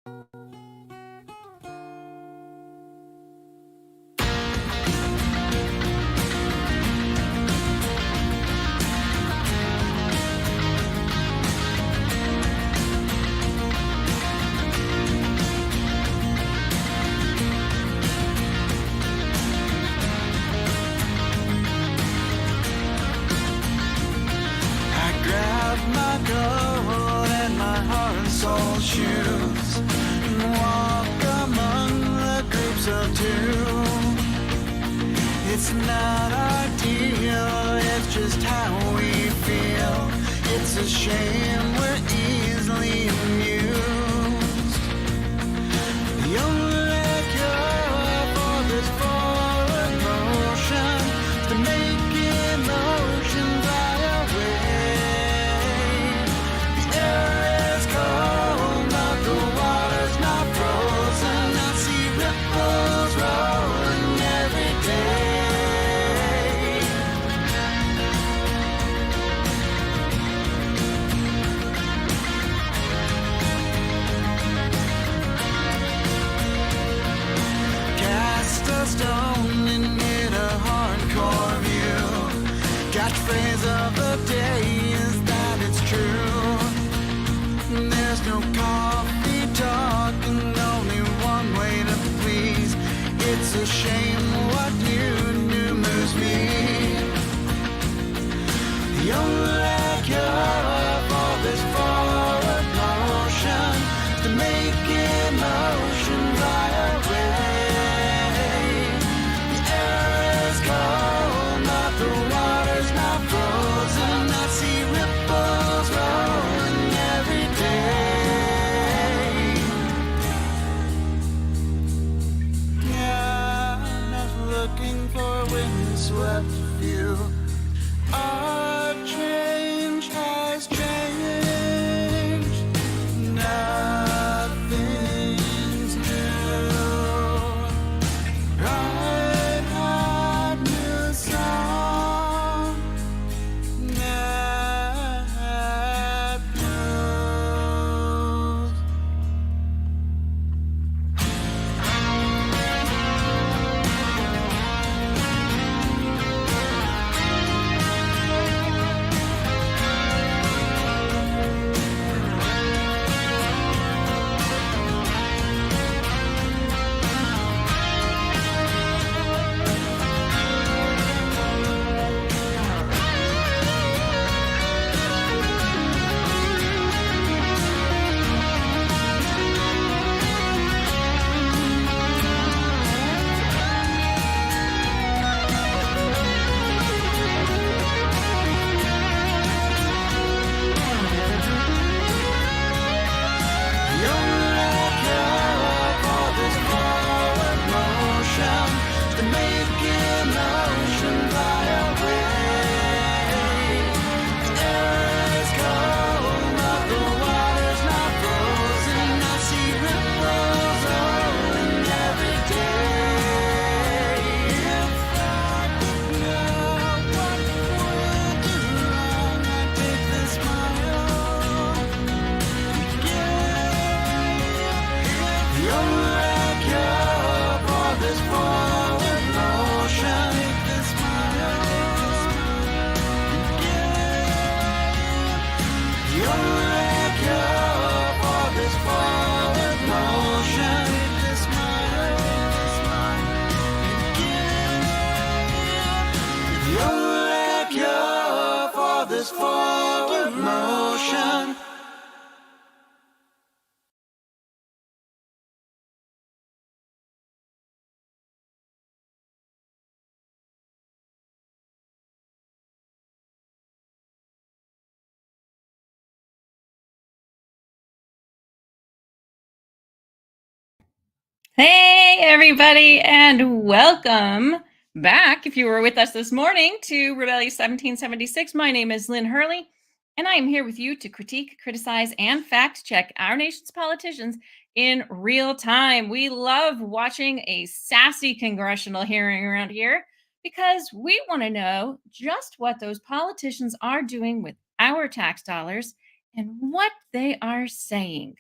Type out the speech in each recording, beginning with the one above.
I grabbed my coat and my heart and soul shoes and walk among the groups of two. It's not ideal, it's just how we feel. It's a shame we're easily amused. The only cure for this forward motion is to make emotion fly away. The air is cold, but the water's not frozen. I see ripples rolling every day. Cast a stone and hit a hardcore view. Catchphrase of the day is that it's true. There's no coffee talk and only one way to please. It's a shame what you do moves me. The only cure for this forward motion is to make emotion fly away. The air is cold, but the water's not frozen. I see ripples rolling every day. Yeah, I'm not looking for a windswept view. Our change has changed. Nothing's new. Right hot new song. Nap news. The only cure for this forward motion is to make emotion fly away. The air is cold, but the water's not frozen. I see ripples rolling every day. If I could know what would do wrong, I'd take this smile. The only cure for this forward motion is this The only cure for this forward motion is this The only cure for this forward motion. Hey, everybody, and welcome back. If you were with us this morning to Rebellion 1776, my name is Lynn Hurley, and I am here with you to critique, criticize, and fact check our nation's politicians in real time. We love watching a sassy congressional hearing around here because we want to know just what those politicians are doing with our tax dollars and what they are saying.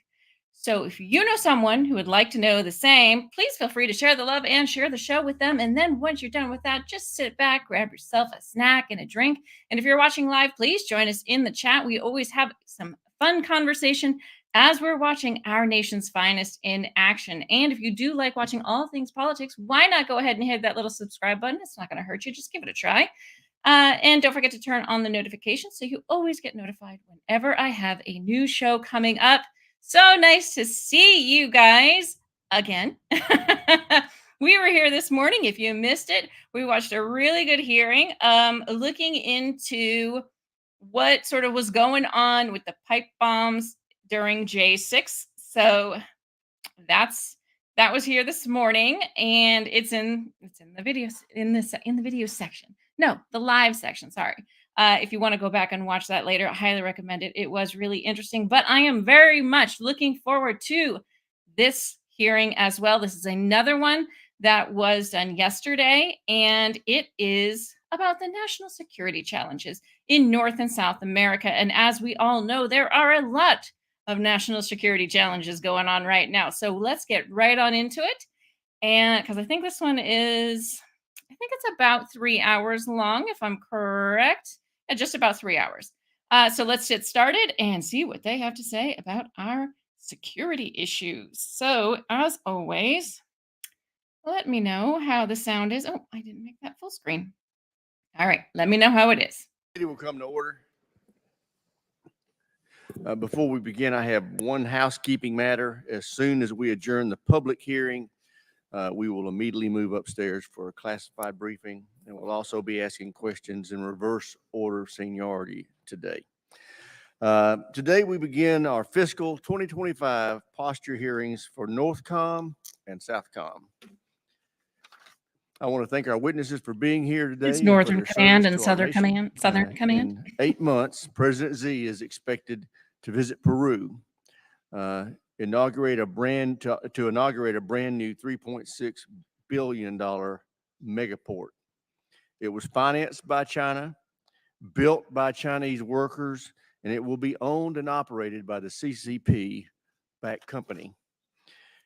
So if you know someone who would like to know the same, please feel free to share the love and share the show with them. And then once you're done with that, just sit back, grab yourself a snack and a drink. And if you're watching live, please join us in the chat. We always have some fun conversation as we're watching our nation's finest in action. And if you do like watching all things politics, why not go ahead and hit that little subscribe button? It's not going to hurt you. Just give it a try. And don't forget to turn on the notifications so you always get notified whenever I have a new show coming up. So nice to see you guys again. We were here this morning. If you missed it, we watched a really good hearing looking into what sort of was going on with the pipe bombs during J6. So that's that was here this morning, and it's in the videos in the video section. No, the live section. Sorry. If you want to go back and watch that later, I highly recommend it. It was really interesting, but I am very much looking forward to this hearing as well. This is another one that was done yesterday, and it is about the national security challenges in North and South America. And as we all know, there are a lot of national security challenges going on right now. So let's get right on into it. And because I think this one is, I think it's about 3 hours long, if I'm correct. Just about 3 hours. So let's get started and see what they have to say about our security issues. So, as always, let me know how the sound is. Oh, I didn't make that full screen. All right, let me know how it is. It will come to order. Before we begin, I have one housekeeping matter. As soon as we adjourn the public hearing, we will immediately move upstairs for a classified briefing, and we'll also be asking questions in reverse order of seniority today. Today, we begin our fiscal 2025 posture hearings for Northcom and Southcom. I want to thank our witnesses for being here today. It's Northern Command and Southern Command. In 8 months, President Xi is expected to visit Peru, inaugurate a brand new $3.6 billion megaport. It was financed by China, built by Chinese workers, and it will be owned and operated by the CCP-backed company.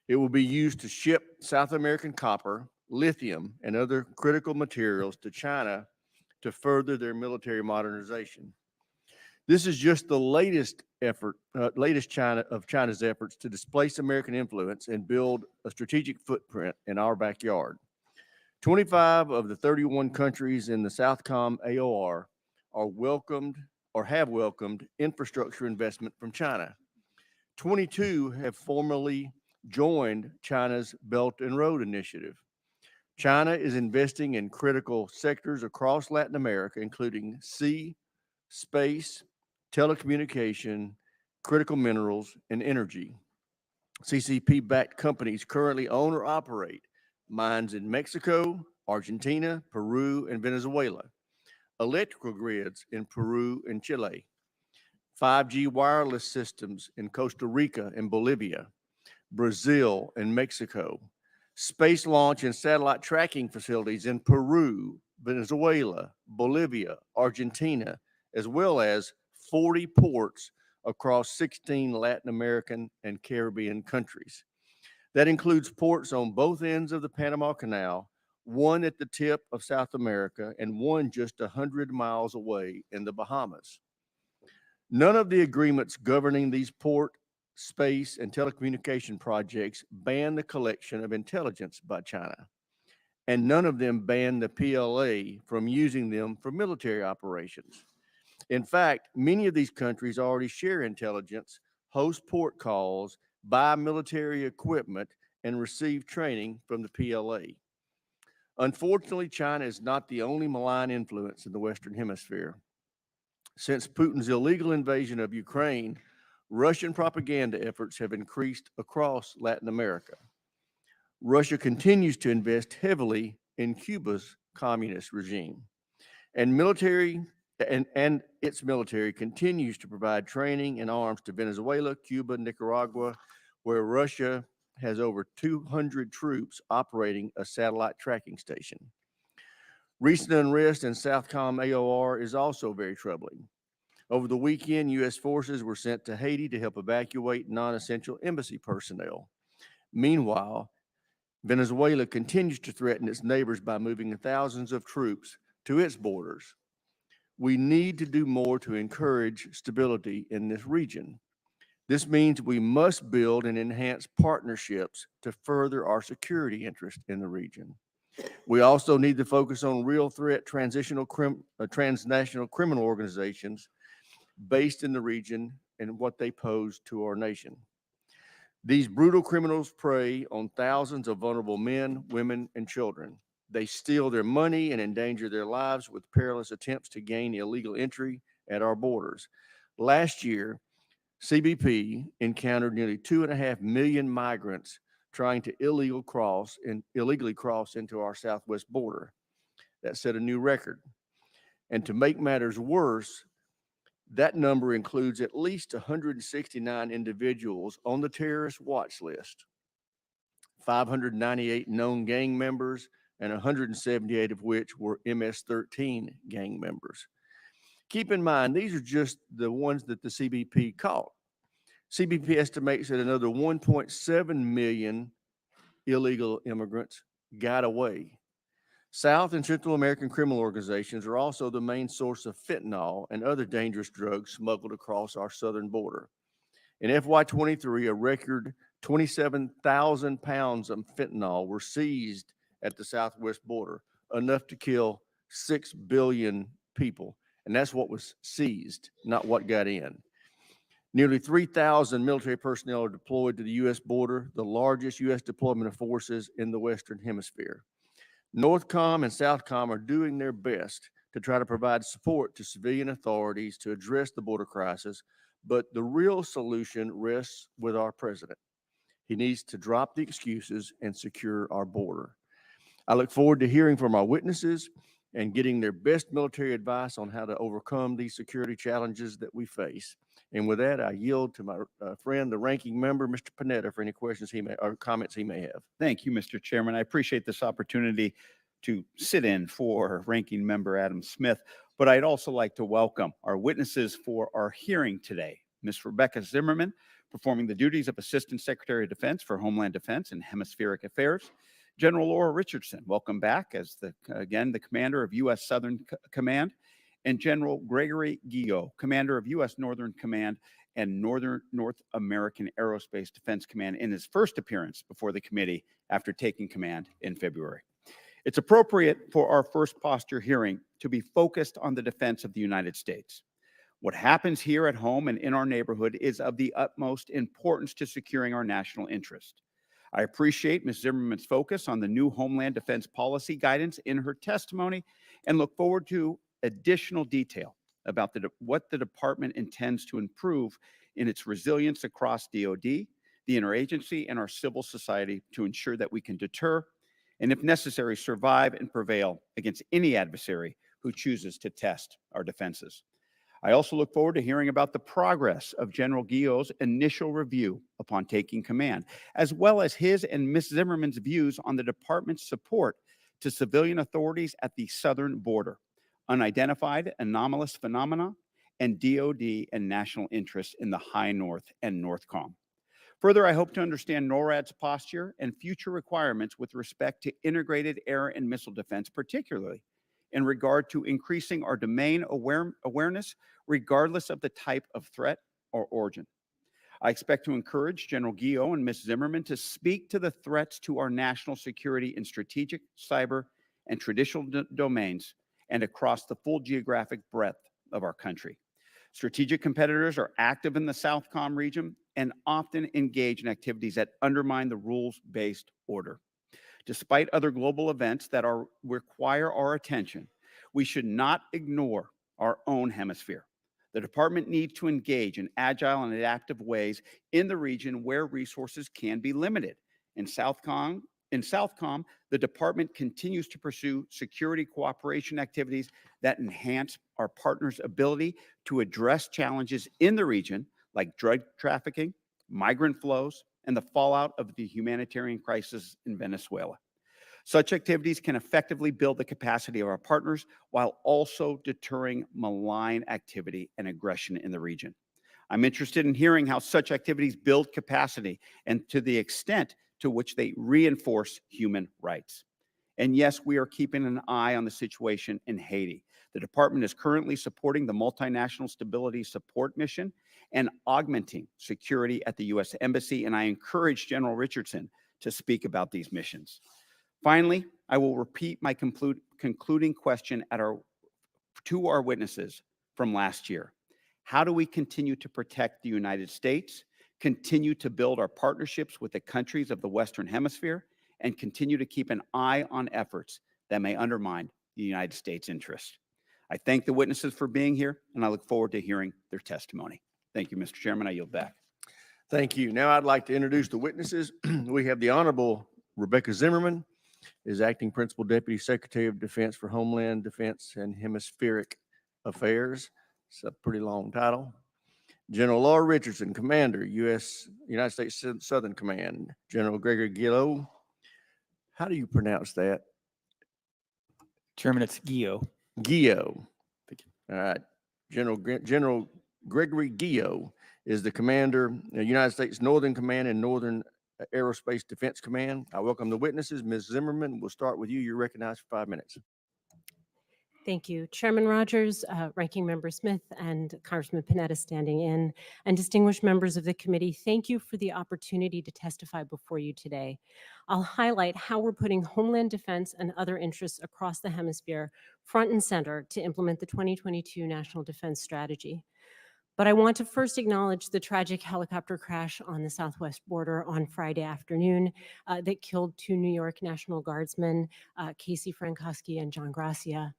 It will be used to ship South American copper, lithium, and other critical materials to China to further their military modernization. This is just the latest of China's efforts to displace American influence and build a strategic footprint in our backyard. 25 of the 31 countries in the Southcom AOR are welcomed or have welcomed infrastructure investment from China. 22 have formally joined China's Belt and Road Initiative. China is investing in critical sectors across Latin America, including sea, space, telecommunication, critical minerals, and energy. CCP-backed companies currently own or operate mines in Mexico, Argentina, Peru, and Venezuela, electrical grids in Peru and Chile, 5G wireless systems in Costa Rica and Bolivia, Brazil and Mexico, space launch and satellite tracking facilities in Peru, Venezuela, Bolivia, Argentina, as well as 40 ports across 16 Latin American and Caribbean countries. That includes ports on both ends of the Panama Canal, one at the tip of South America, and one just 100 miles away in the Bahamas. None of the agreements governing these port, space, and telecommunication projects ban the collection of intelligence by China, and none of them ban the PLA from using them for military operations. In fact, many of these countries already share intelligence, host port calls, buy military equipment, and receive training from the PLA. Unfortunately, China is not the only malign influence in the Western Hemisphere. Since Putin's illegal invasion of Ukraine, Russian propaganda efforts have increased across Latin America. Russia continues to invest heavily in Cuba's communist regime, and its military continues to provide training and arms to Venezuela, Cuba, Nicaragua, where Russia has over 200 troops operating a satellite tracking station. Recent unrest in Southcom AOR is also very troubling. Over the weekend, U.S. forces were sent to Haiti to help evacuate non-essential embassy personnel. Meanwhile, Venezuela continues to threaten its neighbors by moving thousands of troops to its borders. We need to do more to encourage stability in this region. This means we must build and enhance partnerships to further our security interest in the region. We also need to focus on real threat transnational criminal organizations based in the region and what they pose to our nation. These brutal criminals prey on thousands of vulnerable men, women, and children. They steal their money and endanger their lives with perilous attempts to gain illegal entry at our borders. Last year, CBP encountered nearly 2.5 million migrants trying to illegally cross into our southwest border. That set a new record. And to make matters worse, that number includes at least 169 individuals on the terrorist watch list, 598 known gang members, and 178 of which were MS-13 gang members. Keep in mind, these are just the ones that the CBP caught. CBP estimates that another 1.7 million illegal immigrants got away. South and Central American criminal organizations are also the main source of fentanyl and other dangerous drugs smuggled across our southern border. In FY23, a record 27,000 pounds of fentanyl were seized at the southwest border, enough to kill 6 billion people. And that's what was seized, not what got in. Nearly 3,000 military personnel are deployed to the U.S. border, the largest U.S. deployment of forces in the Western Hemisphere. NORTHCOM and SOUTHCOM are doing their best to try to provide support to civilian authorities to address the border crisis, but the real solution rests with our president. He needs to drop the excuses and secure our border. I look forward to hearing from our witnesses and getting their best military advice on how to overcome these security challenges that we face. And with that, I yield to my friend, the ranking member, Mr. Panetta, for any questions he may or comments he may have. Thank you, Mr. Chairman. I appreciate this opportunity to sit in for Ranking Member Adam Smith, but I'd also like to welcome our witnesses for our hearing today. Ms. Rebecca Zimmerman, performing the duties of Assistant Secretary of Defense for Homeland Defense and Hemispheric Affairs. General Laura Richardson, welcome back as the commander of U.S. Southern Command, and General Gregory Guillot, commander of U.S. Northern Command and North American Aerospace Defense Command, in his first appearance before the committee after taking command in February. It's appropriate for our first posture hearing to be focused on the defense of the United States. What happens here at home and in our neighborhood is of the utmost importance to securing our national interest. I appreciate Ms. Zimmerman's focus on the new Homeland Defense policy guidance in her testimony and look forward to additional detail about what the department intends to improve in its resilience across DoD, the interagency, and our civil society to ensure that we can deter and, if necessary, survive and prevail against any adversary who chooses to test our defenses. I also look forward to hearing about the progress of General Guillot's initial review upon taking command, as well as his and Ms. Zimmerman's views on the department's support to civilian authorities at the southern border, unidentified anomalous phenomena, and DoD and national interests in the High North and NORTHCOM. Further, I hope to understand NORAD's posture and future requirements with respect to integrated air and missile defense, particularly in regard to increasing our domain awareness, regardless of the type of threat or origin. I expect to encourage General Guillot and Ms. Zimmerman to speak to the threats to our national security in strategic, cyber, and traditional domains and across the full geographic breadth of our country. Strategic competitors are active in the SOUTHCOM region and often engage in activities that undermine the rules-based order. Despite other global events that require our attention, we should not ignore our own hemisphere. The department needs to engage in agile and adaptive ways in the region where resources can be limited. In SOUTHCOM, the department continues to pursue security cooperation activities that enhance our partners' ability to address challenges in the region, like drug trafficking, migrant flows, and the fallout of the humanitarian crisis in Venezuela. Such activities can effectively build the capacity of our partners while also deterring malign activity and aggression in the region. I'm interested in hearing how such activities build capacity and to the extent to which they reinforce human rights. And yes, we are keeping an eye on the situation in Haiti. The department is currently supporting the Multinational Stability Support Mission and augmenting security at the U.S. Embassy, and I encourage General Richardson to speak about these missions. Finally, I will repeat my concluding question to our witnesses from last year. How do we continue to protect the United States, continue to build our partnerships with the countries of the Western Hemisphere, and continue to keep an eye on efforts that may undermine the United States' interests? I thank the witnesses for being here, and I look forward to hearing their testimony. Thank you, Mr. Chairman. I yield back. Thank you. Now I'd like to introduce the witnesses. We have the Honorable Rebecca Zimmerman, is Acting Principal Deputy Secretary of Defense for Homeland Defense and Hemispheric Affairs. It's a pretty long title. General Laura Richardson, Commander, United States Southern Command. General Gregory Guillot. How do you pronounce that? Chairman, it's Gio. Guillot. All right. General Gregory Guillot is the Commander, United States Northern Command and Northern Aerospace Defense Command. I welcome the witnesses. Ms. Zimmerman, we'll start with you. You're recognized for 5 minutes. Thank you. Chairman Rogers, Ranking Member Smith, and Congressman Panetta standing in, and distinguished members of the committee, thank you for the opportunity to testify before you today. I'll highlight how we're putting Homeland Defense and other interests across the hemisphere front and center to implement the 2022 National Defense Strategy. But I want to first acknowledge the tragic helicopter crash on the southwest border on Friday afternoon that killed 2 New York National Guardsmen, Casey Frankowski and John Gracia,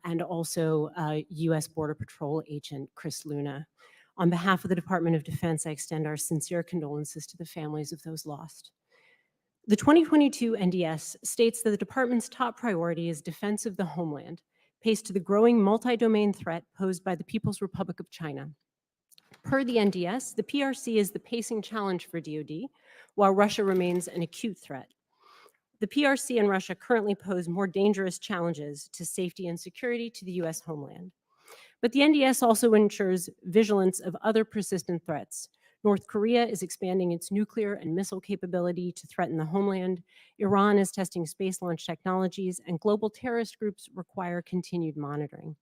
and also U.S. Border Patrol agent Chris Luna. On behalf of the Department of Defense, I extend our sincere condolences to the families of those lost. The 2022 NDS states that the department's top priority is defense of the homeland, paced to the growing multi-domain threat posed by the People's Republic of China. Per the NDS, the PRC is the pacing challenge for DoD, while Russia remains an acute threat. The PRC and Russia currently pose more dangerous challenges to safety and security to the U.S. homeland. But the NDS also ensures vigilance of other persistent threats. North Korea is expanding its nuclear and missile capability to threaten the homeland. Iran is testing space launch technologies, and global terrorist groups require continued monitoring.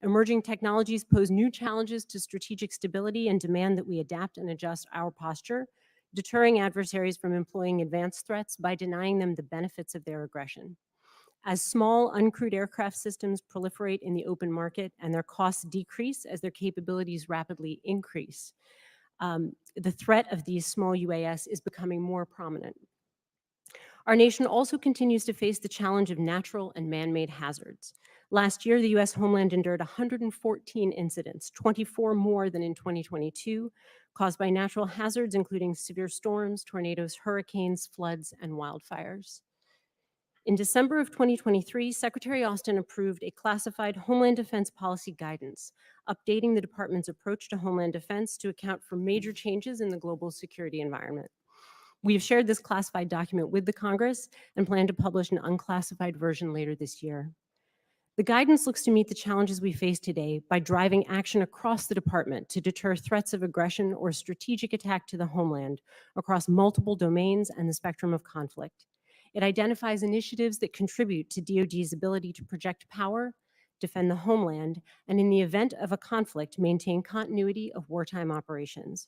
Emerging technologies pose new challenges to strategic stability and demand that we adapt and adjust our posture, deterring adversaries from employing advanced threats by denying them the benefits of their aggression. As small, uncrewed aircraft systems proliferate in the open market and their costs decrease as their capabilities rapidly increase, the threat of these small UAS is becoming more prominent. Our nation also continues to face the challenge of natural and man-made hazards. Last year, the U.S. homeland endured 114 incidents, 24 more than in 2022, caused by natural hazards including severe storms, tornadoes, hurricanes, floods, and wildfires. In December of 2023, Secretary Austin approved a classified Homeland Defense policy guidance, updating the department's approach to Homeland Defense to account for major changes in the global security environment. We have shared this classified document with the Congress and plan to publish an unclassified version later this year. The guidance looks to meet the challenges we face today by driving action across the department to deter threats of aggression or strategic attack to the homeland across multiple domains and the spectrum of conflict. It identifies initiatives that contribute to DoD's ability to project power, defend the homeland, and in the event of a conflict, maintain continuity of wartime operations.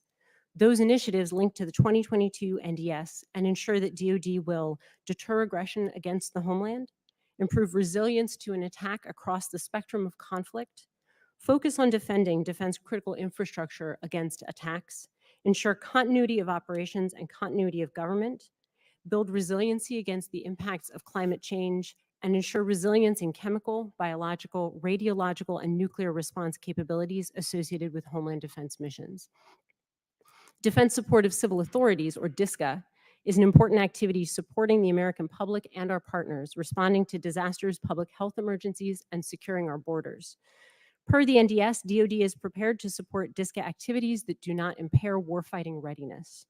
Those initiatives link to the 2022 NDS and ensure that DoD will deter aggression against the homeland, improve resilience to an attack across the spectrum of conflict, focus on defending defense-critical infrastructure against attacks, ensure continuity of operations and continuity of government, build resiliency against the impacts of climate change, and ensure resilience in chemical, biological, radiological, and nuclear response capabilities associated with Homeland Defense missions. Defense Support of Civil Authorities, or DSCA, is an important activity supporting the American public and our partners, responding to disasters, public health emergencies, and securing our borders. Per the NDS, DoD is prepared to support DSCA activities that do not impair warfighting readiness.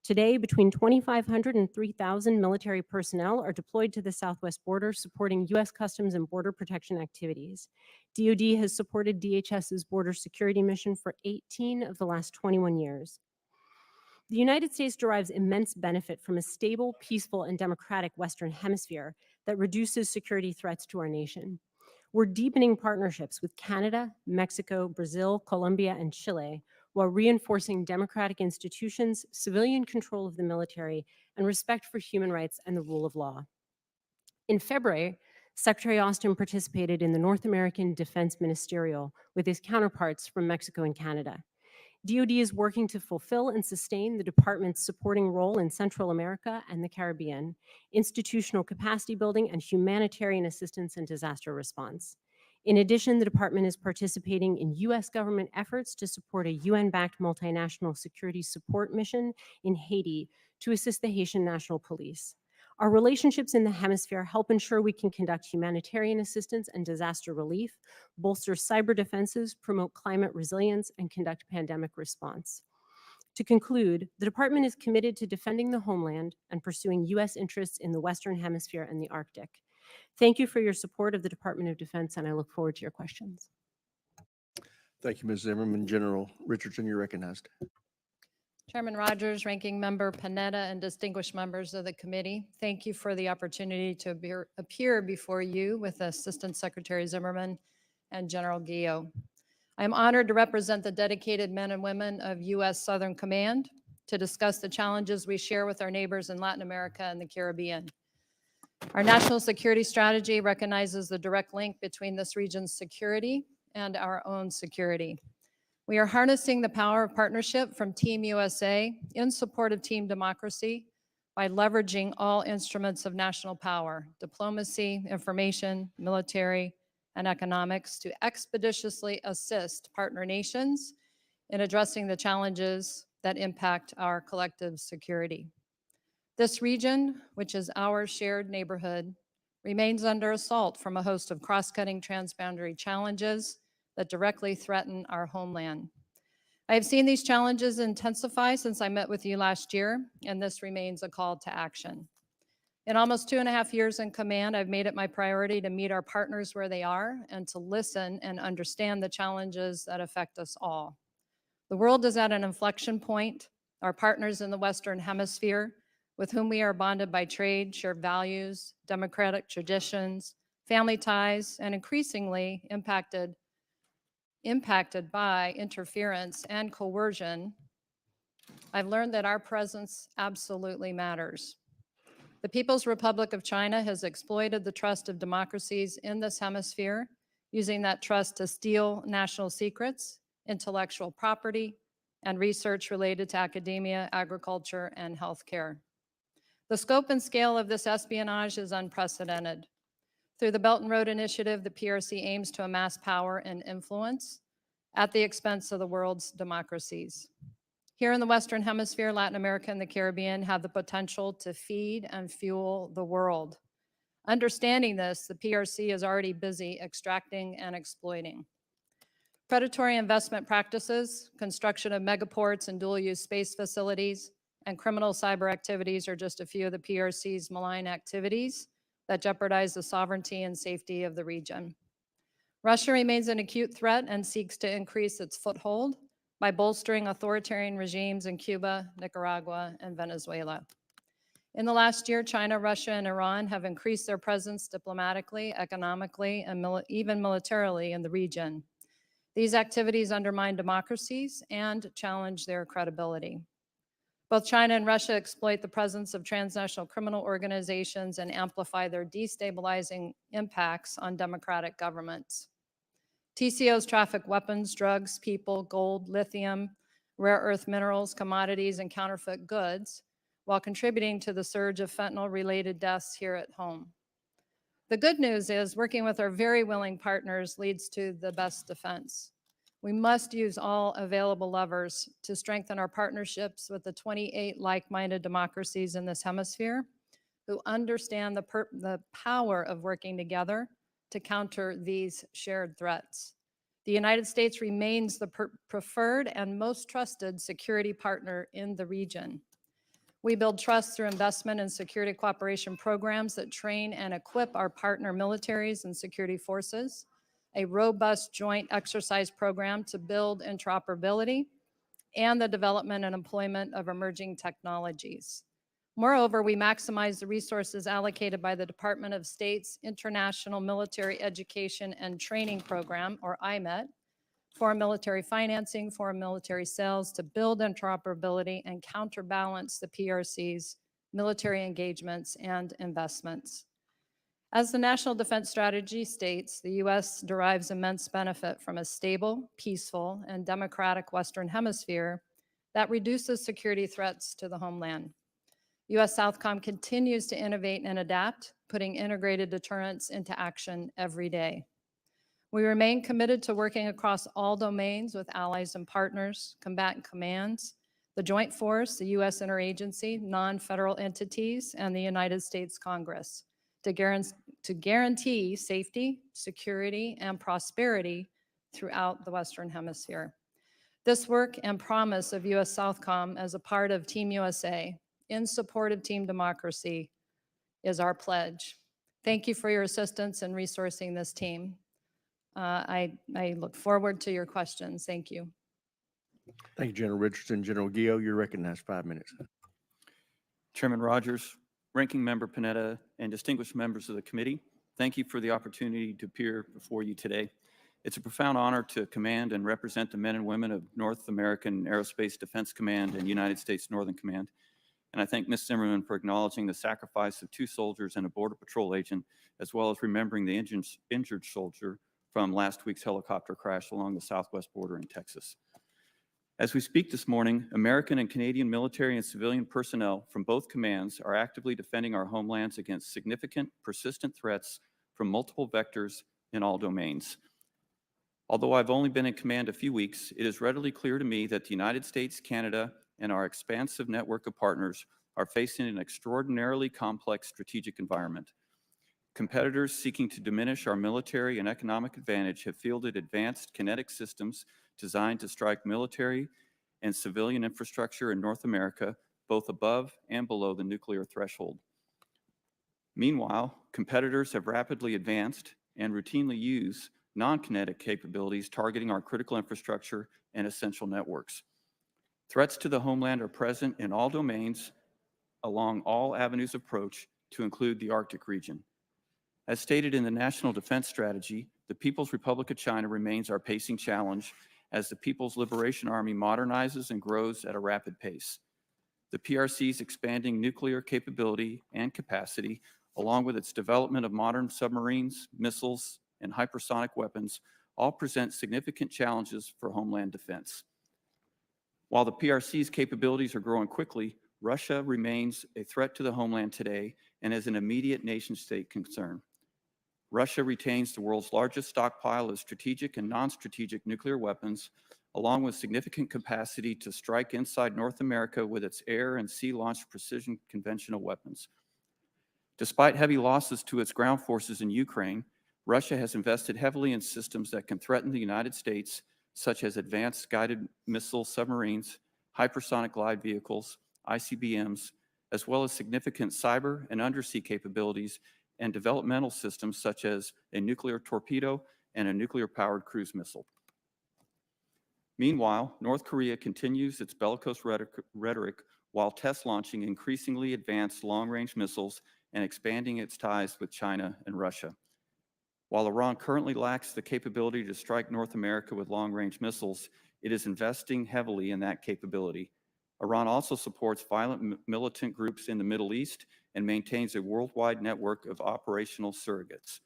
Today, between 2,500 and 3,000 military personnel are deployed to the southwest border supporting U.S. Customs and Border Protection activities. DoD has supported DHS's border security mission for 18 of the last 21 years. The United States derives immense benefit from a stable, peaceful, and democratic Western Hemisphere that reduces security threats to our nation. We're deepening partnerships with Canada, Mexico, Brazil, Colombia, and Chile, while reinforcing democratic institutions, civilian control of the military, and respect for human rights and the rule of law. In February, Secretary Austin participated in the North American Defense Ministerial with his counterparts from Mexico and Canada. DoD is working to fulfill and sustain the department's supporting role in Central America and the Caribbean, institutional capacity building, and humanitarian assistance and disaster response. In addition, the department is participating in U.S. government efforts to support a UN-backed multinational security support mission in Haiti to assist the Haitian National Police. Our relationships in the hemisphere help ensure we can conduct humanitarian assistance and disaster relief, bolster cyber defenses, promote climate resilience, and conduct pandemic response. To conclude, the department is committed to defending the homeland and pursuing U.S. interests in the Western Hemisphere and the Arctic. Thank you for your support of the Department of Defense, and I look forward to your questions. Thank you, Ms. Zimmerman. General Richardson, you're recognized. Chairman Rogers, Ranking Member Panetta, and distinguished members of the committee, thank you for the opportunity to appear before you with Assistant Secretary Zimmerman and General Guillot. I am honored to represent the dedicated men and women of U.S. Southern Command to discuss the challenges we share with our neighbors in Latin America and the Caribbean. Our national security strategy recognizes the direct link between this region's security and our own security. We are harnessing the power of partnership from Team USA in support of Team Democracy by leveraging all instruments of national power, diplomacy, information, military, and economics to expeditiously assist partner nations in addressing the challenges that impact our collective security. This region, which is our shared neighborhood, remains under assault from a host of cross-cutting transboundary challenges that directly threaten our homeland. I have seen these challenges intensify since I met with you last year, and this remains a call to action. In almost 2.5 years in command, I've made it my priority to meet our partners where they are and to listen and understand the challenges that affect us all. The world is at an inflection point. Our partners in the Western Hemisphere, with whom we are bonded by trade, shared values, democratic traditions, family ties, and increasingly impacted by interference and coercion, I've learned that our presence absolutely matters. The People's Republic of China has exploited the trust of democracies in this hemisphere, using that trust to steal national secrets, intellectual property, and research related to academia, agriculture, and healthcare. The scope and scale of this espionage is unprecedented. Through the Belt and Road Initiative, the PRC aims to amass power and influence at the expense of the world's democracies. Here in the Western Hemisphere, Latin America and the Caribbean have the potential to feed and fuel the world. Understanding this, the PRC is already busy extracting and exploiting. Predatory investment practices, construction of megaports and dual-use space facilities, and criminal cyber activities are just a few of the PRC's malign activities that jeopardize the sovereignty and safety of the region. Russia remains an acute threat and seeks to increase its foothold by bolstering authoritarian regimes in Cuba, Nicaragua, and Venezuela. In the last year, China, Russia, and Iran have increased their presence diplomatically, economically, and even militarily in the region. These activities undermine democracies and challenge their credibility. Both China and Russia exploit the presence of transnational criminal organizations and amplify their destabilizing impacts on democratic governments. TCOs traffic weapons, drugs, people, gold, lithium, rare earth minerals, commodities, and counterfeit goods, while contributing to the surge of fentanyl-related deaths here at home. The good news is working with our very willing partners leads to the best defense. We must use all available levers to strengthen our partnerships with the 28 like-minded democracies in this hemisphere who understand the power of working together to counter these shared threats. The United States remains the preferred and most trusted security partner in the region. We build trust through investment in security cooperation programs that train and equip our partner militaries and security forces, a robust joint exercise program to build interoperability, and the development and employment of emerging technologies. Moreover, we maximize the resources allocated by the Department of State's International Military Education and Training Program, or IMET, foreign military financing, foreign military sales to build interoperability and counterbalance the PRC's military engagements and investments. As the National Defense Strategy states, the U.S. derives immense benefit from a stable, peaceful, and democratic Western Hemisphere that reduces security threats to the homeland. U.S. Southcom continues to innovate and adapt, putting integrated deterrence into action every day. We remain committed to working across all domains with allies and partners, combatant commands, the Joint Force, the U.S. interagency, non-federal entities, and the United States Congress to guarantee safety, security, and prosperity throughout the Western Hemisphere. This work and promise of U.S. Southcom as a part of Team USA in support of Team Democracy is our pledge. Thank you for your assistance in resourcing this team. I look forward to your questions. Thank you. Thank you, General Richardson. General Gio, you're recognized 5 minutes. Chairman Rogers, Ranking Member Panetta, and distinguished members of the committee, thank you for the opportunity to appear before you today. It's a profound honor to command and represent the men and women of North American Aerospace Defense Command and United States Northern Command. And I thank Ms. Zimmerman for acknowledging the sacrifice of 2 soldiers and a Border Patrol agent, as well as remembering the injured soldier from last week's helicopter crash along the southwest border in Texas. As we speak this morning, American and Canadian military and civilian personnel from both commands are actively defending our homelands against significant, persistent threats from multiple vectors in all domains. Although I've only been in command a few weeks, it is readily clear to me that the United States, Canada, and our expansive network of partners are facing an extraordinarily complex strategic environment. Competitors seeking to diminish our military and economic advantage have fielded advanced kinetic systems designed to strike military and civilian infrastructure in North America, both above and below the nuclear threshold. Meanwhile, competitors have rapidly advanced and routinely use non-kinetic capabilities targeting our critical infrastructure and essential networks. Threats to the homeland are present in all domains along all avenues of approach, to include the Arctic region. As stated in the National Defense Strategy, the People's Republic of China remains our pacing challenge as the People's Liberation Army modernizes and grows at a rapid pace. The PRC's expanding nuclear capability and capacity, along with its development of modern submarines, missiles, and hypersonic weapons, all present significant challenges for homeland defense. While the PRC's capabilities are growing quickly, Russia remains a threat to the homeland today and is an immediate nation-state concern. Russia retains the world's largest stockpile of strategic and non-strategic nuclear weapons, along with significant capacity to strike inside North America with its air and sea-launched precision conventional weapons. Despite heavy losses to its ground forces in Ukraine, Russia has invested heavily in systems that can threaten the United States, such as advanced guided missile submarines, hypersonic glide vehicles, ICBMs, as well as significant cyber and undersea capabilities and developmental systems such as a nuclear torpedo and a nuclear-powered cruise missile. Meanwhile, North Korea continues its bellicose rhetoric while test launching increasingly advanced long-range missiles and expanding its ties with China and Russia. While Iran currently lacks the capability to strike North America with long-range missiles, it is investing heavily in that capability. Iran also supports violent militant groups in the Middle East and maintains a worldwide network of operational surrogates.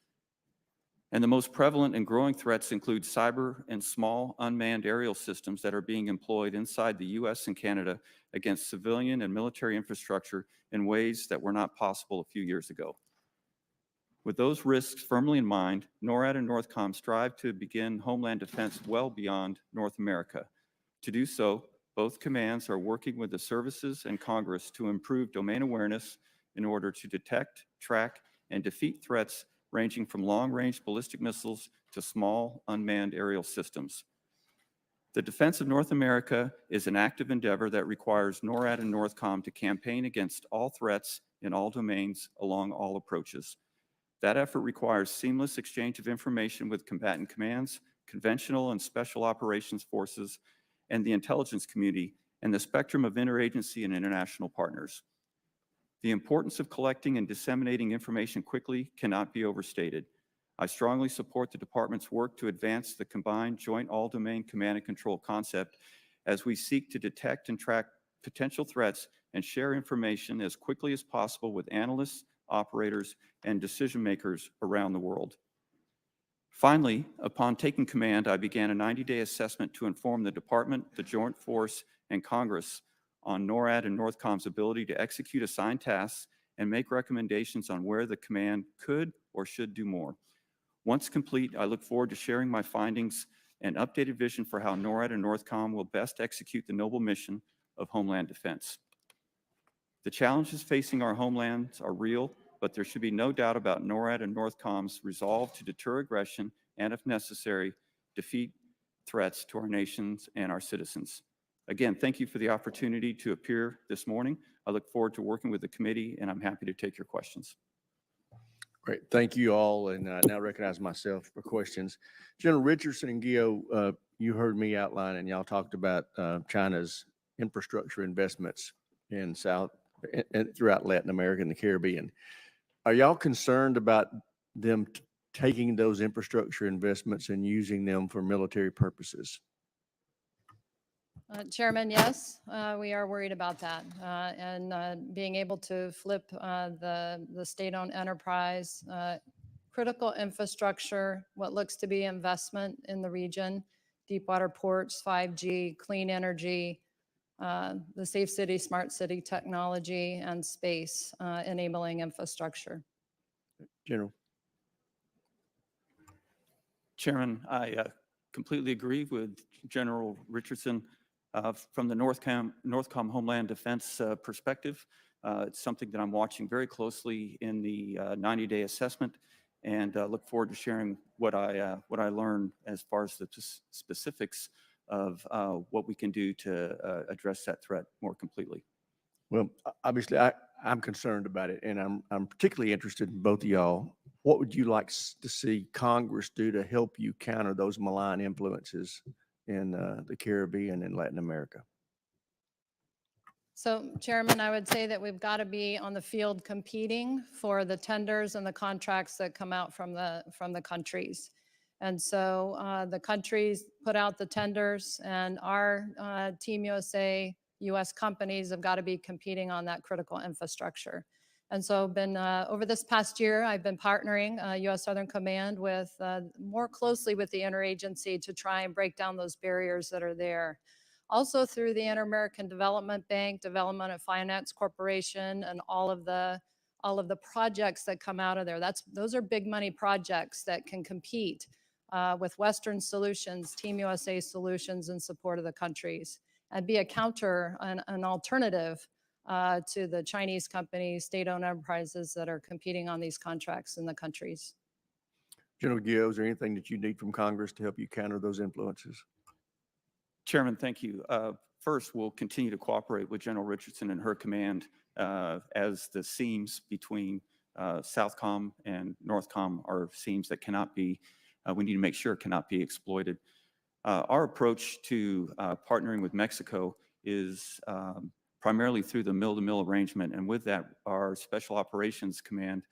And the most prevalent and growing threats include cyber and small unmanned aerial systems that are being employed inside the US and Canada against civilian and military infrastructure in ways that were not possible a few years ago. With those risks firmly in mind, NORAD and NORTHCOM strive to begin homeland defense well beyond North America. To do so, both commands are working with the services and Congress to improve domain awareness in order to detect, track, and defeat threats ranging from long-range ballistic missiles to small unmanned aerial systems. The defense of North America is an active endeavor that requires NORAD and NORTHCOM to campaign against all threats in all domains along all approaches. That effort requires seamless exchange of information with combatant commands, conventional and special operations forces, and the intelligence community, and the spectrum of interagency and international partners. The importance of collecting and disseminating information quickly cannot be overstated. I strongly support the department's work to advance the combined joint all-domain command and control concept as we seek to detect and track potential threats and share information as quickly as possible with analysts, operators, and decision makers around the world. Finally, upon taking command, I began a 90-day assessment to inform the department, the Joint Force, and Congress on NORAD and NORTHCOM's ability to execute assigned tasks and make recommendations on where the command could or should do more. Once complete, I look forward to sharing my findings and updated vision for how NORAD and NORTHCOM will best execute the noble mission of Homeland Defense. The challenges facing our homelands are real, but there should be no doubt about NORAD and NORTHCOM's resolve to deter aggression and, if necessary, defeat threats to our nations and our citizens. Again, thank you for the opportunity to appear this morning. I look forward to working with the committee, and I'm happy to take your questions. Great. Thank you all. And I now recognize myself for questions. General Richardson and Gio, you heard me outline and y'all talked about China's infrastructure investments in and throughout Latin America and the Caribbean. Are y'all concerned about them taking those infrastructure investments and using them for military purposes? Chairman, yes, we are worried about that. And being able to flip the state-owned enterprise, critical infrastructure, what looks to be investment in the region, deep water ports, 5G, clean energy, the safe city, smart city technology, and space enabling infrastructure. General. Chairman, I completely agree with General Richardson. From the NORTHCOM Homeland Defense perspective, it's something that I'm watching very closely in the 90-day assessment, and look forward to sharing what I learned as far as the specifics of what we can do to address that threat more completely. Well, obviously, I'm concerned about it, and I'm particularly interested in both of y'all. What would you like to see Congress do to help you counter those malign influences in the Caribbean and Latin America? So, Chairman, I would say that we've got to be on the field competing for the tenders and the contracts that come out from the countries. And so the countries put out the tenders, and our Team USA, U.S. companies have got to be competing on that critical infrastructure. And so over this past year, I've been partnering U.S. Southern Command with more closely with the interagency to try and break down those barriers that are there. Also through the Inter-American Development Bank, Development and Finance Corporation, and all of the projects that come out of there. Those are big money projects that can compete with Western solutions, Team USA solutions in support of the countries, and be a counter, an alternative to the Chinese companies, state-owned enterprises that are competing on these contracts in the countries. General Gio, is there anything that you need from Congress to help you counter those influences? Chairman, thank you. First, we'll continue to cooperate with General Richardson and her command as the seams between Southcom and Northcom are seams that cannot be, we need to make sure cannot be exploited. Our approach to partnering with Mexico is primarily through the mill-to-mill arrangement. And with that, our Special Operations Command,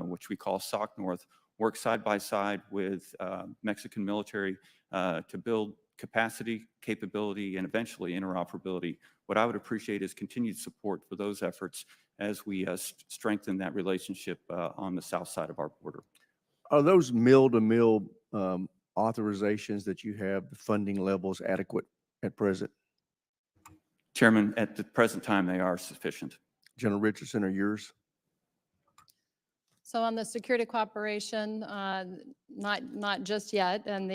which we call SOC North, works side by side with Mexican military to build capacity, capability, and eventually interoperability. What I would appreciate is continued support for those efforts as we strengthen that relationship on the south side of our border. Are those mill-to-mill authorizations that you have, the funding levels adequate at present? Chairman, at the present time, they are sufficient. General Richardson, are yours? So on the security cooperation, not just yet, and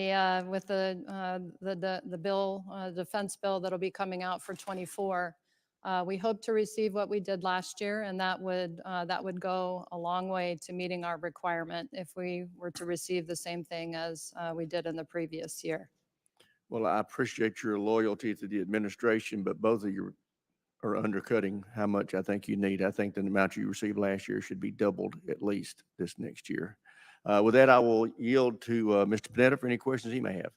with the bill, defense bill that'll be coming out for 24, we hope to receive what we did last year, and that would go a long way to meeting our requirement if we were to receive the same thing as we did in the previous year. Well, I appreciate your loyalty to the administration, but both of you are undercutting how much I think you need. I think the amount you received last year should be doubled at least this next year. With that, I will yield to Mr. Panetta for any questions he may have.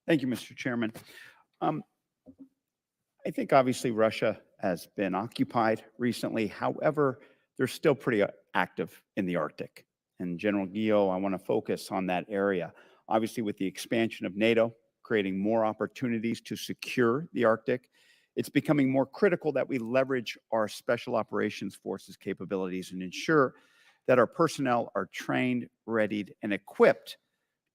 Thank you, Mr. Chairman. I think obviously Russia has been occupied recently. However, they're still pretty active in the Arctic. And General Guillot, I want to focus on that area. Obviously, with the expansion of NATO, creating more opportunities to secure the Arctic, it's becoming more critical that we leverage our Special Operations Forces capabilities and ensure that our personnel are trained, readied, and equipped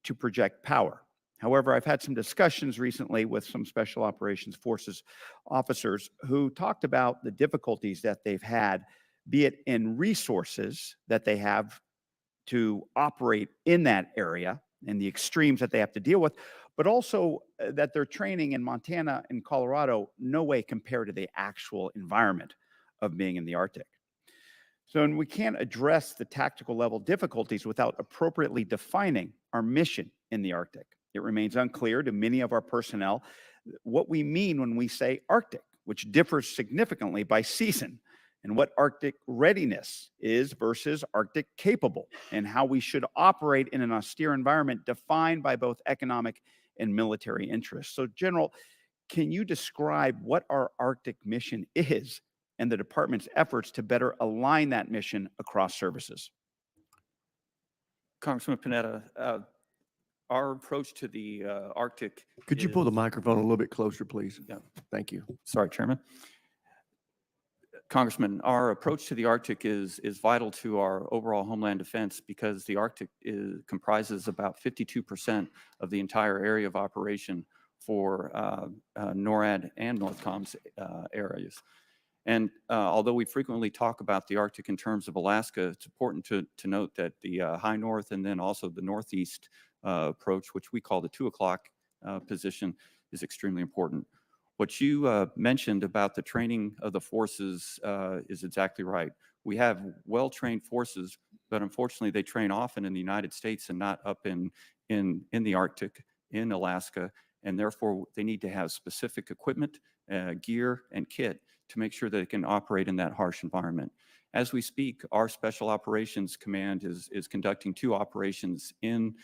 to project power. However, I've had some discussions recently with some Special Operations Forces officers who talked about the difficulties that they've had, be it in resources that they have to operate in that area and the extremes that they have to deal with, but also that their training in Montana and Colorado no way compare to the actual environment of being in the Arctic. So, and we can't address the tactical level difficulties without appropriately defining our mission in the Arctic. It remains unclear to many of our personnel what we mean when we say Arctic, which differs significantly by season, and what Arctic readiness is versus Arctic capable, and how we should operate in an austere environment defined by both economic and military interests. So, General, can you describe what our Arctic mission is and the department's efforts to better align that mission across services? Congressman Panetta, our approach to the Arctic. Could you pull the microphone a little bit closer, please? Yeah. Thank you. Sorry, Chairman. Congressman, our approach to the Arctic is vital to our overall homeland defense because the Arctic comprises about 52% of the entire area of operation for NORAD and NORTHCOM's areas. And although we frequently talk about the Arctic in terms of Alaska, it's important to note that the high north and then also the northeast approach, which we call the 2 o'clock position, is extremely important. What you mentioned about the training of the forces is exactly right. We have well-trained forces, but unfortunately they train often in the United States and not up in the Arctic, in Alaska, and therefore they need to have specific equipment, gear, and kit to make sure that they can operate in that harsh environment. As we speak, our Special Operations Command is conducting 2 operations in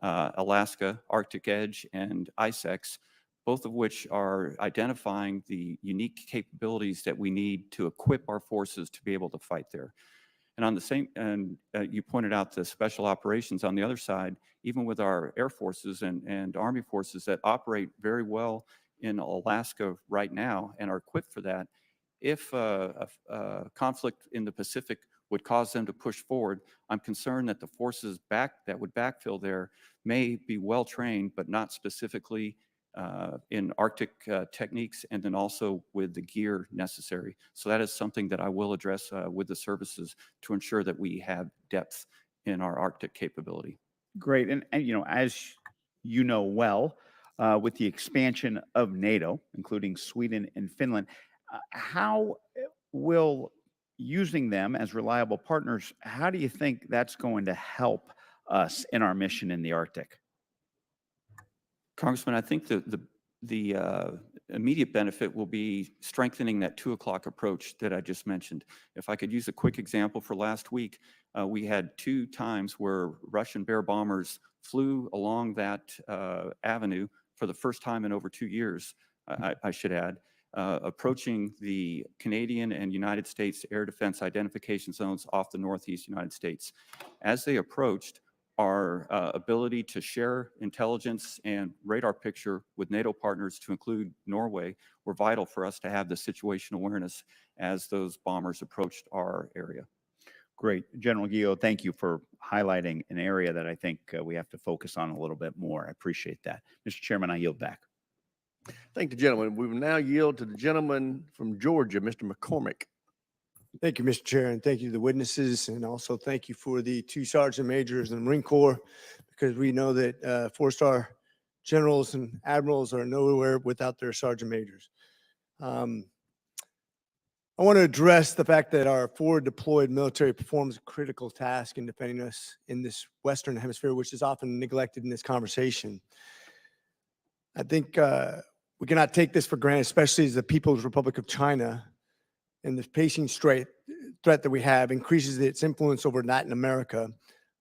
Alaska, Arctic Edge, and ISEX, both of which are identifying the unique capabilities that we need to equip our forces to be able to fight there. And on the same, and you pointed out the special operations on the other side, even with our Air Forces and Army forces that operate very well in Alaska right now and are equipped for that, if a conflict in the Pacific would cause them to push forward, I'm concerned that the forces that would backfill there may be well trained, but not specifically in Arctic techniques, and then also with the gear necessary. So that is something that I will address with the services to ensure that we have depth in our Arctic capability. Great. And you know, as you know well, with the expansion of NATO, including Sweden and Finland, how will using them as reliable partners, how do you think that's going to help us in our mission in the Arctic? Congressman, I think the immediate benefit will be strengthening that 2 o'clock approach that I just mentioned. If I could use a quick example for last week, we had 2 times where Russian Bear bombers flew along that avenue for the first time in over 2 years, I should add, approaching the Canadian and United States air defense identification zones off the Northeast United States. As they approached, our ability to share intelligence and radar picture with NATO partners, to include Norway, were vital for us to have the situational awareness as those bombers approached our area. Great. General Guillot, thank you for highlighting an area that I think we have to focus on a little bit more. I appreciate that. Mr. Chairman, I yield back. Thank the gentleman. We will now yield to the gentleman from Georgia, Mr. McCormick. Thank you, Mr. Chair, and thank you to the witnesses, and also thank you for the 2 sergeant majors in the Marine Corps, because we know that 4-star generals and admirals are nowhere without their sergeant majors. I want to address the fact that our forward deployed military performs a critical task in defending us in this Western hemisphere, which is often neglected in this conversation. I think we cannot take this for granted, especially as the People's Republic of China and the pacing threat that we have increases its influence over Latin America.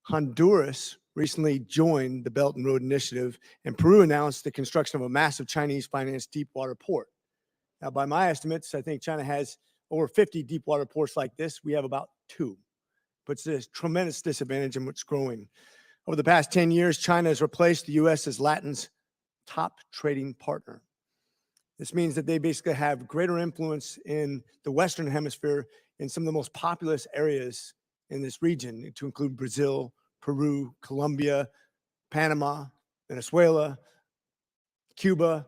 Honduras recently joined the Belt and Road Initiative, and Peru announced the construction of a massive Chinese-financed deep water port. Now, by my estimates, I think China has over 50 deep water ports like this. We have about 2. Puts this tremendous disadvantage in what's growing. Over the past 10 years, China has replaced the U.S. as Latin's top trading partner. This means that they basically have greater influence in the Western Hemisphere in some of the most populous areas in this region, to include Brazil, Peru, Colombia, Panama, Venezuela, Cuba,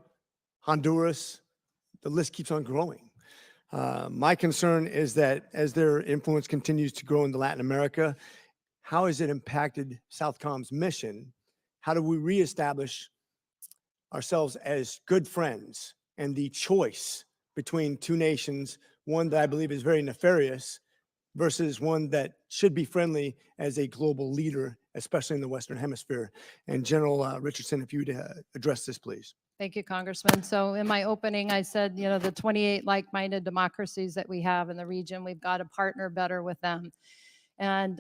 Honduras. The list keeps on growing. My concern is that as their influence continues to grow into Latin America, how has it impacted Southcom's mission? How do we reestablish ourselves as good friends and the choice between two nations, one that I believe is very nefarious versus one that should be friendly as a global leader, especially in the Western Hemisphere? And General Richardson, if you'd address this, please. Thank you, Congressman. So in my opening, I said, you know, the 28 like-minded democracies that we have in the region, we've got to partner better with them. And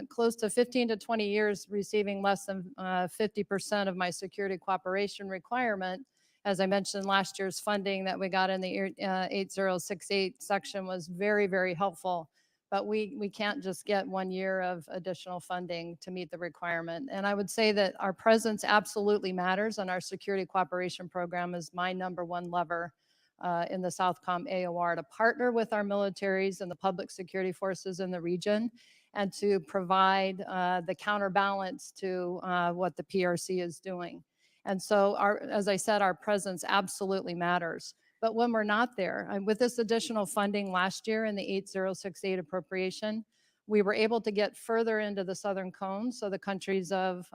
close to 15 to 20 years receiving less than 50% of my security cooperation requirement. As I mentioned, last year's funding that we got in the 8068 section was very, very helpful. But we can't just get 1 year of additional funding to meet the requirement. And I would say that our presence absolutely matters, and our security cooperation program is my #1 lever in the Southcom AOR to partner with our militaries and the public security forces in the region, and to provide the counterbalance to what the PRC is doing. And so, as I said, our presence absolutely matters. But when we're not there, and with this additional funding last year in the 8068 appropriation, we were able to get further into the Southern Cone. So the countries of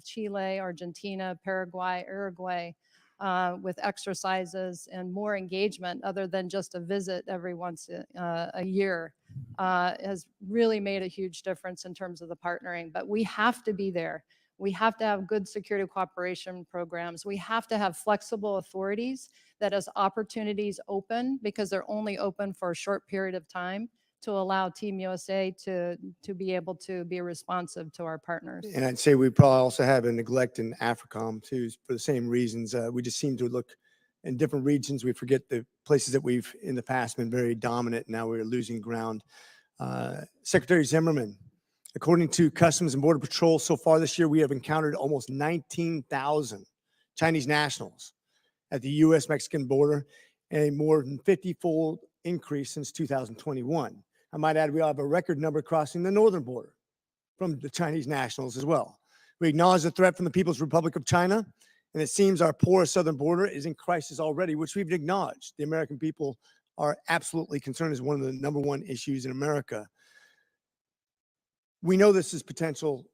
Chile, Argentina, Paraguay, Uruguay, with exercises and more engagement other than just a visit every once a year, has really made a huge difference in terms of the partnering. But we have to be there. We have to have good security cooperation programs. We have to have flexible authorities that as opportunities open, because they're only open for a short period of time, to allow Team USA to be able to be responsive to our partners. And I'd say we probably also have a neglect in AFRICOM too, for the same reasons. We just seem to look in different regions. We forget the places that we've in the past been very dominant. Now we're losing ground. Secretary Zimmerman, according to Customs and Border Patrol, so far this year, we have encountered almost 19,000 Chinese nationals at the U.S.-Mexican border, a more than 50-fold increase since 2021. I might add, we have a record number crossing the northern border from the Chinese nationals as well. We acknowledge the threat from the People's Republic of China, and it seems our porous southern border is in crisis already, which we've acknowledged. The American people are absolutely concerned as one of the #1 issues in America. We know this is potential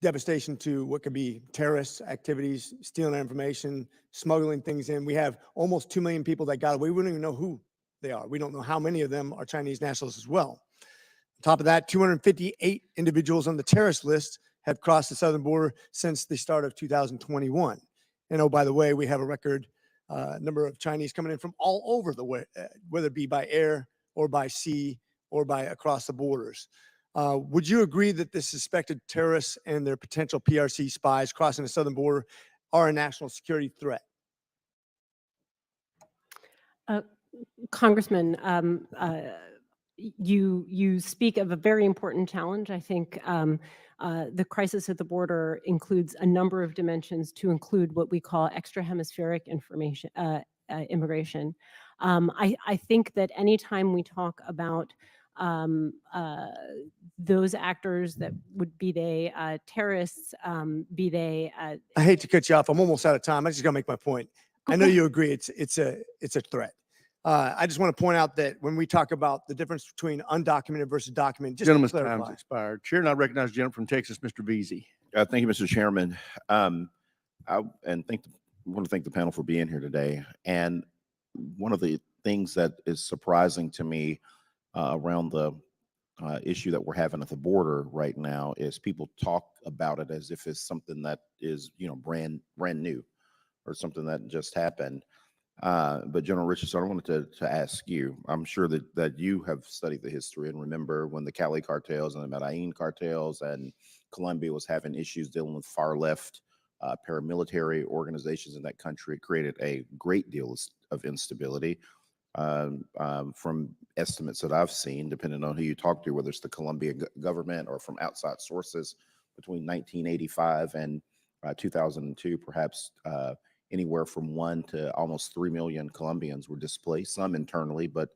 devastation to what could be terrorist activities, stealing information, smuggling things in. We have almost 2 million people that got away. We don't even know who they are. We don't know how many of them are Chinese nationals as well. On top of that, 258 individuals on the terrorist list have crossed the southern border since the start of 2021. And oh, by the way, we have a record number of Chinese coming in from all over the way, whether it be by air or by sea or by across the borders. Would you agree that the suspected terrorists and their potential PRC spies crossing the southern border are a national security threat? Congressman, you speak of a very important challenge. I think the crisis at the border includes a number of dimensions, to include what we call extra-hemispheric immigration. I think that anytime we talk about those actors, that would be they terrorists, be they. I hate to cut you off. I'm almost out of time. I just got to make my point. I know you agree it's a threat. I just want to point out that when we talk about the difference between undocumented versus documented, just Gentleman's to clarify. time's expired. Chair, and I recognize the gentleman from Texas, Mr. Veazey. Thank you, Mr. Chairman. I want to thank the panel for being here today. And one of the things that is surprising to me around the issue that we're having at the border right now is people talk about it as if it's something that is, brand new. or something that just happened. But General Richardson, I wanted to ask you, I'm sure that you have studied the history and remember when the Cali cartels and the Medellin cartels and Colombia was having issues dealing with far left paramilitary organizations in that country. It created a great deal of instability. From estimates that I've seen, depending on who you talk to, whether it's the Colombian government or from outside sources, between 1985 and 2002, perhaps anywhere from 1 to almost 3 million Colombians were displaced, some internally, but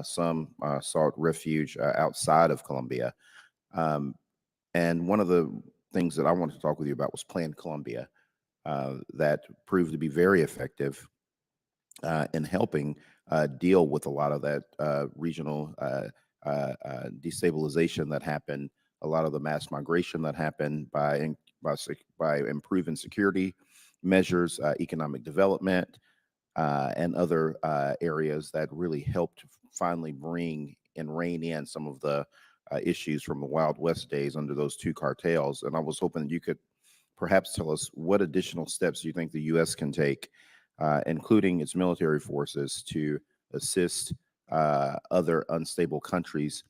some sought refuge outside of Colombia. And one of the things that I wanted to talk with you about was Plan Colombia, that proved to be very effective in helping deal with a lot of that regional destabilization that happened, a lot of the mass migration that happened by improving security measures, economic development, and other areas that really helped finally bring and rein in some of the issues from the Wild West days under those two cartels. And I was hoping that you could perhaps tell us what additional steps you think the U.S. can take, including its military forces, to assist other unstable countries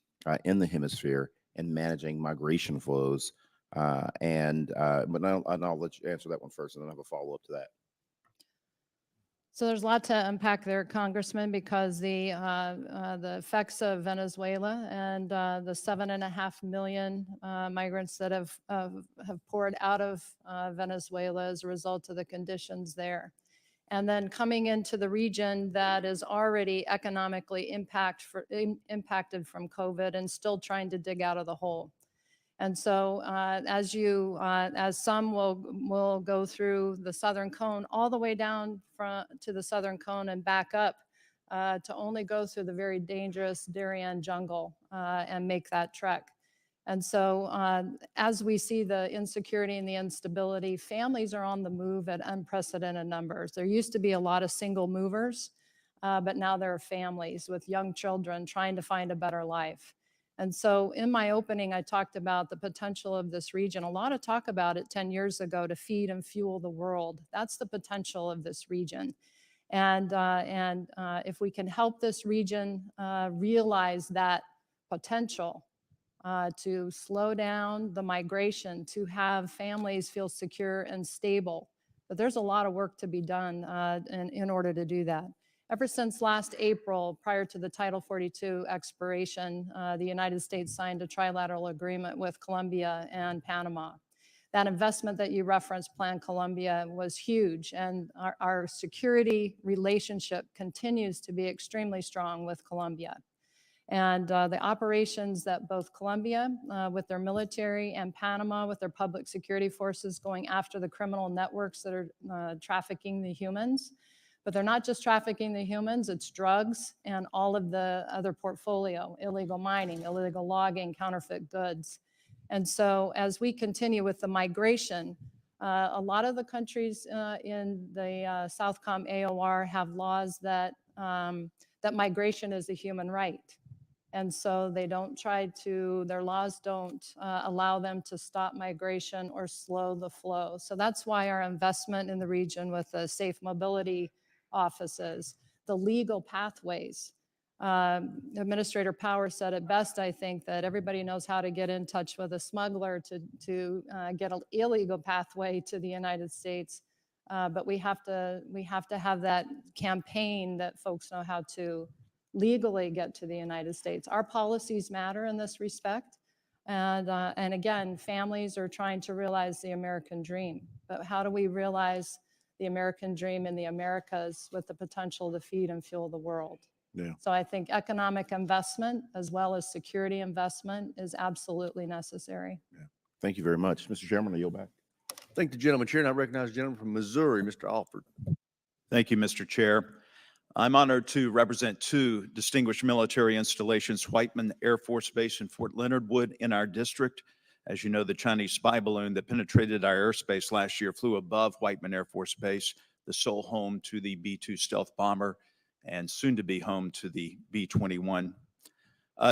in the hemisphere in managing migration flows. But I'll let you answer that one first, and then I have a follow-up to that. So there's a lot to unpack there, Congressman, because the effects of Venezuela and the 7.5 million migrants that have poured out of Venezuela as a result of the conditions there, and then coming into the region that is already economically impacted from COVID and still trying to dig out of the hole. And so as some will go through the southern cone all the way down to the southern cone and back up to only go through the very dangerous Darien jungle and make that trek. And so as we see the insecurity and the instability, families are on the move at unprecedented numbers. There used to be a lot of single movers, but now there are families with young children trying to find a better life. And so in my opening, I talked about the potential of this region. A lot of talk about it 10 years ago, to feed and fuel the world. That's the potential of this region. And if we can help this region realize that potential, to slow down the migration, to have families feel secure and stable. But there's a lot of work to be done in order to do that. Ever since last April, prior to the Title 42 expiration, the United States signed a trilateral agreement with Colombia and Panama. That investment that you referenced, Plan Colombia, was huge, and our security relationship continues to be extremely strong with Colombia. And the operations that both Colombia with their military and Panama with their public security forces going after the criminal networks that are trafficking the humans. But they're not just trafficking the humans, it's drugs and all of the other portfolio, illegal mining, illegal logging, counterfeit goods. And so as we continue with the migration, a lot of the countries in the Southcom AOR have laws that migration is a human right. And so they don't their laws don't allow them to stop migration or slow the flow. So that's why our investment in the region with the safe mobility offices, the legal pathways. Administrator Power said it best, I think, that everybody knows how to get in touch with a smuggler to get an illegal pathway to the United States. But we have to have that campaign that folks know how to legally get to the United States. Our policies matter in this respect. And again, families are trying to realize the American dream. But how do we realize the American dream in the Americas with the potential to feed and fuel the world? Yeah. So I think economic investment as well as security investment is absolutely necessary. Yeah. Thank you very much. Mr. Chairman, I yield back. Thank the gentleman, Chair, and I recognize the gentleman from Missouri, Mr. Alford. Thank you, Mr. Chair. I'm honored to represent two distinguished military installations, Whiteman Air Force Base in Fort Leonard Wood in our district. As you know, the Chinese spy balloon that penetrated our airspace last year flew above Whiteman Air Force Base, the sole home to the B-2 stealth bomber and soon to be home to the B-21.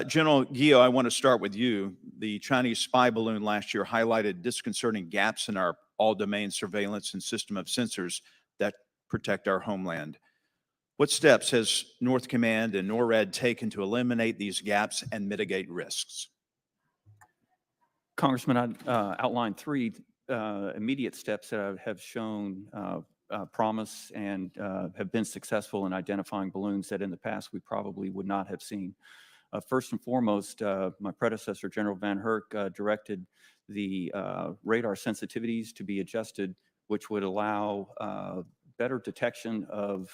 General Guillot, I want to start with you. The Chinese spy balloon last year highlighted disconcerting gaps in our all-domain surveillance and system of sensors that protect our homeland. What steps has North Command and NORAD taken to eliminate these gaps and mitigate risks? Congressman, I outlined three immediate steps that have shown promise and have been successful in identifying balloons that in the past we probably would not have seen. First and foremost, my predecessor, General Van Herk, directed the radar sensitivities to be adjusted, which would allow better detection of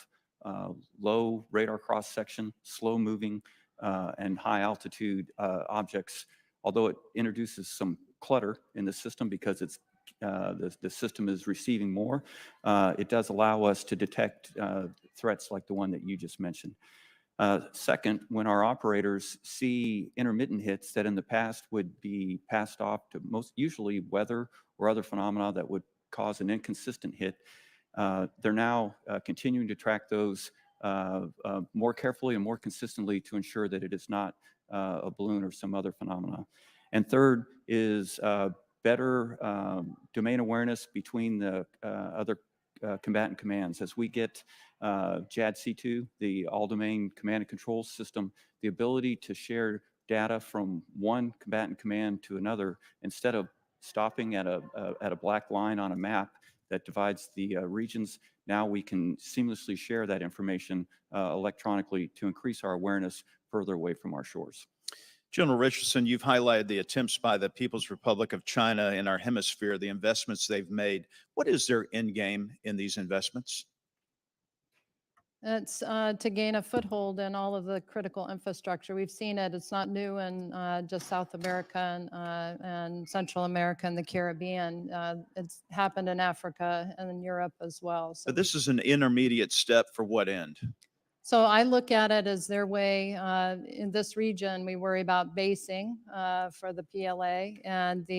low radar cross-section, slow-moving, and high-altitude objects. Although it introduces some clutter in the system because it's the system is receiving more, it does allow us to detect threats like the one that you just mentioned. Second, when our operators see intermittent hits that in the past would be passed off to usually weather or other phenomena that would cause an inconsistent hit, they're now continuing to track those more carefully and more consistently to ensure that it is not a balloon or some other phenomena. And third is better domain awareness between the other combatant commands. As we get JADC2, the all-domain command and control system, the ability to share data from one combatant command to another instead of stopping at a black line on a map that divides the regions. Now we can seamlessly share that information electronically to increase our awareness further away from our shores. General Richardson, you've highlighted the attempts by the People's Republic of China in our hemisphere, the investments they've made. What is their end game in these investments? It's to gain a foothold in all of the critical infrastructure. We've seen it. It's not new in just South America and Central America and the Caribbean. It's happened in Africa and in Europe as well. So But this is an intermediate step for what end? So I look at it as their way. In this region, we worry about basing for the PLA and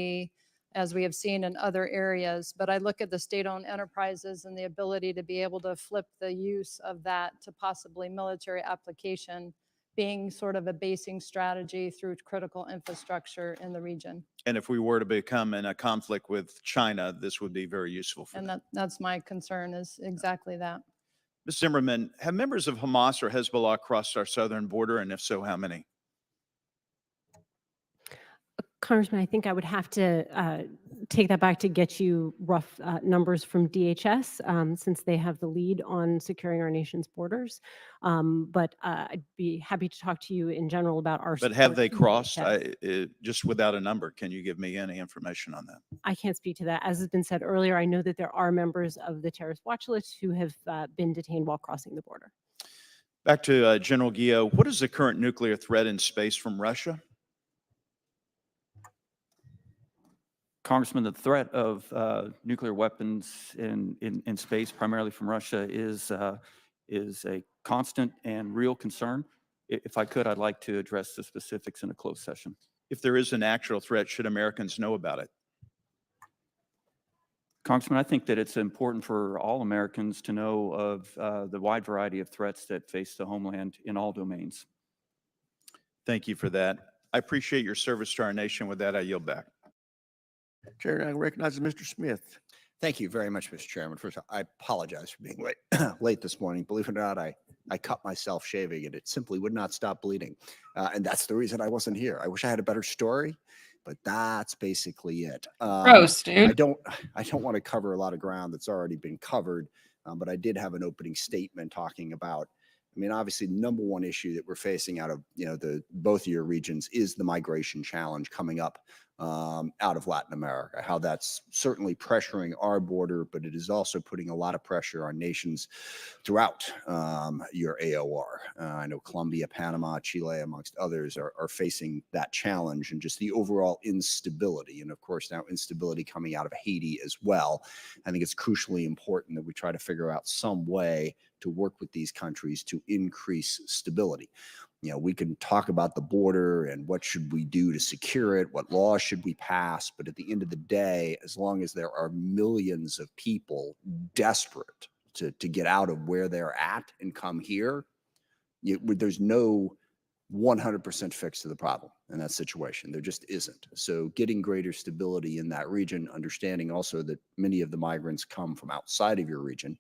as we have seen in other areas. But I look at the state-owned enterprises and the ability to be able to flip the use of that to possibly military application being sort of a basing strategy through critical infrastructure in the region. And if we were to become in a conflict with China, this would be very useful for them. And that's my concern, is exactly that. Ms. Zimmerman, have members of Hamas or Hezbollah crossed our southern border, and if so, how many? Congressman, I think I would have to take that back to get you rough numbers from DHS, since they have the lead on securing our nation's borders. But I'd be happy to talk to you in general about our. But have support they to crossed? DHS. Just without a number, can you give me any information on that? I can't speak to that. As has been said earlier, I know that there are members of the terrorist watch list who have been detained while crossing the border. Back to General Guillot, what is the current nuclear threat in space from Russia? Congressman, the threat of nuclear weapons in space, primarily from Russia, is a constant and real concern. If I could, I'd like to address the specifics in a closed session. If there is an actual threat, should Americans know about it? Congressman, I think that it's important for all Americans to know of the wide variety of threats that face the homeland in all domains. Thank you for that. I appreciate your service to our nation. With that, I yield back. Chair, I recognize Mr. Smith. Thank you very much, Mr. Chairman. First, I apologize for being late this morning. Believe it or not, I cut myself shaving and it simply would not stop bleeding. And that's the reason I wasn't here. I wish I had a better story, but that's basically it. Gross, dude. I don't want to cover a lot of ground that's already been covered, but I did have an opening statement talking about, I mean, obviously, the number one issue that we're facing out of, both of your regions is the migration challenge coming up out of Latin America, how that's certainly pressuring our border, but it is also putting a lot of pressure on nations throughout your AOR. I know Colombia, Panama, Chile, amongst others are facing that challenge and just the overall instability. And of course, now instability coming out of Haiti as well. I think it's crucially important that we try to figure out some way to work with these countries to increase stability. We can talk about the border and what should we do to secure it, what laws should we pass, but at the end of the day, as long as there are millions of people desperate to get out of where they're at and come here, there's no 100% fix to the problem in that situation. There just isn't. So getting greater stability in that region, understanding also that many of the migrants come from outside of your region,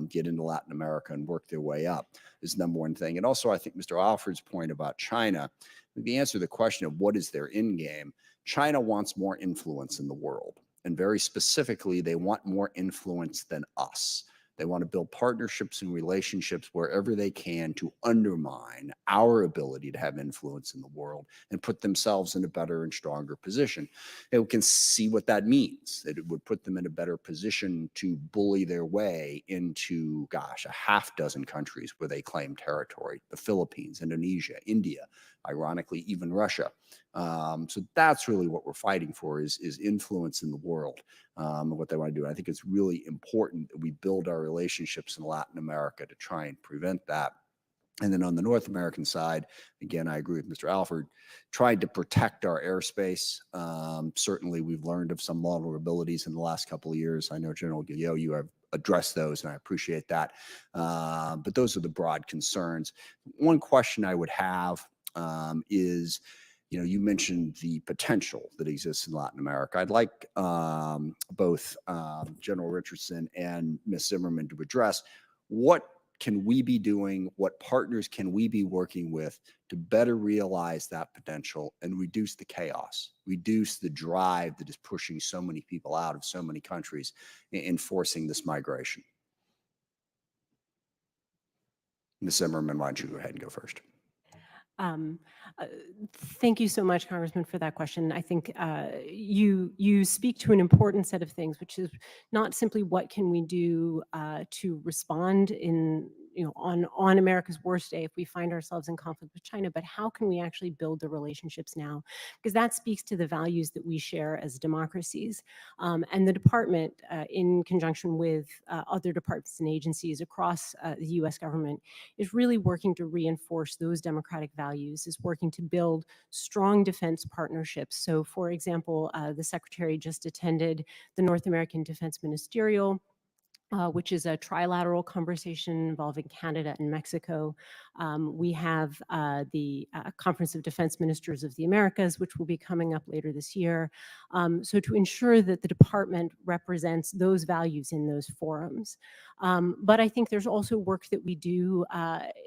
get into Latin America and work their way up is number one thing. And also, I think Mr. Alford's point about China, the answer to the question of what is their end game, China wants more influence in the world. And very specifically, they want more influence than us. They want to build partnerships and relationships wherever they can to undermine our ability to have influence in the world and put themselves in a better and stronger position. And we can see what that means, that it would put them in a better position to bully their way into, gosh, a half dozen countries where they claim territory: the Philippines, Indonesia, India, ironically, even Russia. So that's really what we're fighting for is influence in the world. What they want to do. I think it's really important that we build our relationships in Latin America to try and prevent that. And then on the North American side, again, I agree with Mr. Alford, tried to protect our airspace. Certainly, we've learned of some vulnerabilities in the last couple of years. I know, General Guillot, you have addressed those, and I appreciate that. But those are the broad concerns. One question I would have is, you mentioned the potential that exists in Latin America. I'd like both General Richardson and Ms. Zimmerman to address what can we be doing, what partners can we be working with to better realize that potential and reduce the chaos, reduce the drive that is pushing so many people out of so many countries and forcing this migration. Ms. Zimmerman, why don't you go ahead and go first? Um, uh, Thank you so much, Congressman, for that question. I think you speak to an important set of things, which is not simply what can we do to respond in on America's worst day if we find ourselves in conflict with China, but how can we actually build the relationships now? Because that speaks to the values that we share as democracies. And the department, in conjunction with other departments and agencies across the U.S. government, is really working to reinforce those democratic values, is working to build strong defense partnerships. So, for example, the Secretary just attended the North American Defense Ministerial, which is a trilateral conversation involving Canada and Mexico. We have the Conference of Defense Ministers of the Americas, which will be coming up later this year. So to ensure that the department represents those values in those forums. But I think there's also work that we do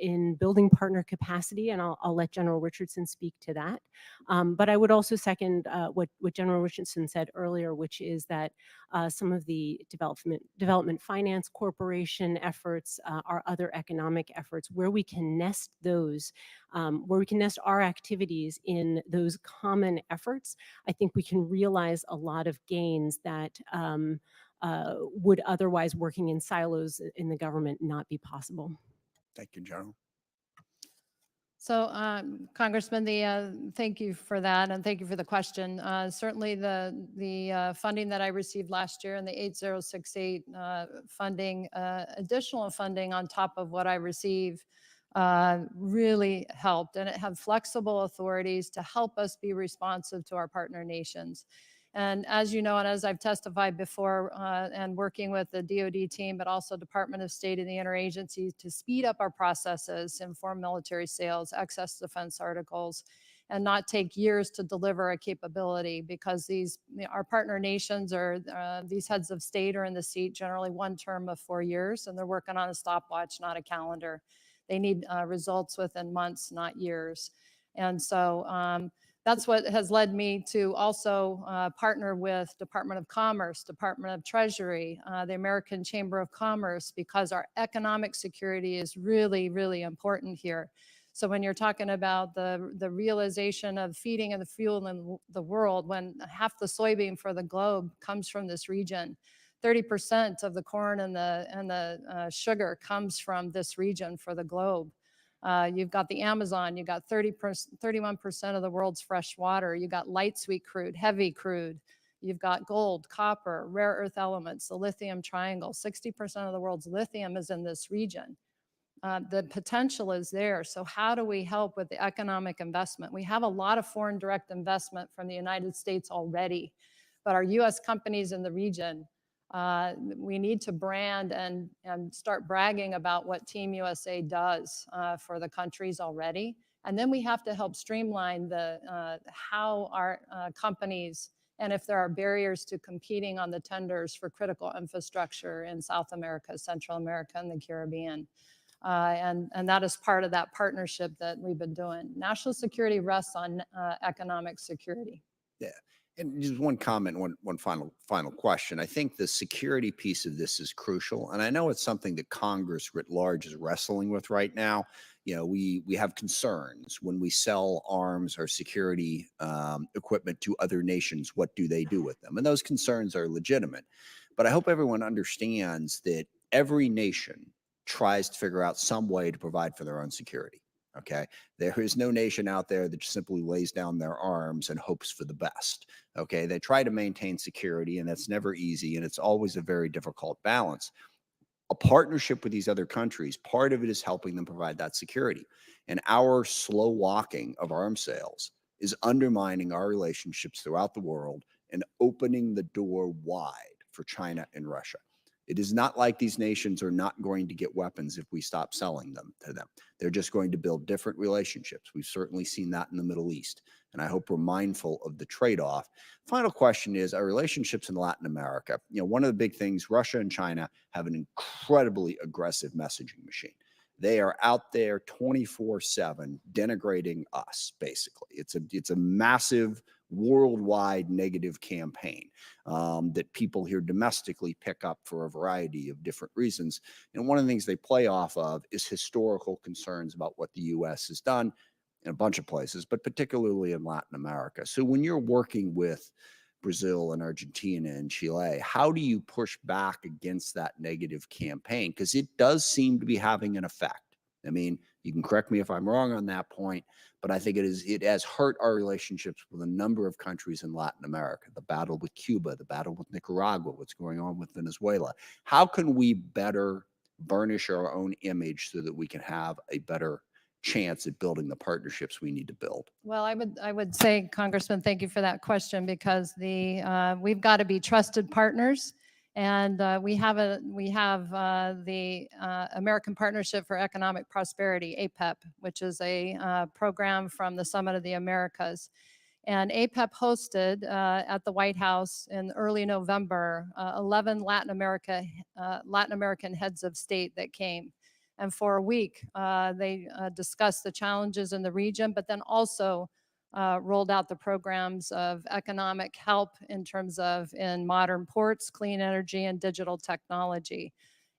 in building partner capacity, and I'll let General Richardson speak to that. But I would also second what General Richardson said earlier, which is that some of the development finance corporation efforts, our other economic efforts, where we can nest those, where we can nest our activities in those common efforts, I think we can realize a lot of gains that would otherwise, working in silos in the government, not be possible. Thank you, General. So, Congressman, thank you for that, and thank you for the question. Certainly, the funding that I received last year and the 8068 funding, additional funding on top of what I received, really helped, and it had flexible authorities to help us be responsive to our partner nations. And as you know, and as I've testified before, and working with the DoD team, but also Department of State and the interagencies to speed up our processes in foreign military sales, excess defense articles, and not take years to deliver a capability, because our partner nations or these heads of state are in the seat generally one term of 4 years, and they're working on a stopwatch, not a calendar. They need results within months, not years. And so that's what has led me to also partner with Department of Commerce, Department of Treasury, the American Chamber of Commerce, because our economic security is really, really important here. So when you're talking about the realization of feeding and the fuel in the world, when half the soybean for the globe comes from this region, 30% of the corn and the sugar comes from this region for the globe. You've got the Amazon, you've got 31% of the world's fresh water, you've got light sweet crude, heavy crude, you've got gold, copper, rare earth elements, the lithium triangle. 60% of the world's lithium is in this region. The potential is there. So how do we help with the economic investment? We have a lot of foreign direct investment from the United States already, but our US companies in the region We need to brand and start bragging about what Team USA does for the countries already. And then we have to help streamline how our companies, and if there are barriers to competing on the tenders for critical infrastructure in South America, Central America, and the Caribbean. And that is part of that partnership that we've been doing. National security rests on economic security. Yeah. And just one comment, one final question. I think the security piece of this is crucial. And I know it's something that Congress writ large is wrestling with right now. We have concerns when we sell arms or security equipment to other nations. What do they do with them? And those concerns are legitimate. But I hope everyone understands that every nation tries to figure out some way to provide for their own security. Okay. There is no nation out there that simply lays down their arms and hopes for the best. Okay. They try to maintain security, and that's never easy. And it's always a very difficult balance. A partnership with these other countries, part of it is helping them provide that security. And our slow walking of arms sales is undermining our relationships throughout the world and opening the door wide for China and Russia. It is not like these nations are not going to get weapons if we stop selling them to them. They're just going to build different relationships. We've certainly seen that in the Middle East, and I hope we're mindful of the trade-off. Final question is our relationships in Latin America. One of the big things, Russia and China have an incredibly aggressive messaging machine. They are out there 24/7 denigrating us, basically. It's a massive worldwide negative campaign that people here domestically pick up for a variety of different reasons. And one of the things they play off of is historical concerns about what the U.S. has done in a bunch of places, but particularly in Latin America. So when you're working with Brazil and Argentina and Chile, how do you push back against that negative campaign? Because it does seem to be having an effect. I mean, you can correct me if I'm wrong on that point, but I think it has hurt our relationships with a number of countries in Latin America, the battle with Cuba, the battle with Nicaragua, what's going on with Venezuela. How can we better burnish our own image so that we can have a better chance at building the partnerships we need to build? Well, I would say, Congressman, thank you for that question, because we've got to be trusted partners. And we have the American Partnership for Economic Prosperity, APEP, which is a program from the Summit of the Americas. And APEP hosted at the White House in early November 11 Latin American heads of state that came. And for a week, they discussed the challenges in the region, but then also rolled out the programs of economic help in terms of in modern ports, clean energy, and digital technology.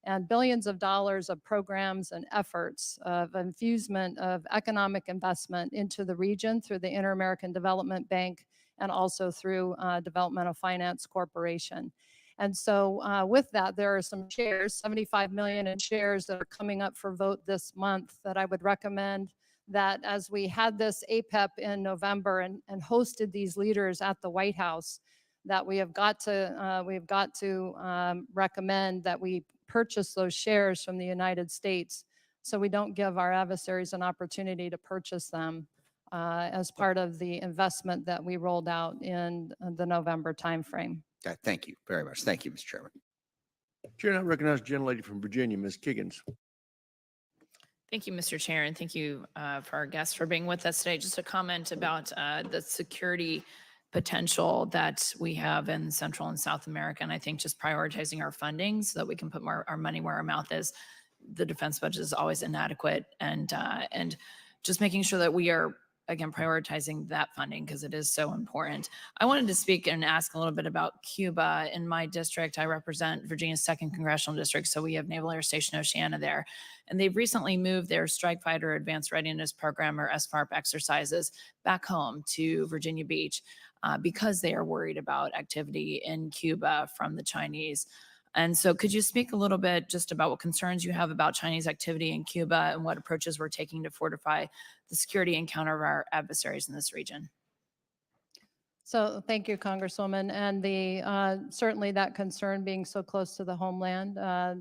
And billions of dollars of programs and efforts of infusement of economic investment into the region through the Inter-American Development Bank and also through Developmental Finance Corporation. And so with that, there are some shares, 75 million in shares that are coming up for vote this month that I would recommend that as we had this APEP in November and hosted these leaders at the White House, that we have got to recommend that we purchase those shares from the United States so we don't give our adversaries an opportunity to purchase them as part of the investment that we rolled out in the November timeframe. Okay, thank you very much. Thank you, Mr. Chairman. Chair, I recognize the gentlelady from Virginia, Ms. Kiggins. Thank you, Mr. Chair, and thank you for our guests for being with us today. Just a comment about the security potential that we have in Central and South America, and I think just prioritizing our funding so that we can put our money where our mouth is. The defense budget is always inadequate, and just making sure that we are, again, prioritizing that funding because it is so important. I wanted to speak and ask a little bit about Cuba. In my district, I represent Virginia's 2nd Congressional District, so we have Naval Air Station Oceana there. And they've recently moved their Strike Fighter Advanced Readiness Program, or SFARP exercises, back home to Virginia Beach because they are worried about activity in Cuba from the Chinese. And so could you speak a little bit just about what concerns you have about Chinese activity in Cuba and what approaches we're taking to fortify the security and counter our adversaries in this region? So thank you, Congresswoman. And certainly that concern being so close to the homeland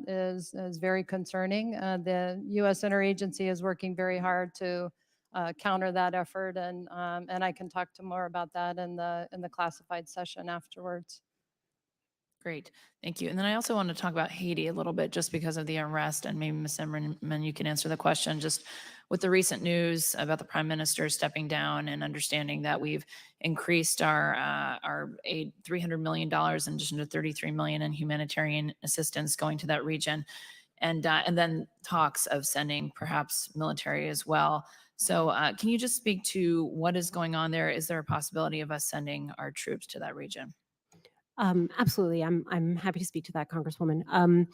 is very concerning. The U.S. interagency is working very hard to counter that effort, and I can talk to more about that in the classified session afterwards. Great, thank you. And then I also want to talk about Haiti a little bit, just because of the unrest, and maybe Ms. Zimmerman, you can answer the question. Just with the recent news about the Prime Minister stepping down, and understanding that we've increased our aid $300 million in addition to $33 million in humanitarian assistance going to that region, and then talks of sending perhaps military as well. So can you just speak to what is going on there? Is there a possibility of us sending our troops to that region? Absolutely. I'm happy to speak to that, Congresswoman.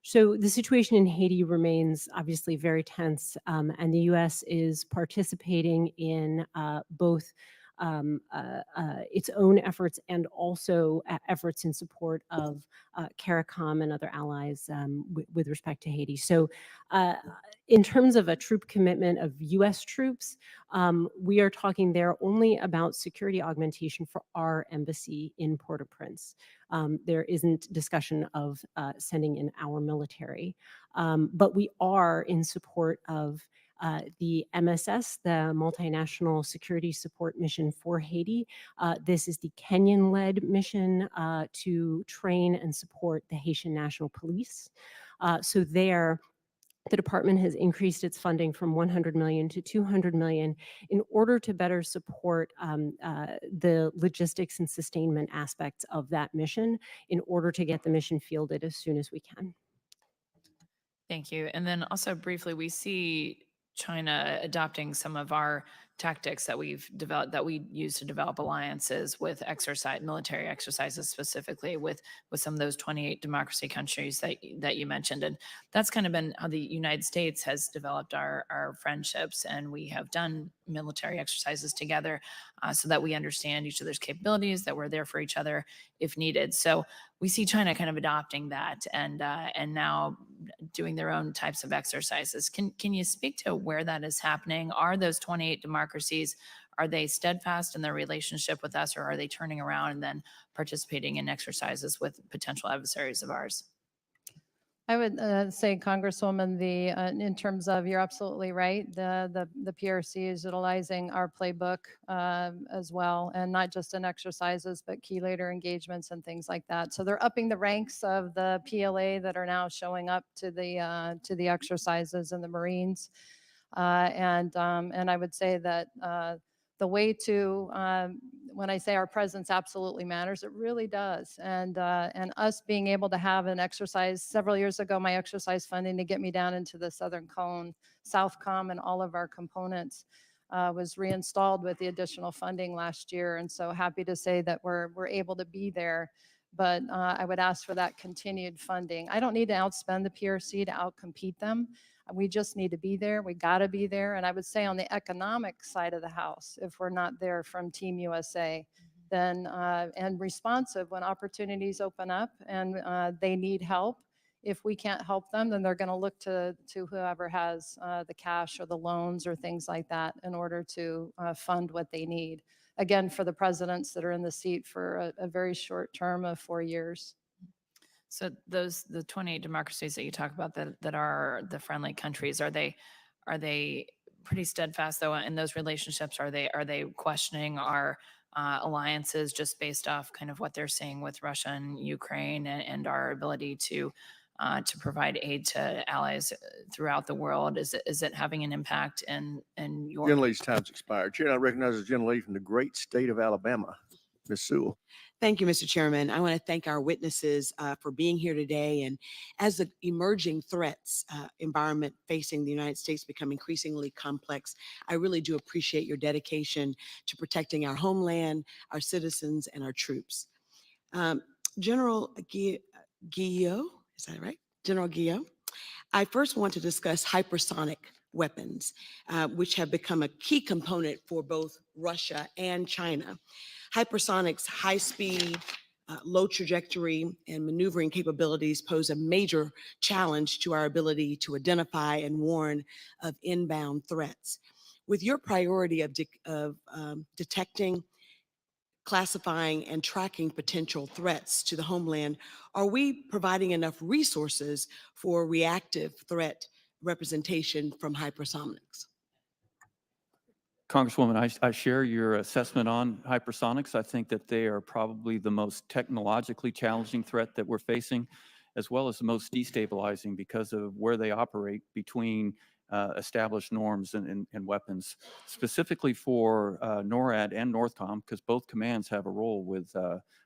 So the situation in Haiti remains obviously very tense, and the U.S. is participating in both its own efforts and also efforts in support of CARICOM and other allies with respect to Haiti. So in terms of a troop commitment of U.S. troops, we are talking there only about security augmentation for our embassy in Port-au-Prince. There isn't discussion of sending in our military, but we are in support of the MSS, the Multinational Security Support Mission for Haiti. This is the Kenyan-led mission to train and support the Haitian National Police. So there, the department has increased its funding from 100 million to 200 million in order to better support the logistics and sustainment aspects of that mission, in order to get the mission fielded as soon as we can. Thank you. And then also briefly, we see China adopting some of our tactics that we've developed, that we use to develop alliances with military exercises, specifically with some of those 28 democracy countries that you mentioned. And that's kind of been how the United States has developed our friendships, and we have done military exercises together so that we understand each other's capabilities, that we're there for each other if needed. So we see China kind of adopting that, and now doing their own types of exercises. Can you speak to where that is happening? Are those 28 democracies, are they steadfast in their relationship with us, or are they turning around and then participating in exercises with potential adversaries of ours? I would say, Congresswoman, in terms of, you're absolutely right. The PRC is utilizing our playbook as well, and not just in exercises, but key leader engagements and things like that. So they're upping the ranks of the PLA that are now showing up to the exercises in the Marines, and I would say that the way to, when I say our presence absolutely matters, it really does. And us being able to have an exercise, several years ago, my exercise funding to get me down into the Southern Cone, Southcom, and all of our components was reinstalled with the additional funding last year. And so happy to say that we're able to be there. But I would ask for that continued funding. I don't need to outspend the PRC to outcompete them. We just need to be there. We got to be there. And I would say on the economic side of the house, if we're not there from Team USA, then and responsive when opportunities open up and they need help. If we can't help them, then they're going to look to whoever has the cash or the loans or things like that in order to fund what they need. Again, for the presidents that are in the seat for a very short term of 4 years. So the 28 democracies that you talk about that are the friendly countries, are they pretty steadfast though in those relationships? Are they questioning our alliances just based off kind of what they're seeing with Russia and Ukraine, and our ability to provide aid to allies throughout the world? Is it having an impact in your? Gentlelady's time's expired. Chair, I recognize the gentlelady from the great state of Alabama, Ms. Sewell. Thank you, Mr. Chairman. I want to thank our witnesses for being here today. And as the emerging threats environment facing the United States become increasingly complex, I really do appreciate your dedication to protecting our homeland, our citizens, and our troops. General Guillot, is that right? General Guillot, I first want to discuss hypersonic weapons, which have become a key component for both Russia and China. Hypersonics' high speed, low trajectory, and maneuvering capabilities pose a major challenge to our ability to identify and warn of inbound threats. With your priority of detecting, classifying, and tracking potential threats to the homeland, are we providing enough resources for reactive threat representation from hypersonics? Congresswoman, I share your assessment on hypersonics. I think that they are probably the most technologically challenging threat that we're facing, as well as the most destabilizing because of where they operate between established norms and weapons. Specifically for NORAD and NORTHCOM, because both commands have a role with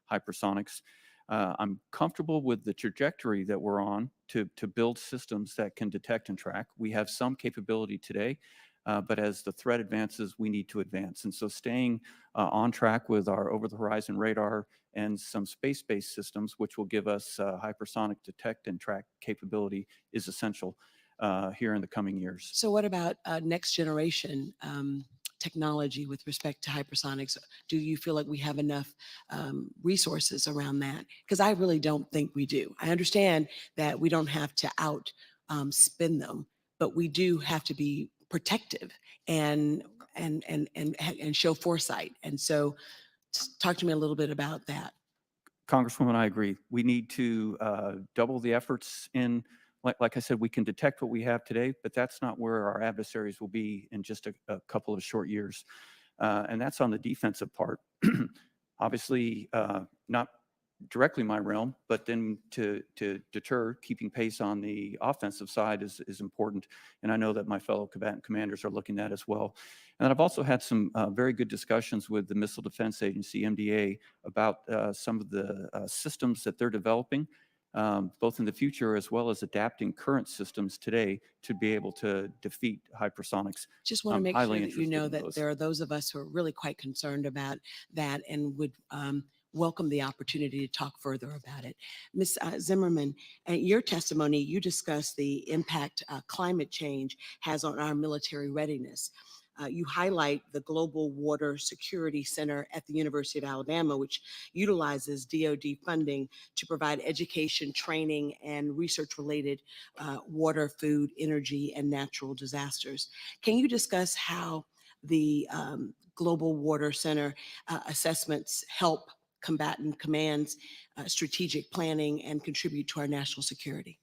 hypersonics. I'm comfortable with the trajectory that we're on to build systems that can detect and track. We have some capability today. But as the threat advances, we need to advance. And so staying on track with our over-the-horizon radar and some space-based systems, which will give us hypersonic detect and track capability, is essential here in the coming years. So what about next generation technology with respect to hypersonics? Do you feel like we have enough resources around that? Because I really don't think we do. I understand that we don't have to spin them, but we do have to be protective and show foresight. And so talk to me a little bit about that. Congresswoman, I agree. We need to double the efforts in, like I said, we can detect what we have today, but that's not where our adversaries will be in just a couple of short years. And that's on the defensive part. Obviously, not directly my realm, but then to deter, keeping pace on the offensive side is important. And I know that my fellow combatant commanders are looking at as well. And I've also had some very good discussions with the Missile Defense Agency, MDA, about some of the systems that they're developing, both in the future as well as adapting current systems today to be able to defeat hypersonics. Just want to I'm make sure highly that you interested know in that those. there are those of us who are really quite concerned about that and would welcome the opportunity to talk further about it. Ms. Zimmerman, in your testimony, you discussed the impact climate change has on our military readiness. You highlight the Global Water Security Center at the University of Alabama, which utilizes DoD funding to provide education, training, and research-related water, food, energy, and natural disasters. Can you discuss how the Global Water Center assessments help combatant commands, strategic planning, and contribute to our national security?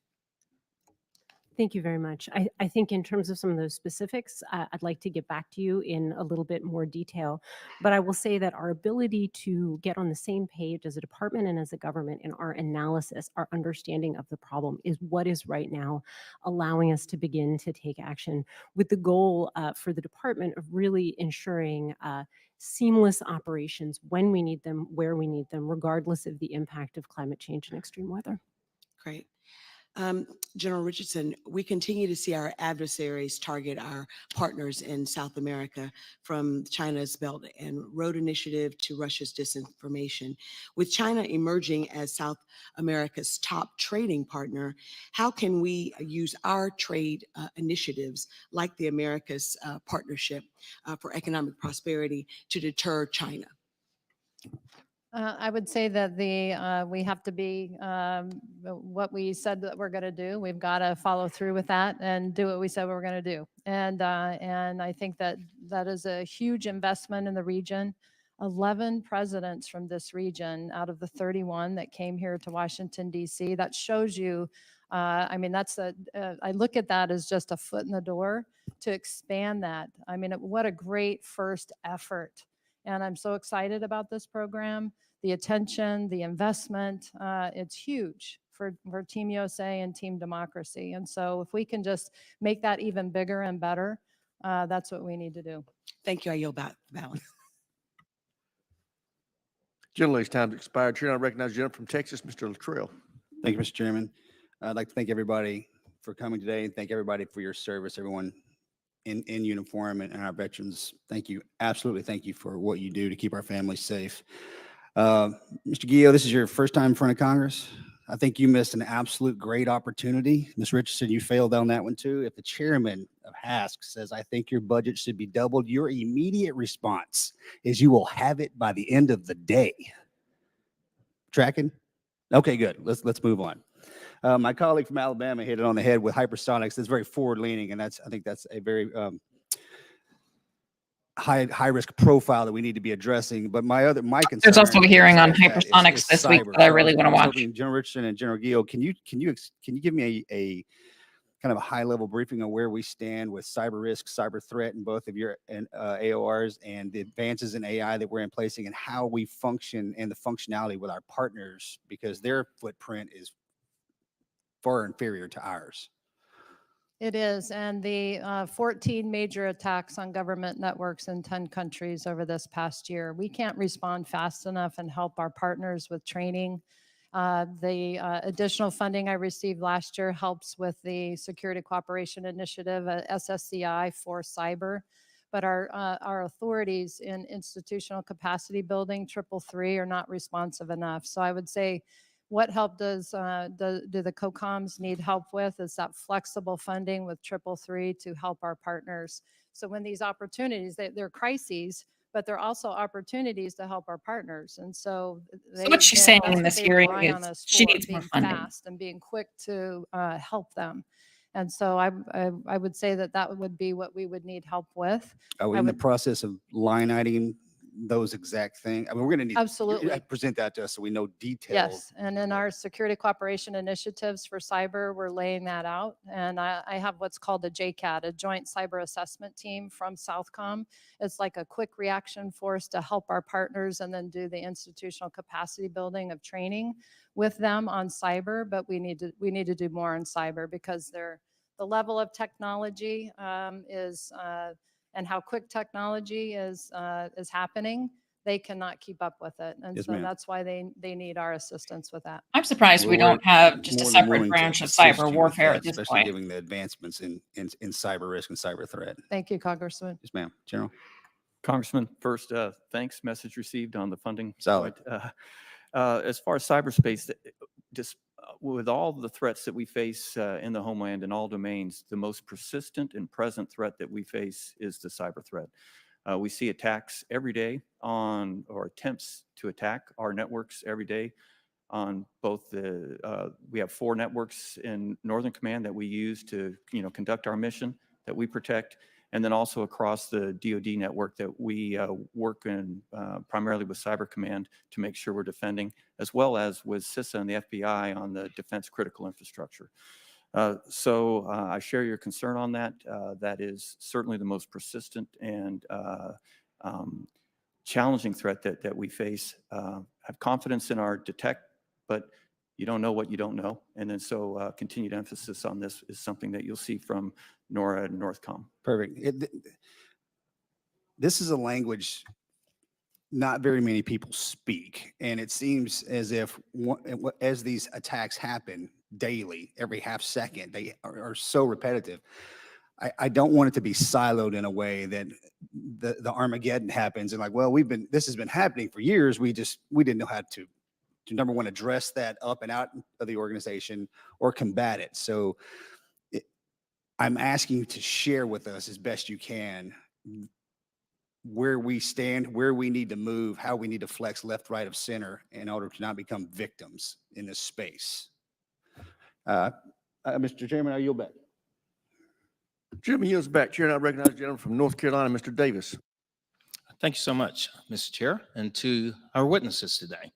Thank you very much. I think in terms of some of those specifics, I'd like to get back to you in a little bit more detail. But I will say that our ability to get on the same page as a department and as a government in our analysis, our understanding of the problem is what is right now allowing us to begin to take action with the goal for the department of really ensuring seamless operations when we need them, where we need them, regardless of the impact of climate change and extreme weather. Great. General Richardson, we continue to see our adversaries target our partners in South America, from China's Belt and Road Initiative to Russia's disinformation. With China emerging as South America's top trading partner, how can we use our trade initiatives like the Americas Partnership for Economic Prosperity to deter China? I would say that we have to be what we said that we're going to do. We've got to follow through with that and do what we said we were going to do. And I think that that is a huge investment in the region. 11 presidents from this region out of the 31 that came here to Washington, D.C. That shows you, I mean, I look at that as just a foot in the door to expand that. I mean, what a great first effort. And I'm so excited about this program, the attention, the investment. It's huge for Team USA and Team Democracy. And so if we can just make that even bigger and better, that's what we need to do. Thank you. I yield back the balance. Generally, time's expired. Chair, I recognize the gentleman from Texas, Mr. Luttrell. Thank you, Mr. Chairman. I'd like to thank everybody for coming today and thank everybody for your service, everyone in uniform and our veterans. Thank you. Absolutely. Thank you for what you do to keep our families safe. Mr. Guillo, this is your first time in front of Congress. I think you missed an absolute great opportunity. Ms. Richardson, you failed on that one too. If the chairman of HASC says, I think your budget should be doubled, your immediate response is you will have it by the end of the day. Tracking? Okay, good. Let's move on. My colleague from Alabama hit it on the head with hypersonics. That's very forward-leaning, and I think that's a very high risk profile that we need to be addressing. But my concern. There's also a hearing on hypersonics this week that I really want to watch. General Richardson and General Guillo, can you give me a kind of a high-level briefing on where we stand with cyber risk, cyber threat in both of your AORs, and the advances in AI that we're in placing, and how we function and the functionality with our partners, because their footprint is far inferior to ours. It is, and the 14 major attacks on government networks in 10 countries over this past year. We can't respond fast enough and help our partners with training. The additional funding I received last year helps with the Security Cooperation Initiative, SSCI, for cyber. But our authorities in institutional capacity building, 333, are not responsive enough. So I would say, what help do the COCOMs need help with is that flexible funding with 333 to help our partners. So when these opportunities, they're crises, but they're also opportunities to help our partners. And so what she's saying that's in what this they hearing rely on is us she for, needs more being funding. fast and being quick to help them. And so I would say that would be what we would need help with. Are we I in the would- process of line iteming those exact things? I mean, we're going to need Absolutely. to present that to us so we know details. Yes, and in our security cooperation initiatives for cyber, we're laying that out. And I have what's called a JCAT, a Joint Cyber Assessment Team from Southcom. It's like a quick reaction force to help our partners and then do the institutional capacity building of training with them on cyber. But we need to do more on cyber because the level of technology is and how quick technology is happening. They cannot keep up with it. And Yes, so ma'am. that's why they need our assistance with that. I'm surprised we Well, don't have just a more than separate willing to branch of assist you cyber with warfare that, at this especially point. given the advancements in cyber risk and cyber threat. Thank you, Congressman. Yes, ma'am. General. Congressman, first, thanks, message received on the funding. Solid. Side. As far as cyberspace, just with all the threats that we face in the homeland in all domains, the most persistent and present threat that we face is the cyber threat. We see attacks every day on, or attempts to attack our networks every day on both the, we have 4 networks in Northern Command that we use to, conduct our mission that we protect, and then also across the DoD network that we work in primarily with Cyber Command to make sure we're defending, as well as with CISA and the FBI on the defense critical infrastructure. So I share your concern on that. That is certainly the most persistent and challenging threat that we face. Have confidence in our detect, but you don't know what you don't know. And then so continued emphasis on this is something that you'll see from NORAD and Northcom. Perfect. This is a language not very many people speak. And it seems as if as these attacks happen daily, every half second, they are so repetitive. I don't want it to be siloed in a way that the Armageddon happens and like, well, this has been happening for years. We didn't know how to number one, address that up and out of the organization or combat it. So I'm asking you to share with us as best you can where we stand, where we need to move, how we need to flex left, right, of center in order to not become victims in this space. Mr. Chairman, I yield back. Chairman yields back. Chair, and I recognize the gentleman from North Carolina, Mr. Davis. Thank you so much, Mr. Chair, and to our witnesses today.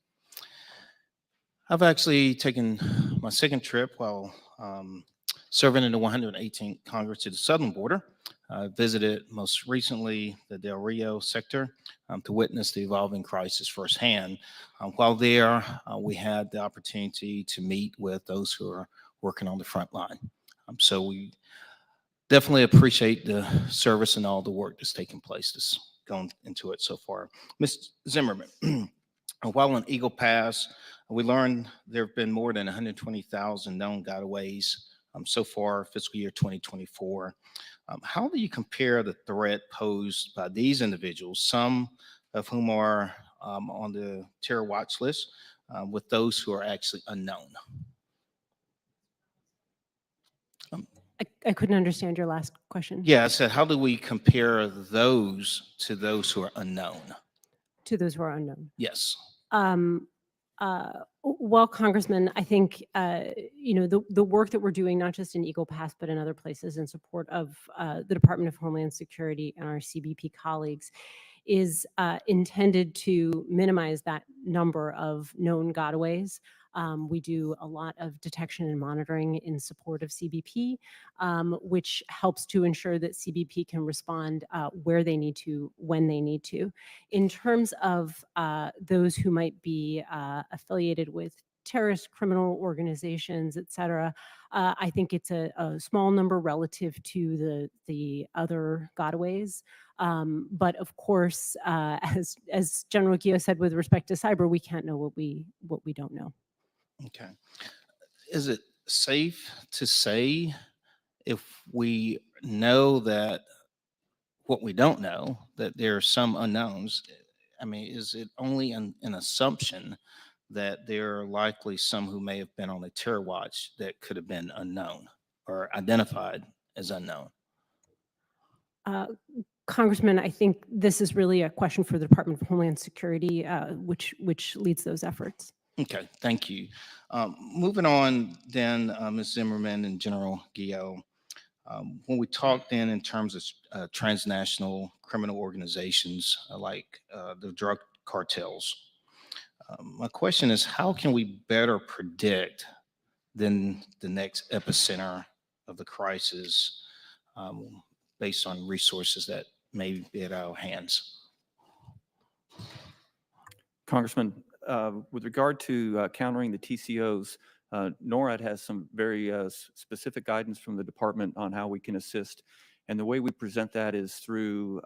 I've actually taken my second trip while serving in the 118th Congress to the southern border. I visited most recently the Del Rio sector to witness the evolving crisis firsthand. While there, we had the opportunity to meet with those who are working on the front line. So we definitely appreciate the service and all the work that's taking place that's gone into it so far. Ms. Zimmerman, while on Eagle Pass, we learned there have been more than 120,000 known gotaways so far, fiscal year 2024. How do you compare the threat posed by these individuals, some of whom are on the terror watch list, with those who are actually unknown? I couldn't understand your last question. Yeah, I said, how do we compare those to those who are unknown? To those who are unknown. Yes. Well, Congressman, I think, the work that we're doing, not just in Eagle Pass, but in other places in support of the Department of Homeland Security and our CBP colleagues is intended to minimize that number of known gotaways. We do a lot of detection and monitoring in support of CBP, which helps to ensure that CBP can respond where they need to, when they need to. In terms of those who might be affiliated with terrorist criminal organizations, et cetera, I think it's a small number relative to the other gotaways. But of course, as General Gio said, with respect to cyber, we can't know what we don't know. Okay. Is it safe to say if we know that what we don't know, that there are some unknowns? I mean, is it only an assumption that there are likely some who may have been on a terror watch that could have been unknown or identified as unknown? Uh, Congressman, I think this is really a question for the Department of Homeland Security, which leads those efforts. Okay, thank you. Moving on then, Ms. Zimmerman and General Gio, when we talk then in terms of transnational criminal organizations like the drug cartels, my question is, how can we better predict then the next epicenter of the crisis based on resources that may be at our hands? Congressman, with regard to countering the TCOs, NORAD has some very specific guidance from the department on how we can assist. And the way we present that is through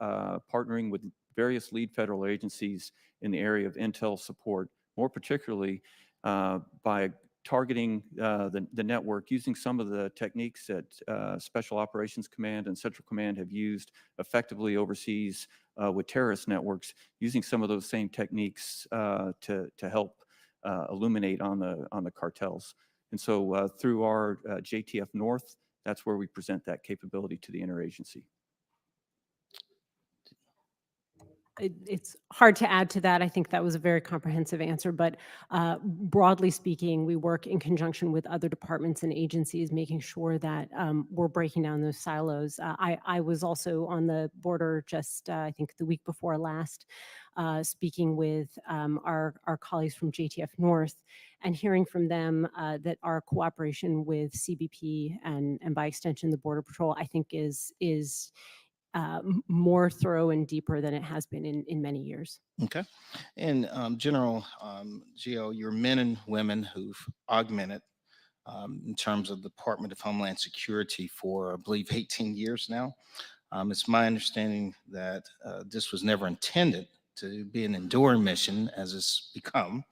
partnering with various lead federal agencies in the area of intel support, more particularly by targeting the network using some of the techniques that Special Operations Command and Central Command have used effectively overseas with terrorist networks, using some of those same techniques to help illuminate on the cartels. And so through our JTF North, that's where we present that capability to the interagency. It's hard to add to that. I think that was a very comprehensive answer, but broadly speaking, we work in conjunction with other departments and agencies, making sure that we're breaking down those silos. I was also on the border just, I think, the week before last, speaking with our colleagues from JTF North and hearing from them that our cooperation with CBP and by extension the Border Patrol, I think is more thorough and deeper than it has been in many years. Okay. And General Gio, your men and women who've augmented in terms of the Department of Homeland Security for, I believe, 18 years now. It's my understanding that this was never intended to be an enduring mission as it's become.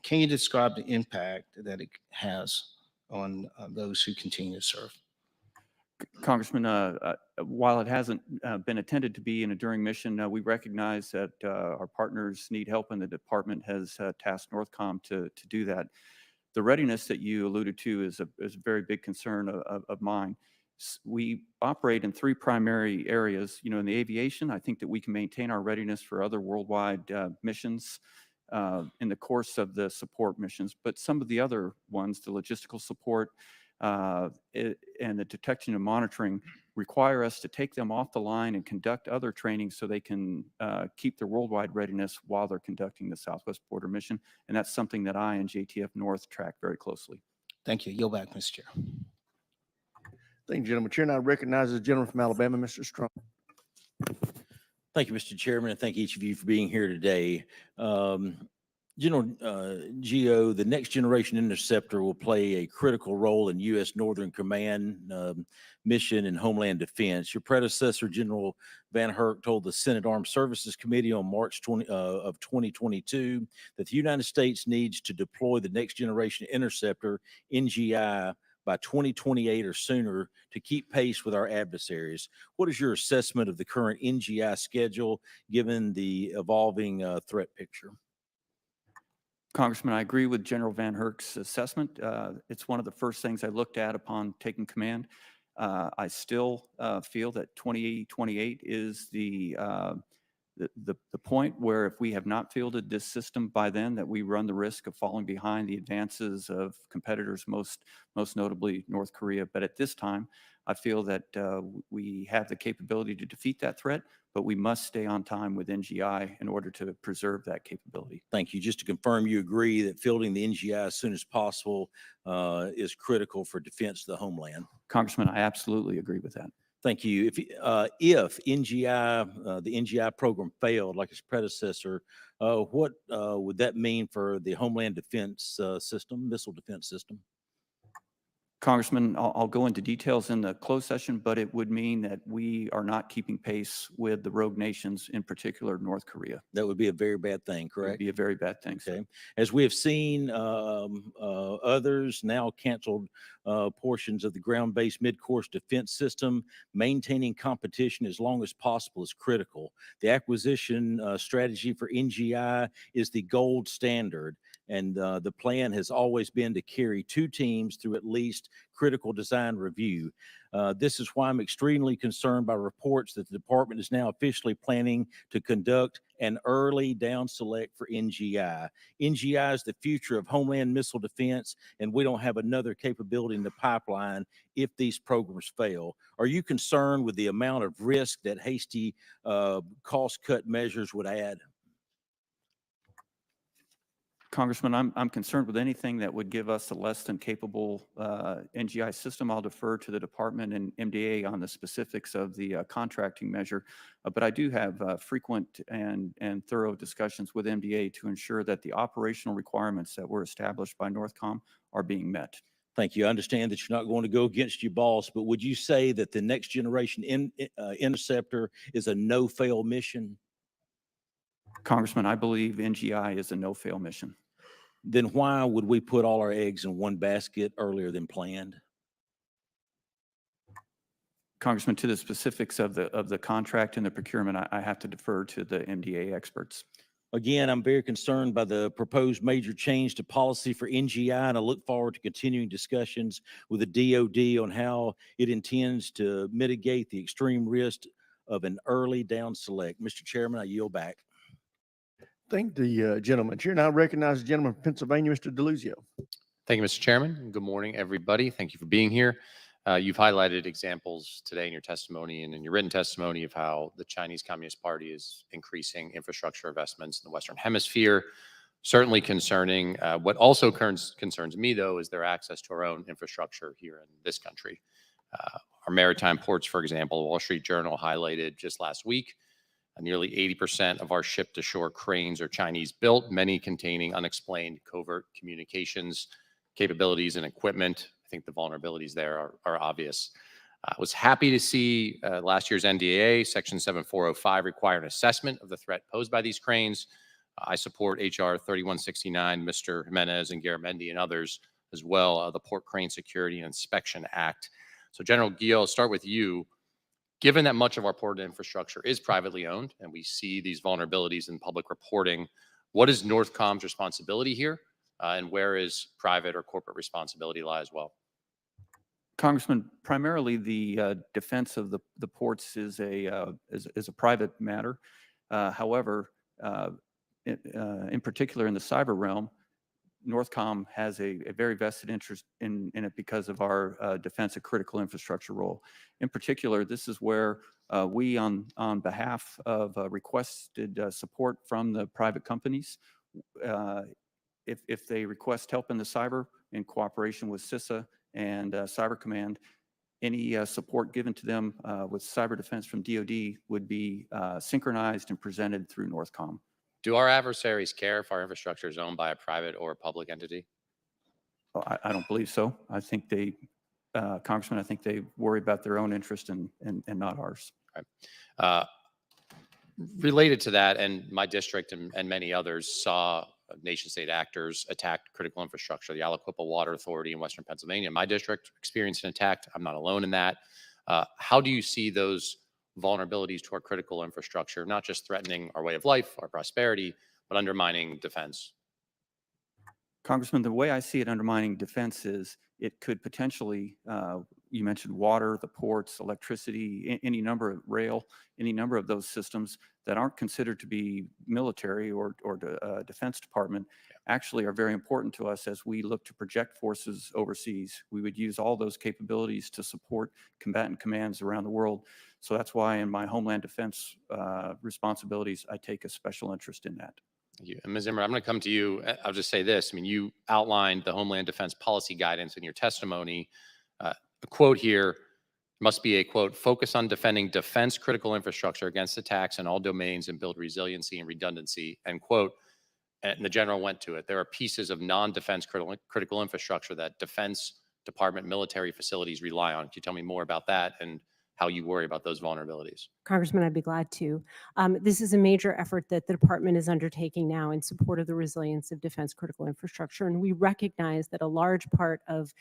Can you describe the impact that it has on those who continue to serve? Congressman, while it hasn't been intended to be an enduring mission, we recognize that our partners need help, and the department has tasked Northcom to do that. The readiness that you alluded to is a very big concern of mine. We operate in three primary areas. You know, in the aviation, I think that we can maintain our readiness for other worldwide missions in the course of the support missions, but some of the other ones, the logistical support, and the detection and monitoring require us to take them off the line and conduct other training so they can keep their worldwide readiness while they're conducting the Southwest Border Mission. And that's something that I and JTF North track very closely. Thank you. Yield back, Mr. Chair. Thank you, gentleman. Chair now recognizes the gentleman from Alabama, Mr. Strong. Thank you, Mr. Chairman, and thank each of you for being here today. General Gio, the Next Generation Interceptor will play a critical role in U.S. Northern Command mission and Homeland Defense. Your predecessor, General Van Herk, told the Senate Armed Services Committee on March 2022 that the United States needs to deploy the Next Generation Interceptor, NGI, by 2028 or sooner to keep pace with our adversaries. What is your assessment of the current NGI schedule given the evolving threat picture? Congressman, I agree with General Van Herk's assessment. It's one of the first things I looked at upon taking command. I still feel that 2028 is the the point where if we have not fielded this system by then, that we run the risk of falling behind the advances of competitors, most notably North Korea. But at this time, I feel that we have the capability to defeat that threat, but we must stay on time with NGI in order to preserve that capability. Thank you. Just to confirm, you agree that fielding the NGI as soon as possible is critical for defense of the homeland? Congressman, I absolutely agree with that. Thank you. If NGI, the NGI program failed like its predecessor, what would that mean for the Homeland Defense system, missile defense system? Congressman, I'll go into details in the closed session, but it would mean that we are not keeping pace with the rogue nations, in particular North Korea. That would be a very bad thing, It would correct? be a very bad thing. Okay. As we have seen, others now canceled portions of the ground-based mid-course defense system. Maintaining competition as long as possible is critical. The acquisition strategy for NGI is the gold standard, and the plan has always been to carry 2 teams through at least critical design review. This is why I'm extremely concerned by reports that the department is now officially planning to conduct an early down select for NGI. NGI is the future of Homeland Missile Defense, and we don't have another capability in the pipeline if these programs fail. Are you concerned with the amount of risk that hasty cost cut measures would add? Congressman, I'm concerned with anything that would give us a less than capable NGI system. I'll defer to the department and MDA on the specifics of the contracting measure, but I do have frequent and thorough discussions with MDA to ensure that the operational requirements that were established by Northcom are being met. Thank you. I understand that you're not going to go against your boss, but would you say that the next generation interceptor is a no-fail mission? Congressman, I believe NGI is a no-fail mission. Then why would we put all our eggs in one basket earlier than planned? Congressman, to the specifics of the contract and the procurement, I have to defer to the MDA experts. Again, I'm very concerned by the proposed major change to policy for NGI, and I look forward to continuing discussions with the DoD on how it intends to mitigate the extreme risk of an early down select. Mr. Chairman, I yield back. Thank the gentleman. Chair now recognizes the gentleman from Pennsylvania, Mr. DeLuzio. Thank you, Mr. Chairman. Good morning, everybody. Thank you for being here. You've highlighted examples today in your testimony and in your written testimony of how the Chinese Communist Party is increasing infrastructure investments in the Western Hemisphere. Certainly concerning. What also concerns me, though, is their access to our own infrastructure here in this country. Our maritime ports, for example, Wall Street Journal highlighted just last week, nearly 80% of our ship-to-shore cranes are Chinese-built, many containing unexplained covert communications capabilities and equipment. I think the vulnerabilities there are obvious. I was happy to see last year's NDAA, Section 7405, require an assessment of the threat posed by these cranes. I support HR 3169, Mr. Jimenez and Garamendi and others as well, the Port Crane Security and Inspection Act. So General Guillot, I'll start with you. Given that much of our port infrastructure is privately owned and we see these vulnerabilities in public reporting, what is Northcom's responsibility here and where is private or corporate responsibility lie as well? Congressman, primarily the defense of the ports is a private matter. However, in particular in the cyber realm, Northcom has a very vested interest in it because of our defense of critical infrastructure role. In particular, this is where we, on behalf of requested support from the private companies, if they request help in the cyber in cooperation with CISA and Cyber Command, any support given to them with cyber defense from DoD would be synchronized and presented through Northcom. Do our adversaries care if our infrastructure is owned by a private or a public entity? Well, I don't believe so. I think they, Congressman, I think they worry about their own interest and not ours. Right. Related to that, and my district and many others saw nation-state actors attack critical infrastructure. The Aliquippa Water Authority in Western Pennsylvania, my district, experienced an attack. I'm not alone in that. How do you see those vulnerabilities to our critical infrastructure, not just threatening our way of life, our prosperity, but undermining defense? Congressman, the way I see it undermining defense is it could potentially, you mentioned water, the ports, electricity, any number of rail, any number of those systems that aren't considered to be military or Defense Department actually are very important to us as we look to project forces overseas. We would use all those capabilities to support combatant commands around the world. So that's why in my Homeland Defense responsibilities, I take a special interest in that. Thank you. And Ms. Zimmer, I'm going to come to you. I'll just say this. I mean, you outlined the Homeland Defense policy guidance in your testimony. The quote here must be a quote, focus on defending defense critical infrastructure against attacks in all domains and build resiliency and redundancy, end quote. And the general went to it. There are pieces of non-defense critical infrastructure that Defense Department military facilities rely on. Can you tell me more about that and how you worry about those vulnerabilities? Congressman, I'd be glad to. This is a major effort that the department is undertaking now in support of the resilience of defense critical infrastructure. And we recognize that a large part of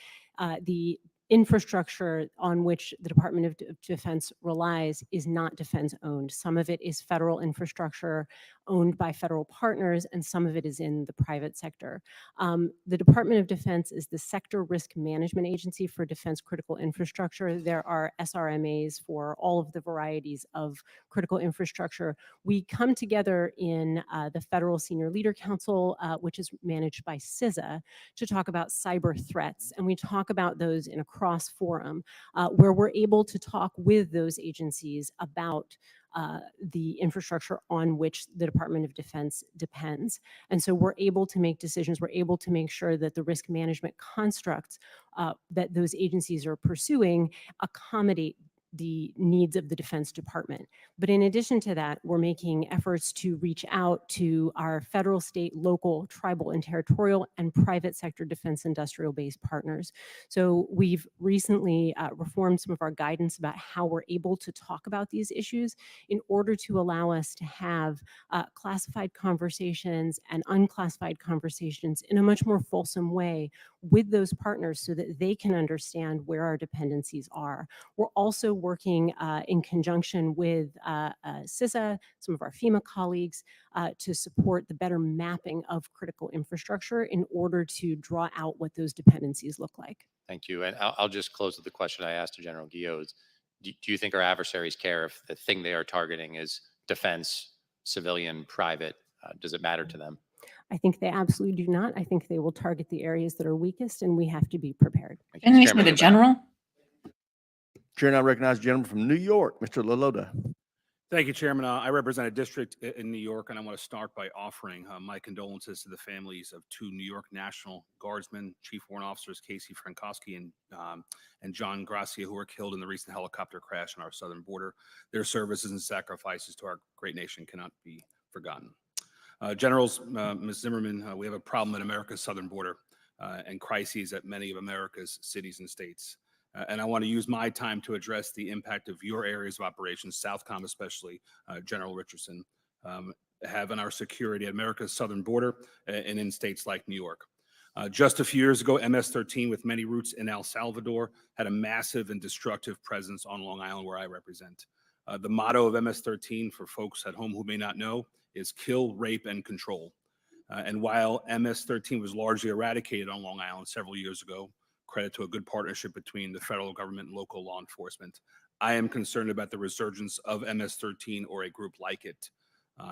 the infrastructure on which the Department of Defense relies is not defense owned. Some of it is federal infrastructure owned by federal partners, and some of it is in the private sector. The Department of Defense is the sector risk management agency for defense critical infrastructure. There are SRMAs for all of the varieties of critical infrastructure. We come together in the Federal Senior Leader Council, which is managed by CISA, to talk about cyber threats. And we talk about those in a cross forum where we're able to talk with those agencies about the infrastructure on which the Department of Defense depends. And so we're able to make decisions, we're able to make sure that the risk management constructs that those agencies are pursuing accommodate the needs of the Defense Department. But in addition to that, we're making efforts to reach out to our federal, state, local, tribal, and territorial, and private sector defense industrial base partners. So we've recently reformed some of our guidance about how we're able to talk about these issues in order to allow us to have classified conversations and unclassified conversations in a much more fulsome way with those partners so that they can understand where our dependencies are. We're also working in conjunction with CISA, some of our FEMA colleagues, to support the better mapping of critical infrastructure in order to draw out what those dependencies look like. Thank you. And I'll just close with the question I asked to General Guillot. Do you think our adversaries care if the thing they are targeting is defense, civilian, private? Does it matter to them? I think they absolutely do not. I think they will target the areas that are weakest, and we have to be prepared. And we with the general. Chair, now recognize the gentleman from New York, Mr. Lalota. Thank you, Chairman. I represent a district in New York, and I want to start by offering my condolences to the families of two New York National Guardsmen, Chief Warrant Officers Casey Frankowski and John Gracia, who were killed in the recent helicopter crash on our southern border. Their services and sacrifices to our great nation cannot be forgotten. Generals, Ms. Zimmerman, we have a problem at America's southern border and crises at many of America's cities and states. And I want to use my time to address the impact of your areas of operations, Southcom especially, General Richardson, have on our security at America's southern border and in states like New York. Just a few years ago, MS-13, with many roots in El Salvador, had a massive and destructive presence on Long Island, where I represent. The motto of MS-13, for folks at home who may not know, is kill, rape, and control. And while MS-13 was largely eradicated on Long Island several years ago, credit to a good partnership between the federal government and local law enforcement, I am concerned about the resurgence of MS-13 or a group like it.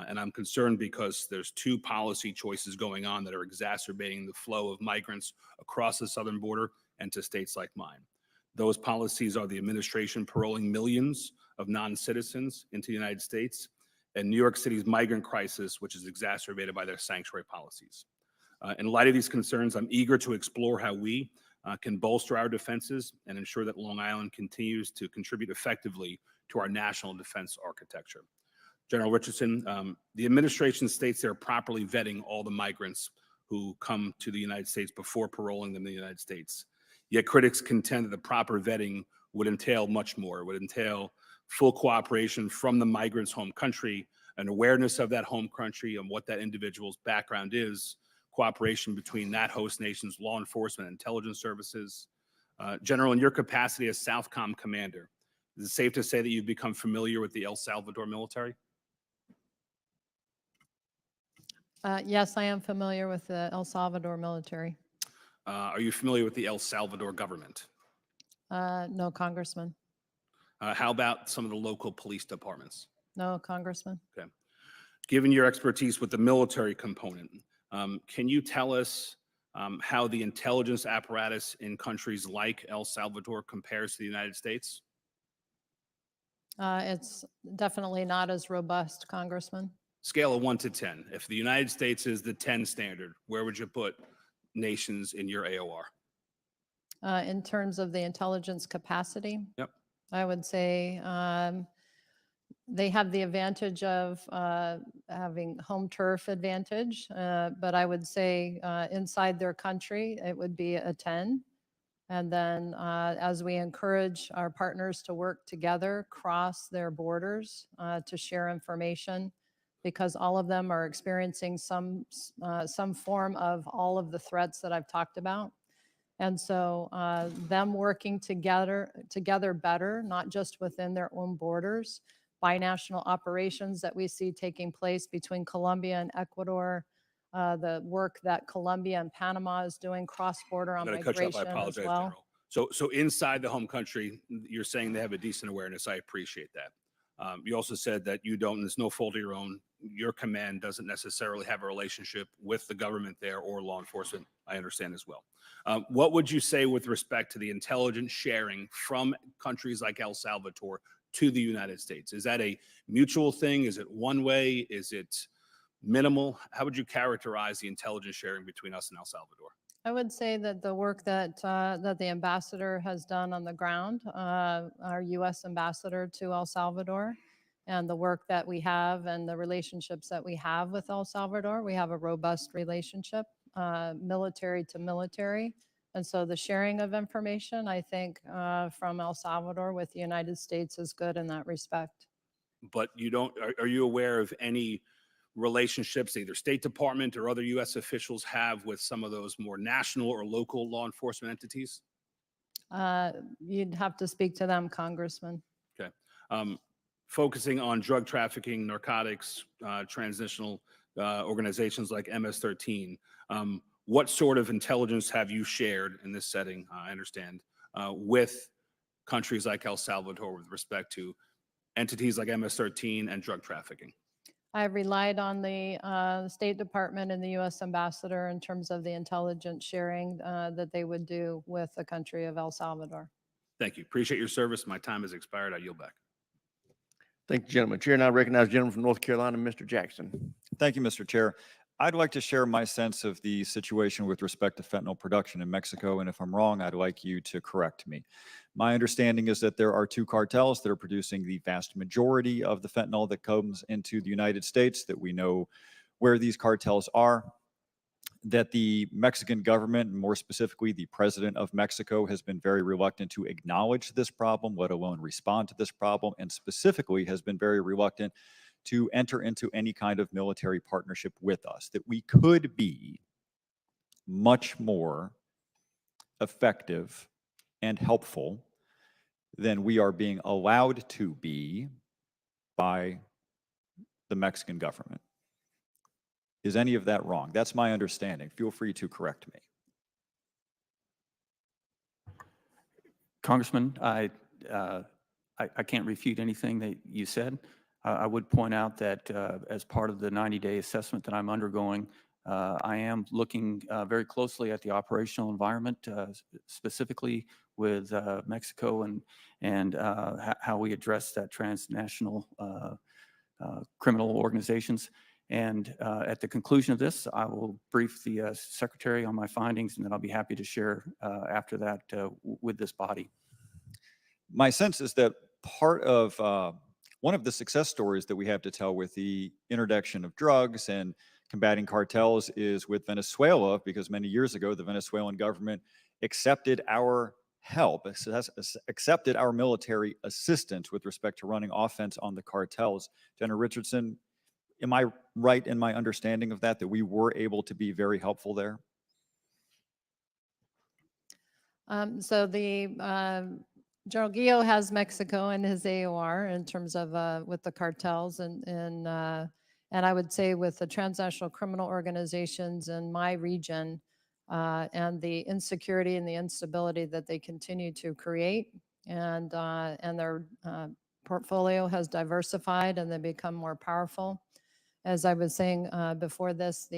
And I'm concerned because there's two policy choices going on that are exacerbating the flow of migrants across the southern border and to states like mine. Those policies are the administration paroling millions of non-citizens into the United States, and New York City's migrant crisis, which is exacerbated by their sanctuary policies. In light of these concerns, I'm eager to explore how we can bolster our defenses and ensure that Long Island continues to contribute effectively to our national defense architecture. General Richardson, the administration states they're properly vetting all the migrants who come to the United States before paroling them in the United States. Yet critics contend that the proper vetting would entail much more. It would entail full cooperation from the migrant's home country, an awareness of that home country and what that individual's background is, cooperation between that host nation's law enforcement and intelligence services. General, in your capacity as Southcom commander, is it safe to say that you've become familiar with the El Salvador military? Yes, I am familiar with the El Salvador military. Are you familiar with the El Salvador government? No, Congressman. How about some of the local police departments? No, Congressman. Okay. Given your expertise with the military component, can you tell us how the intelligence apparatus in countries like El Salvador compares to the United States? It's definitely not as robust, Congressman. Scale of 1 to 10. If the United States is the 10 standard, where would you put nations in your AOR? In terms of the intelligence capacity, Yep. I would say they have the advantage of having home turf advantage, but I would say inside their country, it would be a 10. And then as we encourage our partners to work together, cross their borders to share information, because all of them are experiencing some form of all of the threats that I've talked about. And so them working together better, not just within their own borders, binational operations that we see taking place between Colombia and Ecuador, the work that Colombia and Panama is doing cross-border on I'm going to cut you off. I migration as apologize, well. General. So inside the home country, you're saying they have a decent awareness. I appreciate that. You also said that you don't, and it's no fault of your own, your command doesn't necessarily have a relationship with the government there or law enforcement. I understand as well. What would you say with respect to the intelligence sharing from countries like El Salvador to the United States? Is that a mutual thing? Is it one way? Is it minimal? How would you characterize the intelligence sharing between us and El Salvador? I would say that the work that the ambassador has done on the ground, our U.S. ambassador to El Salvador, and the work that we have and the relationships that we have with El Salvador, we have a robust relationship, military to military. And so the sharing of information, I think, from El Salvador with the United States is good in that respect. But you don't, are you aware of any relationships either State Department or other U.S. officials have with some of those more national or local law enforcement entities? You'd have to speak to them, Congressman. Okay. Focusing on drug trafficking, narcotics, transnational organizations like MS-13, what sort of intelligence have you shared in this setting, I understand, with countries like El Salvador with respect to entities like MS-13 and drug trafficking? I've relied on the State Department and the U.S. ambassador in terms of the intelligence sharing that they would do with the country of El Salvador. Thank you. Appreciate your service. My time has expired. I yield back. Thank you, gentlemen. Chair now recognizes the gentleman from North Carolina, Mr. Jackson. Thank you, Mr. Chair. I'd like to share my sense of the situation with respect to fentanyl production in Mexico, and if I'm wrong, I'd like you to correct me. My understanding is that there are two cartels that are producing the vast majority of the fentanyl that comes into the United States, that we know where these cartels are, that the Mexican government, and more specifically the president of Mexico, has been very reluctant to acknowledge this problem, let alone respond to this problem, and specifically has been very reluctant to enter into any kind of military partnership with us, that we could be much more effective and helpful than we are being allowed to be by the Mexican government. Is any of that wrong? That's my understanding. Feel free to correct me. Congressman, I can't refute anything that you said. I would point out that as part of the 90-day assessment that I'm undergoing, I am looking very closely at the operational environment, specifically with Mexico and how we address that transnational criminal organizations. And at the conclusion of this, I will brief the Secretary on my findings, and then I'll be happy to share after that with this body. My sense is that part of one of the success stories that we have to tell with the interdiction of drugs and combating cartels is with Venezuela, because many years ago, the Venezuelan government accepted our help, accepted our military assistance with respect to running offense on the cartels. General Richardson, am I right in my understanding of that we were able to be very helpful there? So the General Guillo has Mexico in his AOR in terms of with the cartels, and And I would say with the transnational criminal organizations in my region and the insecurity and the instability that they continue to create, and their portfolio has diversified and they become more powerful. As I was saying before this,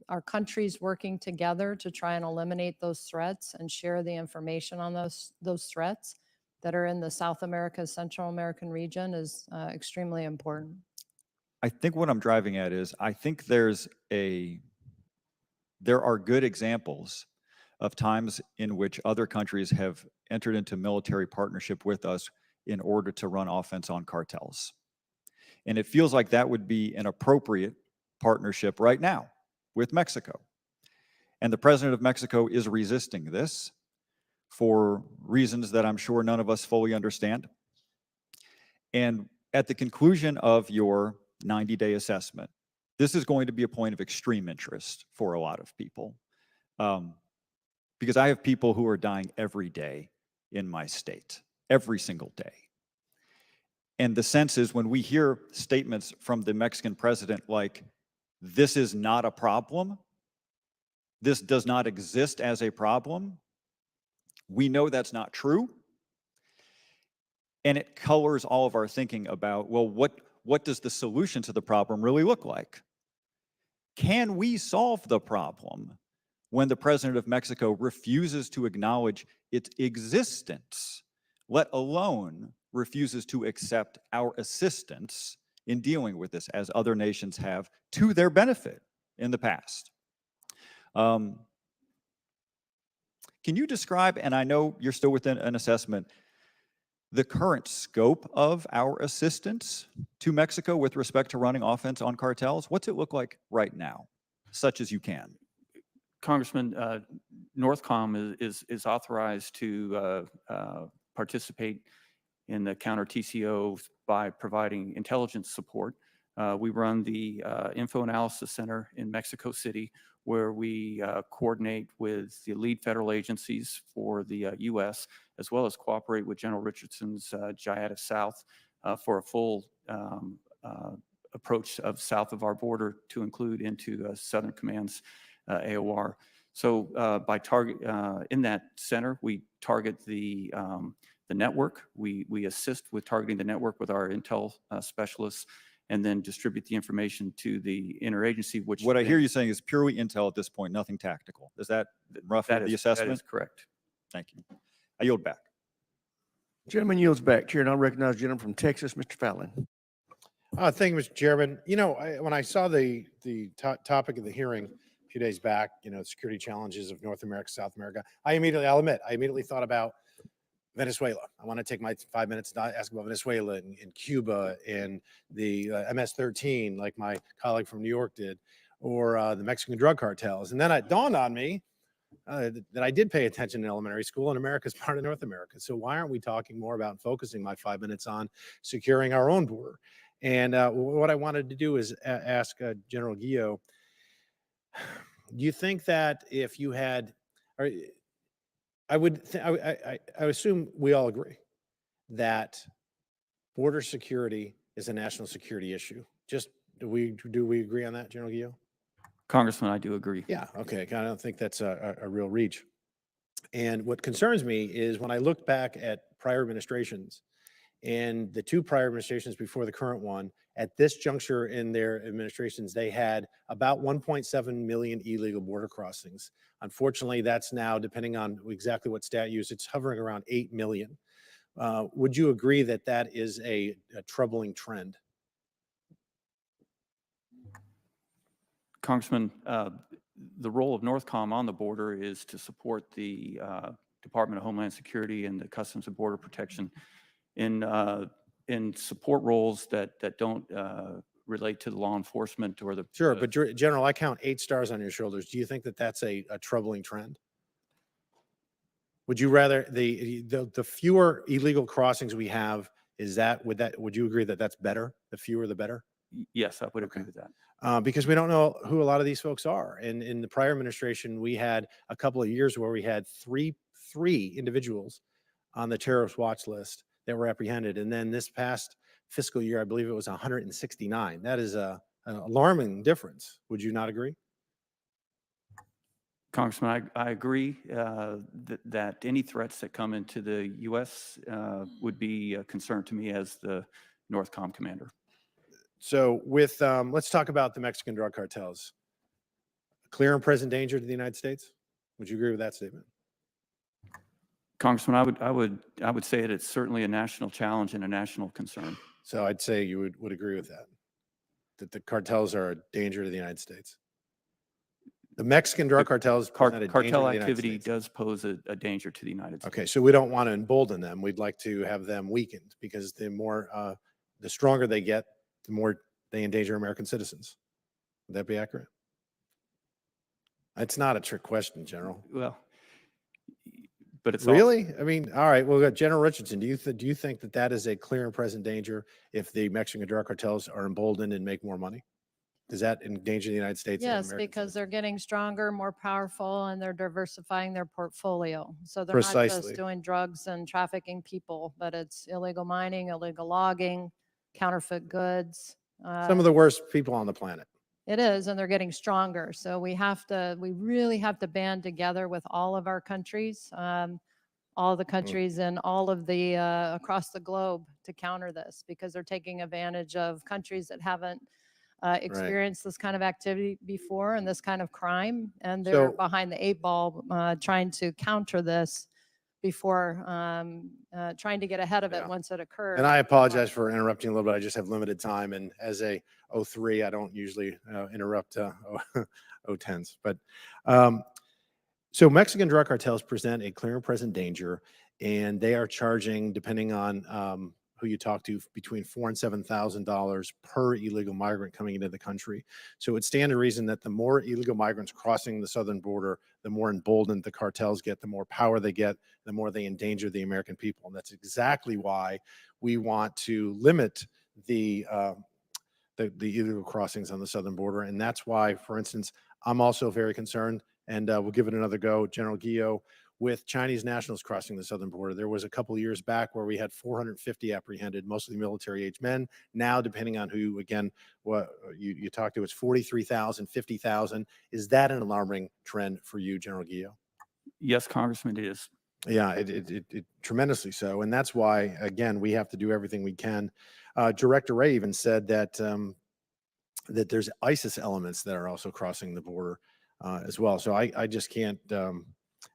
our countries working together to try and eliminate those threats and share the information on those threats that are in the South America, Central American region is extremely important. I think what I'm driving at is I think there are good examples of times in which other countries have entered into military partnership with us in order to run offense on cartels. And it feels like that would be an appropriate partnership right now with Mexico. And the president of Mexico is resisting this for reasons that I'm sure none of us fully understand. And at the conclusion of your 90-day assessment, this is going to be a point of extreme interest for a lot of people. Because I have people who are dying every day in my state, every single day. And the sense is when we hear statements from the Mexican president like, this is not a problem, this does not exist as a problem, we know that's not true. And it colors all of our thinking about, well, what does the solution to the problem really look like? Can we solve the problem when the president of Mexico refuses to acknowledge its existence, let alone refuses to accept our assistance in dealing with this, as other nations have to their benefit in the past? Can you describe, and I know you're still within an assessment, the current scope of our assistance to Mexico with respect to running offense on cartels? What's it look like right now, such as you can? Congressman, NORTHCOM is authorized to participate in the counter TCO by providing intelligence support. We run the Info Analysis Center in Mexico City, where we coordinate with the lead federal agencies for the U.S., as well as cooperate with General Richardson's JIADA South for a full approach of south of our border to include into Southern Command's AOR. So by target in that center, we target the network. We assist with targeting the network with our intel specialists, and then distribute the information to the interagency. Which what I hear you saying is purely intel at this point, nothing tactical. Is that roughly the assessment? That is correct. Thank you. I yield back. Gentleman yields back. Chair, and I recognize the gentleman from Texas, Mr. Fallon. Thank you, Mr. Chairman. You know, when I saw the topic of the hearing a few days back, you know, security challenges of North America, South America, I'll admit, I immediately thought about Venezuela. I want to take my 5 minutes to ask about Venezuela and Cuba and the MS-13, like my colleague from New York did, or the Mexican drug cartels. And then it dawned on me that I did pay attention in elementary school, and America is part of North America. So why aren't we talking more about focusing my 5 minutes on securing our own border? And what I wanted to do is ask General Guillo, do you think that if you had, or I assume we all agree that border security is a national security issue. Just do we agree on that, General Guillo? Congressman, I do agree. Yeah. Okay. I don't think that's a real reach. And what concerns me is when I look back at prior administrations and the two prior administrations before the current one, at this juncture in their administrations, they had about 1.7 million illegal border crossings. Unfortunately, that's now, depending on exactly what stat you use, it's hovering around 8 million. Would you agree that that is a troubling trend? Congressman, the role of NORTHCOM on the border is to support the Department of Homeland Security and the Customs and Border Protection in support roles that don't relate to the law enforcement or the. Sure, but General, I count 8 stars on your shoulders. Do you think that that's a troubling trend? Would you rather the fewer illegal crossings we have, would you agree that that's better? The fewer, the better? Yes, I would agree with that. Because we don't know who a lot of these folks are. And in the prior administration, we had a couple of years where we had three individuals on the terrorist watch list that were apprehended. And then this past fiscal year, I believe it was 169. That is a an alarming difference. Would you not agree? Congressman, I agree that any threats that come into the U.S. Would be a concern to me as the NORTHCOM commander. So with, let's talk about the Mexican drug cartels. Clear and present danger to the United States? Would you agree with that statement? Congressman, I would say that it's certainly a national challenge and a national concern. So I'd say you would agree with that the cartels are a danger to the United States. The Mexican drug cartels present a danger to Cartel the United activity States. does pose a danger to the United States. Okay, so we don't want to embolden them. We'd like to have them weakened because the stronger they get, the more they endanger American citizens. Would that be accurate? It's not a trick question, General. Well, but it's Really? I mean, all right. Well, General Richardson, do you think that that is a clear and present danger if the Mexican drug cartels are emboldened and make more money? Does that endanger the United States? and Yes, American because they're getting stronger, more powerful, and they're diversifying their portfolio. So they're not Precisely. just doing drugs and trafficking people, but it's illegal mining, illegal logging, counterfeit goods. Some of the worst people on the planet. It is, and they're getting stronger. So we really have to band together with all of our countries, all the countries and all of the across the globe to counter this, because they're taking advantage of countries that haven't experienced this kind of activity before and this kind of crime, and they're So- behind the 8 ball trying to counter this before trying to get ahead of it once it occurs. And I apologize for interrupting a little bit. I just have limited time. And as a 03, I don't usually interrupt 010s. But so Mexican drug cartels present a clear and present danger, and they are charging, depending on who you talk to, between $4,000 and $7,000 per illegal migrant coming into the country. So it would stand to reason that the more illegal migrants crossing the southern border, the more emboldened the cartels get, the more power they get, the more they endanger the American people. And that's exactly why we want to limit the illegal crossings on the southern border. And that's why, for instance, I'm also very concerned, and we'll give it another go, General Guillot, with Chinese nationals crossing the southern border. There was a couple of years back where we had 450 apprehended, mostly military-age men. Now, depending on who, again, what you talk to, it's 43,000, 50,000. Is that an alarming trend for you, General Guillot? Yes, Congressman, it is. Yeah, it tremendously so. And that's why, again, we have to do everything we can. Director Ray even said that that there's ISIS elements that are also crossing the border as well. So I just can't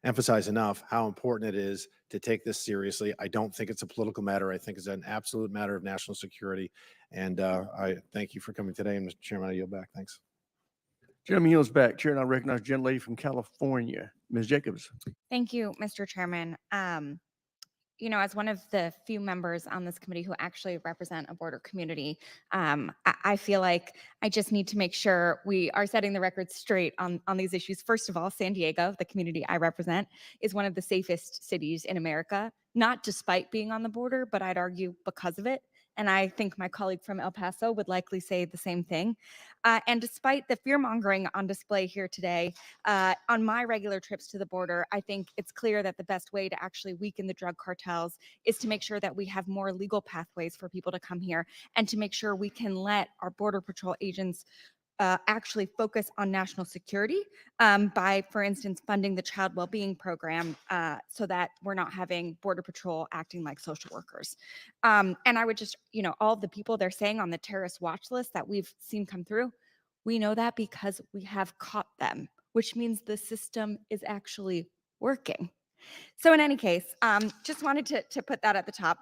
emphasize enough how important it is to take this seriously. I don't think it's a political matter. I think it's an absolute matter of national security. And I thank you for coming today. And Mr. Chairman, I yield back. Thanks. Gentleman yields back. Chair, and I recognize the gentlelady from California, Ms. Jacobs. Thank you, Mr. Chairman. You know, as one of the few members on this committee who actually represent a border community, I feel like I just need to make sure we are setting the record straight on these issues. First of all, San Diego, the community I represent, is one of the safest cities in America, not despite being on the border, but I'd argue because of it. And I think my colleague from El Paso would likely say the same thing. And despite the fear-mongering on display here today, on my regular trips to the border, I think it's clear that the best way to actually weaken the drug cartels is to make sure that we have more legal pathways for people to come here, and to make sure we can let our Border Patrol agents actually focus on national security by, for instance, funding the child well-being program so that we're not having Border Patrol acting like social workers. And I would just, you know, all of the people they're saying on the terrorist watch list that we've seen come through, we know that because we have caught them, which means the system is actually working. So in any case, just wanted to put that at the top.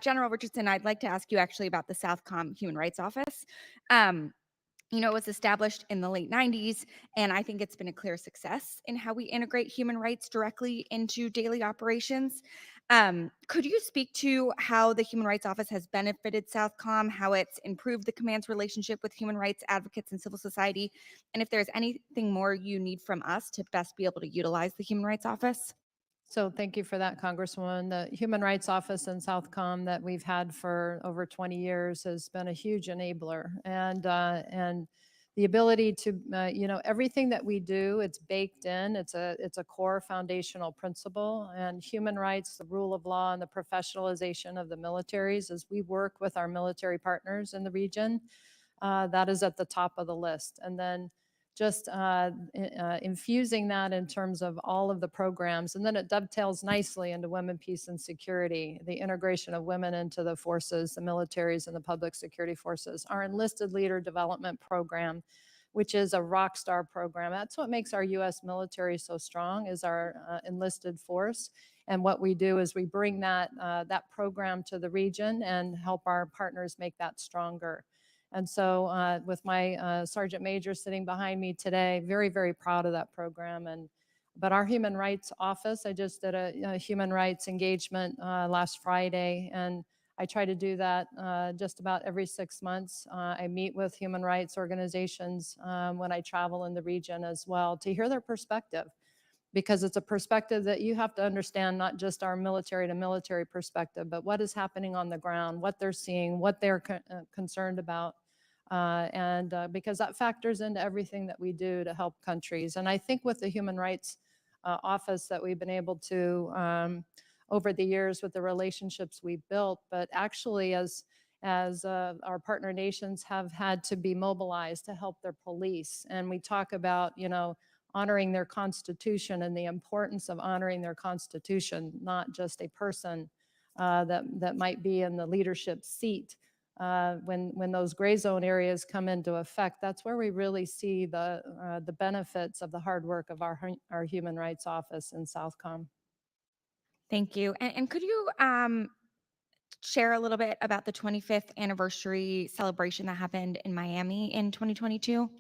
General Richardson, I'd like to ask you actually about the Southcom Human Rights Office. You know, it was established in the late 90s, and I think it's been a clear success in how we integrate human rights directly into daily operations. Could you speak to how the Human Rights Office has benefited Southcom, how it's improved the command's relationship with human rights advocates and civil society, and if there's anything more you need from us to best be able to utilize the Human Rights Office? So thank you for that, Congresswoman. The Human Rights Office in Southcom that we've had for over 20 years has been a huge enabler, and the ability to, you know, everything that we do, it's baked in. It's a core foundational principle, and human rights, the rule of law, and the professionalization of the militaries as we work with our military partners in the region. that is at the top of the list. And then just infusing that in terms of all of the programs. And then it dovetails nicely into women, peace, and security, the integration of women into the forces, the militaries, and the public security forces. Our enlisted leader development program, which is a rock star program. That's what makes our U.S. military so strong, is our enlisted force. And what we do is we bring that program to the region and help our partners make that stronger. And so with my Sergeant Major sitting behind me today, very, very proud of that program. But our Human Rights Office, I just did a human rights engagement last Friday, and I try to do that just about every 6 months. I meet with human rights organizations when I travel in the region as well to hear their perspective, because it's a perspective that you have to understand, not just our military to military perspective, but what is happening on the ground, what they're seeing, what they're concerned about. Because that factors into everything that we do to help countries. And I think with the Human Rights Office that we've been able to, over the years with the relationships we've built, but actually as our partner nations have had to be mobilized to help their police. And we talk about, honoring their constitution and the importance of honoring their constitution, not just a person that might be in the leadership seat. When those gray zone areas come into effect, that's where we really see the benefits of the hard work of our Human Rights Office in Southcom. Thank you. And could you share a little bit about the 25th anniversary celebration that happened in Miami in 2022?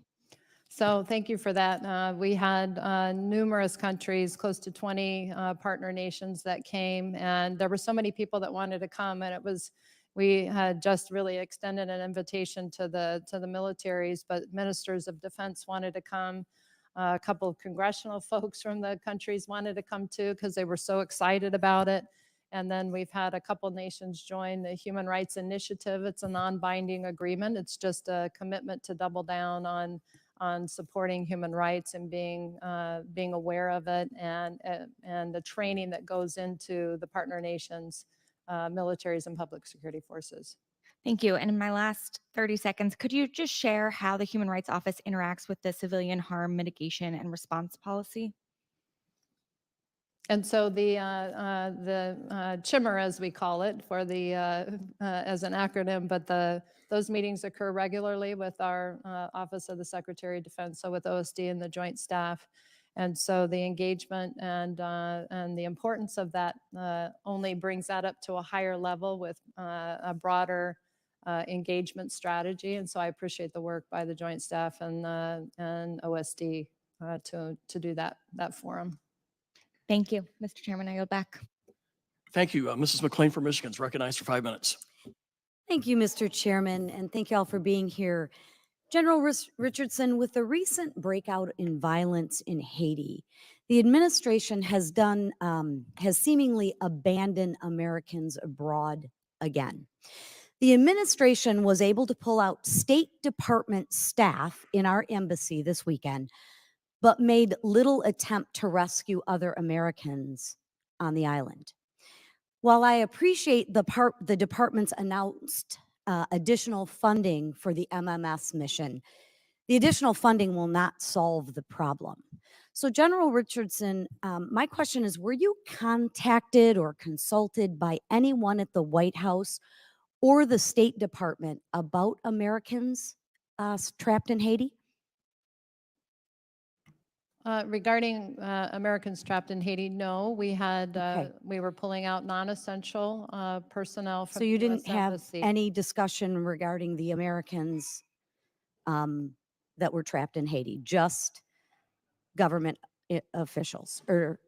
So thank you for that. We had numerous countries, close to 20 partner nations that came, and there were so many people that wanted to come, and we had just really extended an invitation to the militaries, but ministers of defense wanted to come. A couple of congressional folks from the countries wanted to come too, because they were so excited about it. And then we've had a couple nations join the Human Rights Initiative. It's a non-binding agreement. It's just a commitment to double down on supporting human rights and being aware of it, and the training that goes into the partner nations, militaries, and public security forces. Thank you. And in my last 30 seconds, could you just share how the Human Rights Office interacts with the Civilian Harm Mitigation and Response Policy? And so the CHIMR, as we call it, for as an acronym, but those meetings occur regularly with our Office of the Secretary of Defense, so with OSD and the Joint Staff. And so the engagement and the importance of that only brings that up to a higher level with a broader engagement strategy. And so I appreciate the work by the Joint Staff and OSD to do that forum. Thank you, Mr. Chairman. I yield back. Thank you. Mrs. McLean from Michigan is recognized for 5 minutes. Thank you, Mr. Chairman, and thank you all for being here. General Richardson, with the recent breakout in violence in Haiti, the administration has seemingly abandoned Americans abroad again. The administration was able to pull out State Department staff in our embassy this weekend, but made little attempt to rescue other Americans on the island. While I appreciate the department's announced additional funding for the MMS mission, the additional funding will not solve the problem. So General Richardson, my question is, were you contacted or consulted by anyone at the White House or the State Department about Americans trapped in Haiti? Regarding Americans trapped in Haiti, no. We had we were pulling out non-essential personnel from So you the didn't US have Embassy. any discussion regarding the Americans that were trapped in Haiti, just government officials or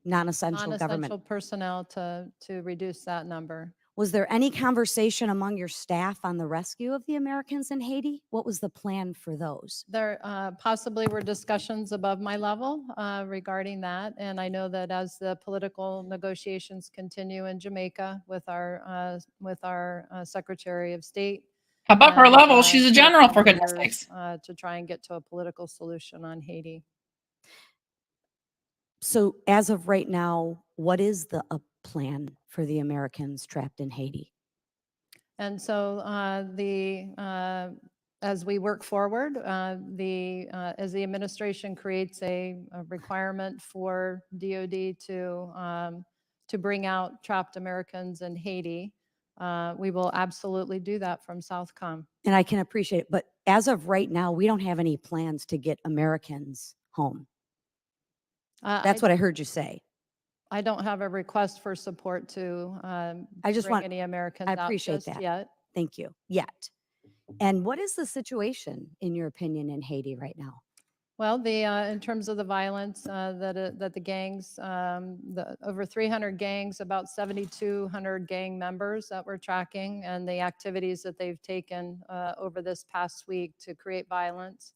non-essential government? Non-essential personnel to reduce that number. Was there any conversation among your staff on the rescue of the Americans in Haiti? What was the plan for those? There possibly were discussions above my level regarding that, and I know that as the political negotiations continue in Jamaica with our Secretary of State. Above her and, level, she's a general, critical for goodness leaders, sakes. to try and get to a political solution on Haiti. So as of right now, what is the plan for the Americans trapped in Haiti? And so as we work forward, as the administration creates a requirement for DOD to bring out trapped Americans in Haiti, we will absolutely do that from Southcom. And I can appreciate it. But as of right now, we don't have any plans to get Americans home. That's what I heard you say. I don't have a request for support to I just bring want, any Americans I out appreciate just that. yet. Thank you. Yet. And what is the situation, in your opinion, in Haiti right now? Well, in terms of the violence that the gangs, over 300 gangs, about 7,200 gang members that we're tracking, and the activities that they've taken over this past week to create violence.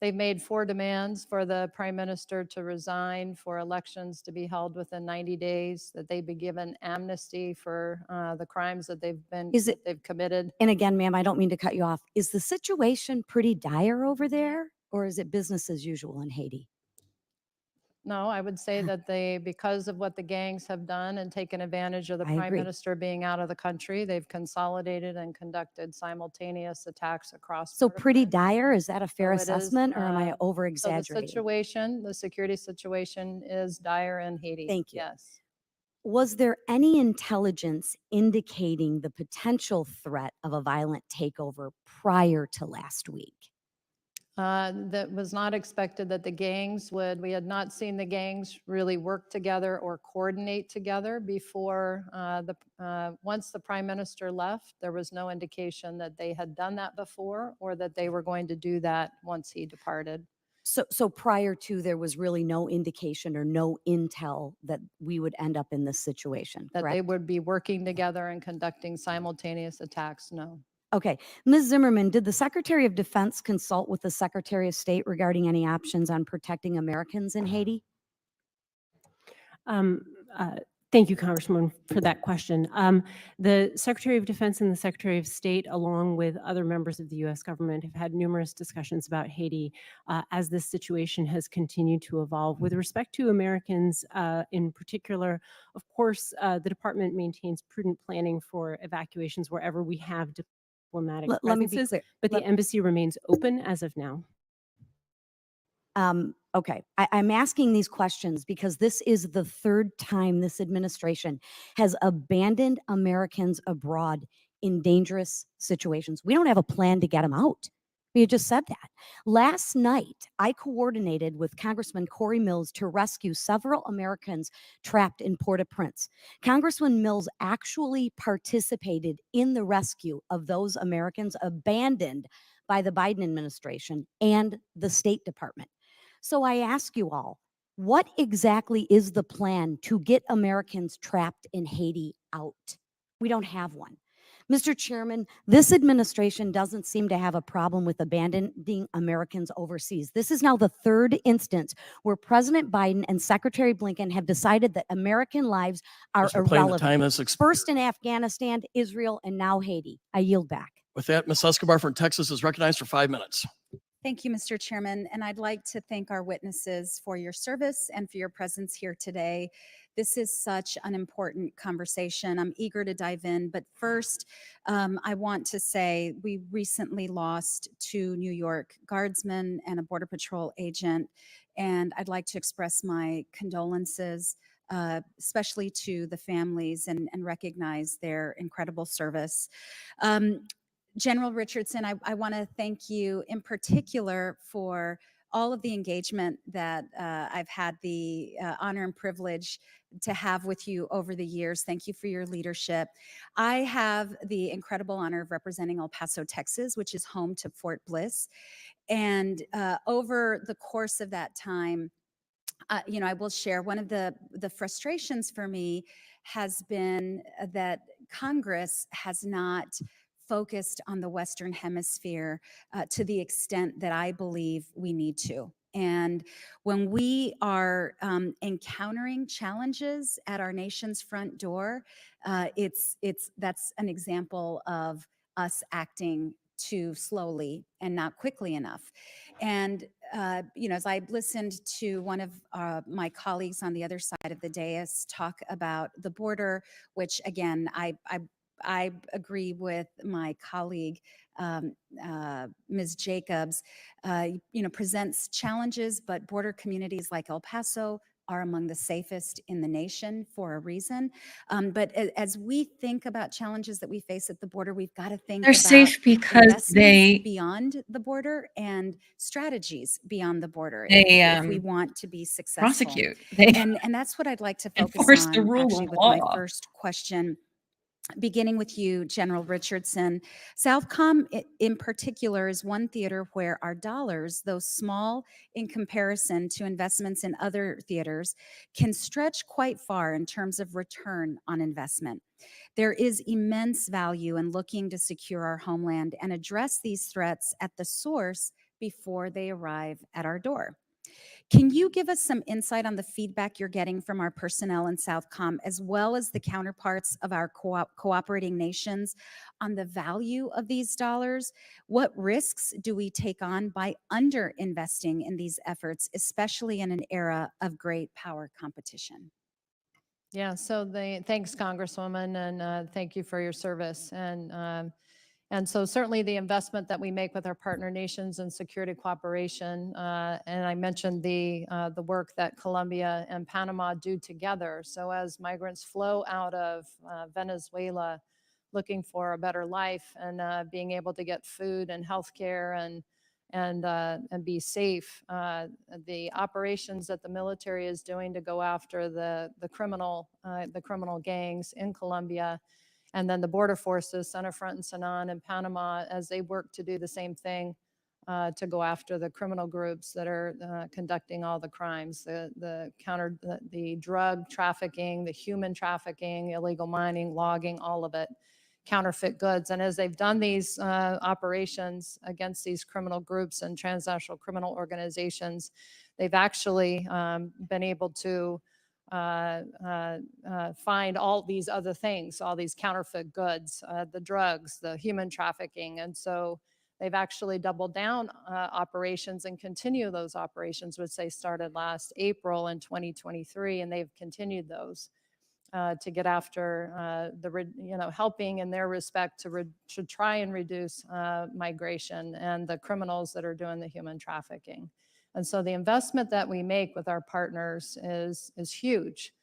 They've made 4 demands for the prime minister to resign, for elections to be held within 90 days, that they be given amnesty for the crimes that they've committed. And again, ma'am, I don't mean to cut you off. Is the situation pretty dire over there, or is it business as usual in Haiti? No, I would say that because of what the gangs have done and taken advantage of the I prime agree. minister being out of the country, they've consolidated and conducted simultaneous attacks across. So pretty dire? Is that a fair So it is, assessment, or am I so over the exaggerating? the security situation is dire in Haiti. Thank you. Yes. Was there any intelligence indicating the potential threat of a violent takeover prior to last week? That was not expected that the gangs we had not seen the gangs really work together or coordinate together before once the prime minister left. There was no indication that they had done that before or that they were going to do that once he departed. So prior to, there was really no indication or no intel that we would end up in this situation, That they correct? would be working together and conducting simultaneous attacks, no. Okay. Ms. Zimmerman, did the Secretary of Defense consult with the Secretary of State regarding any options on protecting Americans in Haiti? Thank you, Congresswoman, for that question. The Secretary of Defense and the Secretary of State, along with other members of the U.S. government, have had numerous discussions about Haiti as this situation has continued to evolve. With respect to Americans in particular, of course, the department maintains prudent planning for evacuations wherever we have diplomatic Let me be presences, clear. but the embassy remains open as of now. Okay, I'm asking these questions because this is the 3rd time this administration has abandoned Americans abroad in dangerous situations. We don't have a plan to get them out. You just said that. Last night, I coordinated with Congressman Corey Mills to rescue several Americans trapped in Port-au-Prince. Congressman Mills actually participated in the rescue of those Americans abandoned by the Biden administration and the State Department. So I ask you all, what exactly is the plan to get Americans trapped in Haiti out? We don't have one. Mr. Chairman, this administration doesn't seem to have a problem with abandoning Americans overseas. This is now the 3rd instance where President Biden and Secretary Blinken have decided that American lives are Mr. McLean, the time irrelevant. has expired. First in Afghanistan, Israel, and now Haiti. I yield back. With that, Ms. Escobar from Texas is recognized for 5 minutes. Thank you, Mr. Chairman, and I'd like to thank our witnesses for your service and for your presence here today. This is such an important conversation. I'm eager to dive in, but first, I want to say we recently lost 2 New York guardsmen and a Border Patrol agent, and I'd like to express my condolences, especially to the families, and recognize their incredible service. General Richardson, I want to thank you in particular for all of the engagement that I've had the honor and privilege to have with you over the years. Thank you for your leadership. I have the incredible honor of representing El Paso, Texas, which is home to Fort Bliss. And over the course of that time, I will share one of the frustrations for me has been that Congress has not focused on the Western Hemisphere to the extent that I believe we need to. And when we are encountering challenges at our nation's front door, that's an example of us acting too slowly and not quickly enough. And as I listened to one of my colleagues on the other side of the dais talk about the border, which again, I agree with my colleague Ms. Jacobs, presents challenges, but border communities like El Paso are among the safest in the nation for a reason. But as we think about challenges that we face at the border, we've got to think They're about safe because investments beyond the border and strategies beyond the border if we want to be successful. prosecute. They And that's what I'd like to focus enforce the on rule actually of with my law. first question, beginning with you, General Richardson. Southcom in particular is one theater where our dollars, though small in comparison to investments in other theaters, can stretch quite far in terms of return on investment. There is immense value in looking to secure our homeland and address these threats at the source before they arrive at our door. Can you give us some insight on the feedback you're getting from our personnel in Southcom, as well as the counterparts of our cooperating nations on the value of these dollars? What risks do we take on by under-investing in these efforts, especially in an era of great power competition? Yeah, so thanks, Congresswoman, and thank you for your service. And so certainly the investment that we make with our partner nations in security cooperation, and I mentioned the work that Colombia and Panama do together. So as migrants flow out of Venezuela looking for a better life and being able to get food and healthcare and be safe, the operations that the military is doing to go after the criminal gangs in Colombia, and then the border forces, Center Front and Sanan in Panama, as they work to do the same thing to go after the criminal groups that are conducting all the crimes, the drug trafficking, the human trafficking, illegal mining, logging, all of it, counterfeit goods. And as they've done these operations against these criminal groups and transnational criminal organizations, they've actually been able to find all these other things, all these counterfeit goods, the drugs, the human trafficking. And so they've actually doubled down operations and continue those operations, which they started last April in 2023, and they've continued those to get after helping in their respect to try and reduce migration and the criminals that are doing the human trafficking. And so the investment that we make with our partners is huge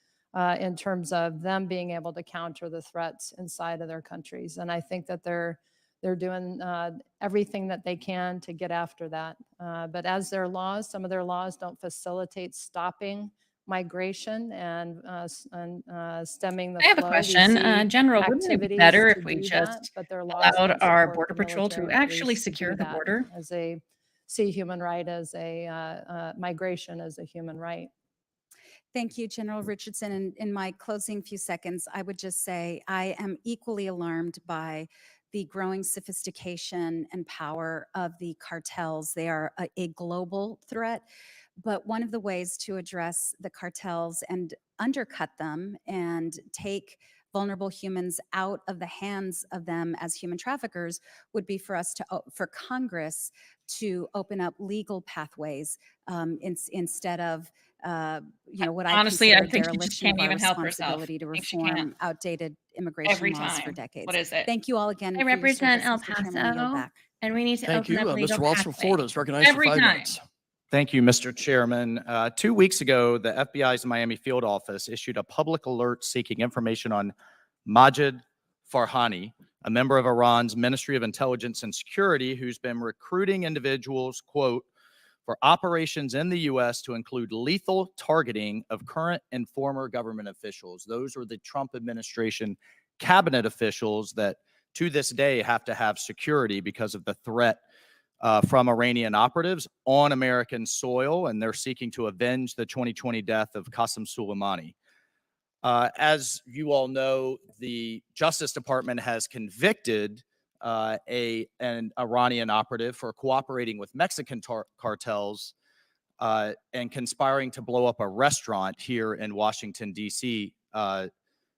in terms of them being able to counter the threats inside of their countries. And I think that they're doing everything that they can to get after that. But as some of their laws don't facilitate stopping migration and stemming the I have a flow. question. General, wouldn't it be better if we just allowed our support Border the Patrol to military and actually police to secure do the that border? as they see human right as migration as a human right. Thank you, General Richardson. In my closing few seconds, I would just say I am equally alarmed by the growing sophistication and power of the cartels. They are a global threat, but one of the ways to address the cartels and undercut them and take vulnerable humans out of the hands of them as human traffickers would be for Congress to open up legal pathways instead of what I Honestly, I consider think you just dereliction of can't our even help herself. responsibility to I think she can't. reform outdated immigration Every laws for time. decades. What is it? Thank you all again I for your represent service, El Mr. Chairman. I yield Paso, back. and we need to Thank open you. up legal Mr. Walsh from pathways. Florida is recognized Every for 5 time. minutes. Thank you, Mr. Chairman. 2 weeks ago, the FBI's Miami field office issued a public alert seeking information on Majid Farhani, a member of Iran's Ministry of Intelligence and Security, who's been recruiting individuals, quote, for operations in the U.S. to include lethal targeting of current and former government officials. Those are the Trump administration cabinet officials that to this day have to have security because of the threat from Iranian operatives on American soil, and they're seeking to avenge the 2020 death of Qasem Soleimani. As you all know, the Justice Department has convicted an Iranian operative for cooperating with Mexican cartels and conspiring to blow up a restaurant here in Washington, D.C.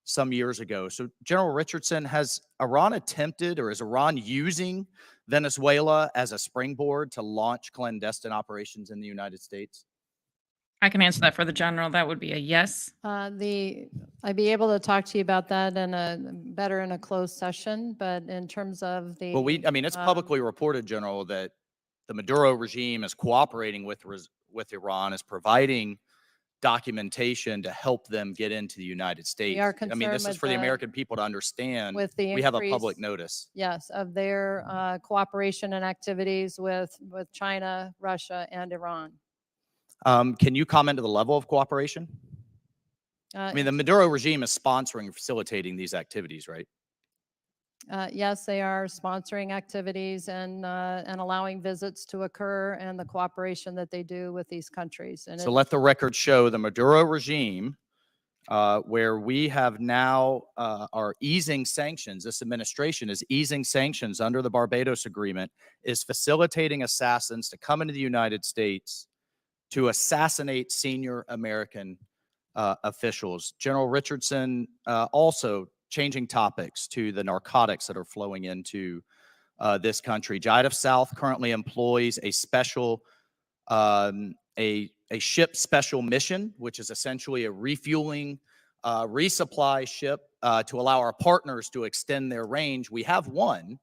Some years ago. So, General Richardson, has Iran attempted, or is Iran using Venezuela as a springboard to launch clandestine operations in the United States? I can answer that for the general. That would be a yes. I'd be able to talk to you about that better in a closed session, but in terms of the. Well, I mean, it's publicly reported, General, that the Maduro regime is cooperating with Iran, is providing documentation to help them get into the United States. are I mean, this concerned is for the American people to understand. with the We have a public increase, notice. Yes, of their cooperation and activities with China, Russia, and Iran. Can you comment to the level of cooperation? I mean, the Maduro regime is sponsoring and facilitating these activities, right? Yes, they are sponsoring activities and allowing visits to occur and the cooperation that they do with these countries. And So let the record show the Maduro regime, where we have now are easing sanctions. This administration is easing sanctions under the Barbados Agreement, is facilitating assassins to come into the United States to assassinate senior American officials. General Richardson also changing topics to the narcotics that are flowing into this country. JIDF South currently employs a special, a ship special mission, which is essentially a refueling, resupply ship to allow our partners to extend their range. We have one,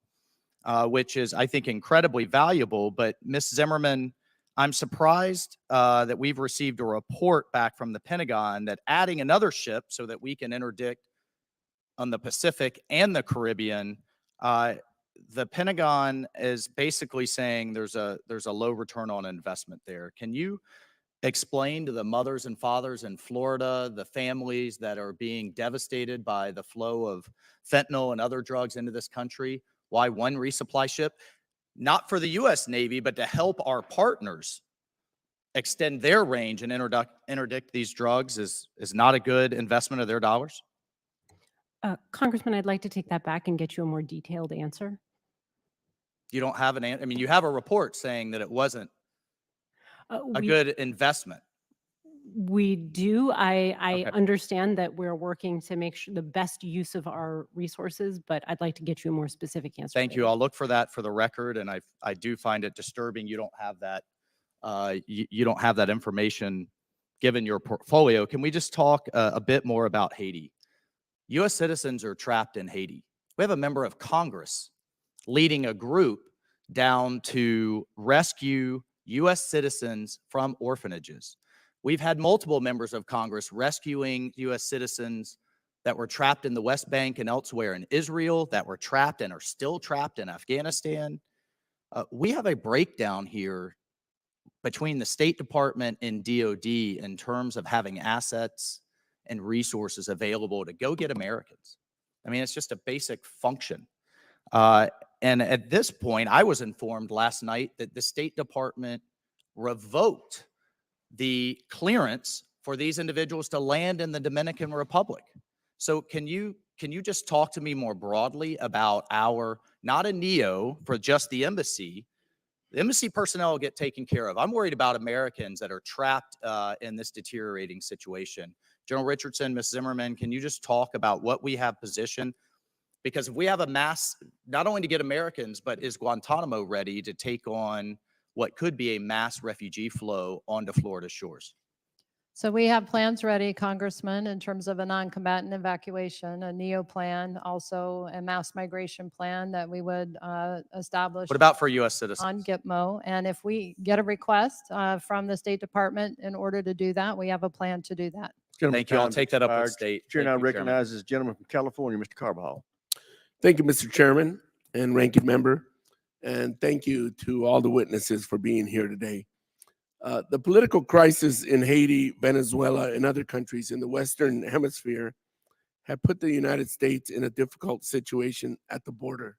which is, I think, incredibly valuable. But Ms. Zimmerman, I'm surprised that we've received a report back from the Pentagon that adding another ship so that we can interdict on the Pacific and the Caribbean, the Pentagon is basically saying there's a low return on investment there. Can you explain to the mothers and fathers in Florida, the families that are being devastated by the flow of fentanyl and other drugs into this country, why one resupply ship, not for the U.S. Navy, but to help our partners extend their range and interdict these drugs is not a good investment of their dollars? Congressman, I'd like to take that back and get you a more detailed answer. You don't have an answer. I mean, you have a report saying that it wasn't a good investment. We do. I Okay. understand that we're working to make sure the best use of our resources, but I'd like to get you a more specific answer. Thank you. I'll look for that for the record, and I do find it disturbing you don't have that. You don't have that information given your portfolio. Can we just talk a bit more about Haiti? U.S. citizens are trapped in Haiti. We have a member of Congress leading a group down to rescue U.S. citizens from orphanages. We've had multiple members of Congress rescuing U.S. citizens that were trapped in the West Bank and elsewhere in Israel, that were trapped and are still trapped in Afghanistan. We have a breakdown here between the State Department and DOD in terms of having assets and resources available to go get Americans. I mean, it's just a basic function. And at this point, I was informed last night that the State Department revoked the clearance for these individuals to land in the Dominican Republic. So can you just talk to me more broadly about not a NEO for just the embassy? The embassy personnel will get taken care of. I'm worried about Americans that are trapped in this deteriorating situation. General Richardson, Ms. Zimmerman, can you just talk about what we have positioned? Because if we have a mass, not only to get Americans, but is Guantanamo ready to take on what could be a mass refugee flow onto Florida shores? So we have plans ready, Congressman, in terms of a non-combatant evacuation, a NEO plan, also a mass migration plan that we would establish. What about for U.S. citizens? On Gitmo. And if we get a request from the State Department in order to do that, we have a plan to do that. Thank you. I'll take that up with state. Chair Thank now you, Chairman. recognizes the gentleman from California, Mr. Carbajal. Thank you, Mr. Chairman and Ranking Member. And thank you to all the witnesses for being here today. The political crisis in Haiti, Venezuela, and other countries in the Western Hemisphere have put the United States in a difficult situation at the border.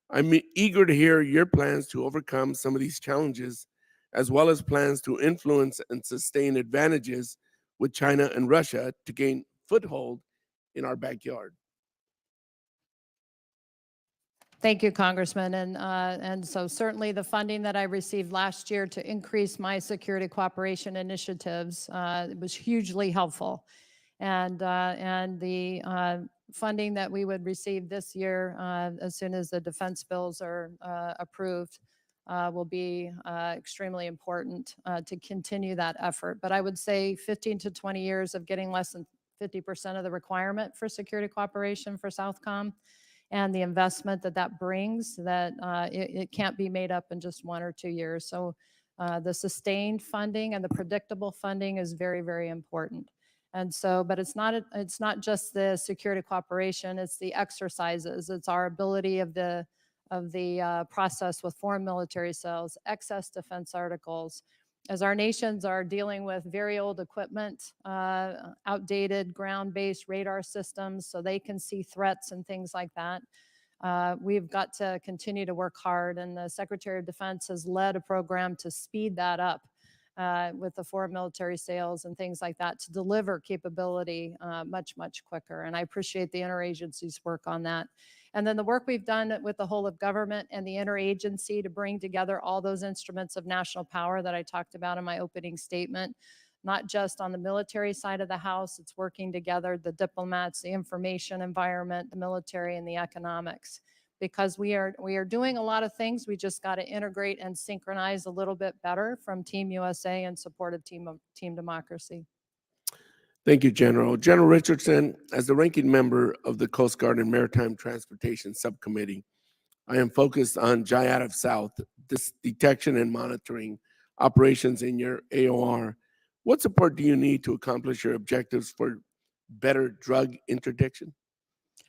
I'm eager to hear your plans to overcome some of these challenges, as well as plans to influence and sustain advantages with China and Russia to gain foothold in our backyard. Thank you, Congressman. And so certainly the funding that I received last year to increase my security cooperation initiatives was hugely helpful. And the funding that we would receive this year, as soon as the defense bills are approved, will be extremely important to continue that effort. But I would say 15 to 20 years of getting less than 50% of the requirement for security cooperation for Southcom, and the investment that that brings, that it can't be made up in just 1 or 2 years. So the sustained funding and the predictable funding is very, very important. And so, but it's not just the security cooperation, it's the exercises, it's our ability of the process with foreign military sales, excess defense articles. As our nations are dealing with very old equipment, outdated ground-based radar systems, so they can see threats and things like that, we've got to continue to work hard. And the Secretary of Defense has led a program to speed that up with the foreign military sales and things like that to deliver capability much, much quicker. And I appreciate the interagency's work on that. And then the work we've done with the whole of government and the interagency to bring together all those instruments of national power that I talked about in my opening statement, not just on the military side of the house, it's working together, the diplomats, the information environment, the military, and the economics. Because we are doing a lot of things, we just got to integrate and synchronize a little bit better from Team USA and support of Team Democracy. Thank you, General. General Richardson, as the ranking member of the Coast Guard and Maritime Transportation Subcommittee, I am focused on JIATF South, this detection and monitoring operations in your AOR. What support do you need to accomplish your objectives for better drug interdiction?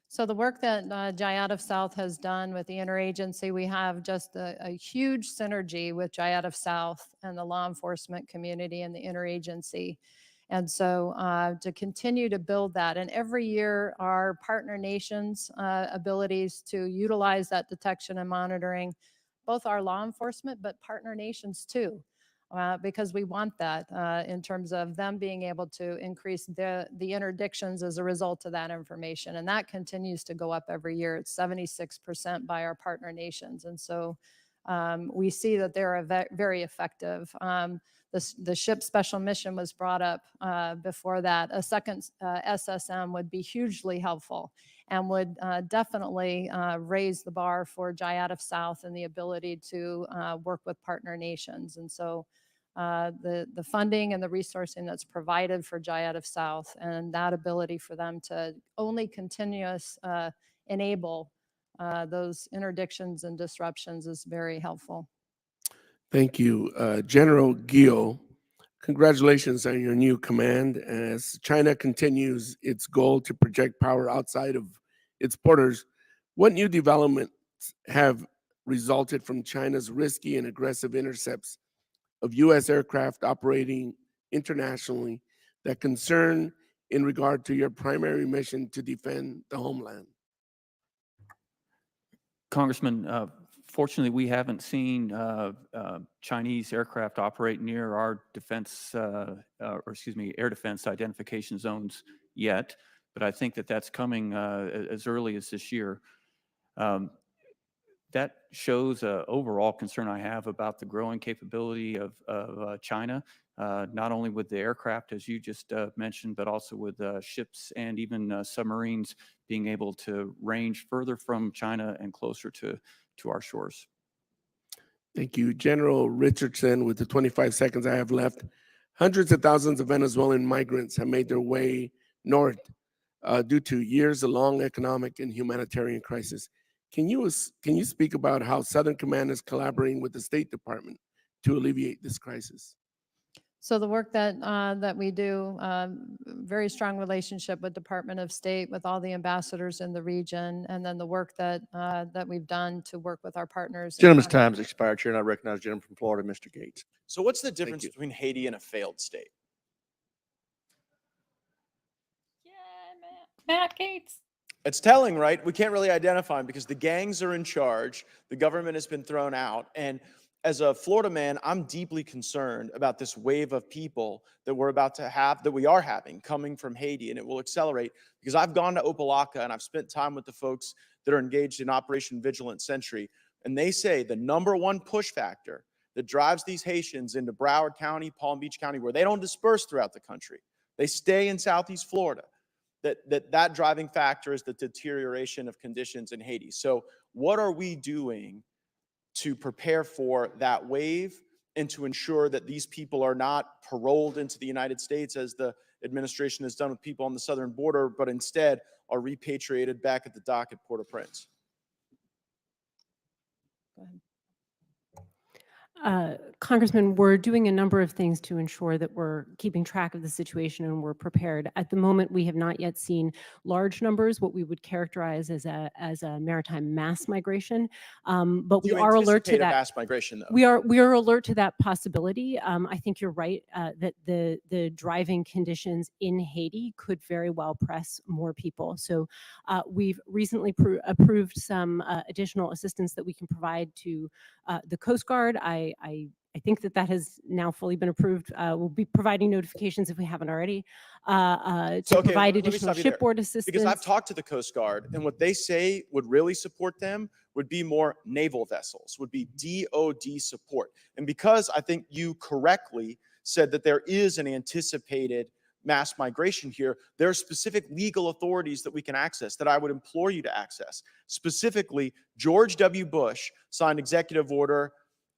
So the work that JIATF South has done with the interagency, we have just a huge synergy with JIATF South and the law enforcement community and the interagency. And so to continue to build that, and every year our partner nations' abilities to utilize that detection and monitoring, both our law enforcement, but partner nations too. Because we want that in terms of them being able to increase the interdictions as a result of that information. And that continues to go up every year. It's 76% by our partner nations. And so we see that they're very effective. The ship special mission was brought up before that. A second SSM would be hugely helpful and would definitely raise the bar for JIATF South and the ability to work with partner nations. And so the funding and the resourcing that's provided for JIATF South and that ability for them to only continuous enable those interdictions and disruptions is very helpful. Thank you. General Gill, congratulations on your new command. As China continues its goal to project power outside of its borders, what new developments have resulted from China's risky and aggressive intercepts of U.S. aircraft operating internationally that concern in regard to your primary mission to defend the homeland? Congressman, fortunately, we haven't seen Chinese aircraft operate near our air defense identification zones yet, but I think that that's coming as early as this year. That shows an overall concern I have about the growing capability of China, not only with the aircraft, as you just mentioned, but also with ships and even submarines being able to range further from China and closer to our shores. Thank you. General Richardson, with the 25 seconds I have left, hundreds of thousands of Venezuelan migrants have made their way north due to years-long economic and humanitarian crisis. Can you speak about how Southern Command is collaborating with the State Department to alleviate this crisis? So the work that we do, very strong relationship with Department of State, with all the ambassadors in the region, and then the work that we've done to work with our partners. Gentleman's time has expired, Chair, and I recognize the gentleman from Florida, Mr. Gates. So what's the difference between Haiti and a failed state? Matt Gates. It's telling, right? We can't really identify them because the gangs are in charge. The government has been thrown out. And as a Florida man, I'm deeply concerned about this wave of people that we're about to have, that we are having, coming from Haiti, and it will accelerate because I've gone to Opelika and I've spent time with the folks that are engaged in Operation Vigilant Sentry, and they say the number one push factor that drives these Haitians into Broward County, Palm Beach County, where they don't disperse throughout the country, they stay in Southeast Florida, that driving factor is the deterioration of conditions in Haiti. So what are we doing to prepare for that wave and to ensure that these people are not paroled into the United States as the administration has done with people on the southern border, but instead are repatriated back at the dock at Port-au-Prince? Go ahead. Congressman, we're doing a number of things to ensure that we're keeping track of the situation and we're prepared. At the moment, we have not yet seen large numbers, what we would characterize as a maritime mass migration, but we You are alert to anticipate a that. mass migration, though. We are alert to that possibility. I think you're right that the driving conditions in Haiti could very well press more people. So we've recently approved some additional assistance that we can provide to the Coast Guard. I think that has now fully been approved. We'll be providing notifications if we haven't already to provide let me additional stop you there, shipboard assistance. because I've talked to the Coast Guard, and what they say would really support them would be more naval vessels, would be DOD support. And because I think you correctly said that there is an anticipated mass migration here, there are specific legal authorities that we can access that I would implore you to access. Specifically, George W. Bush signed Executive Order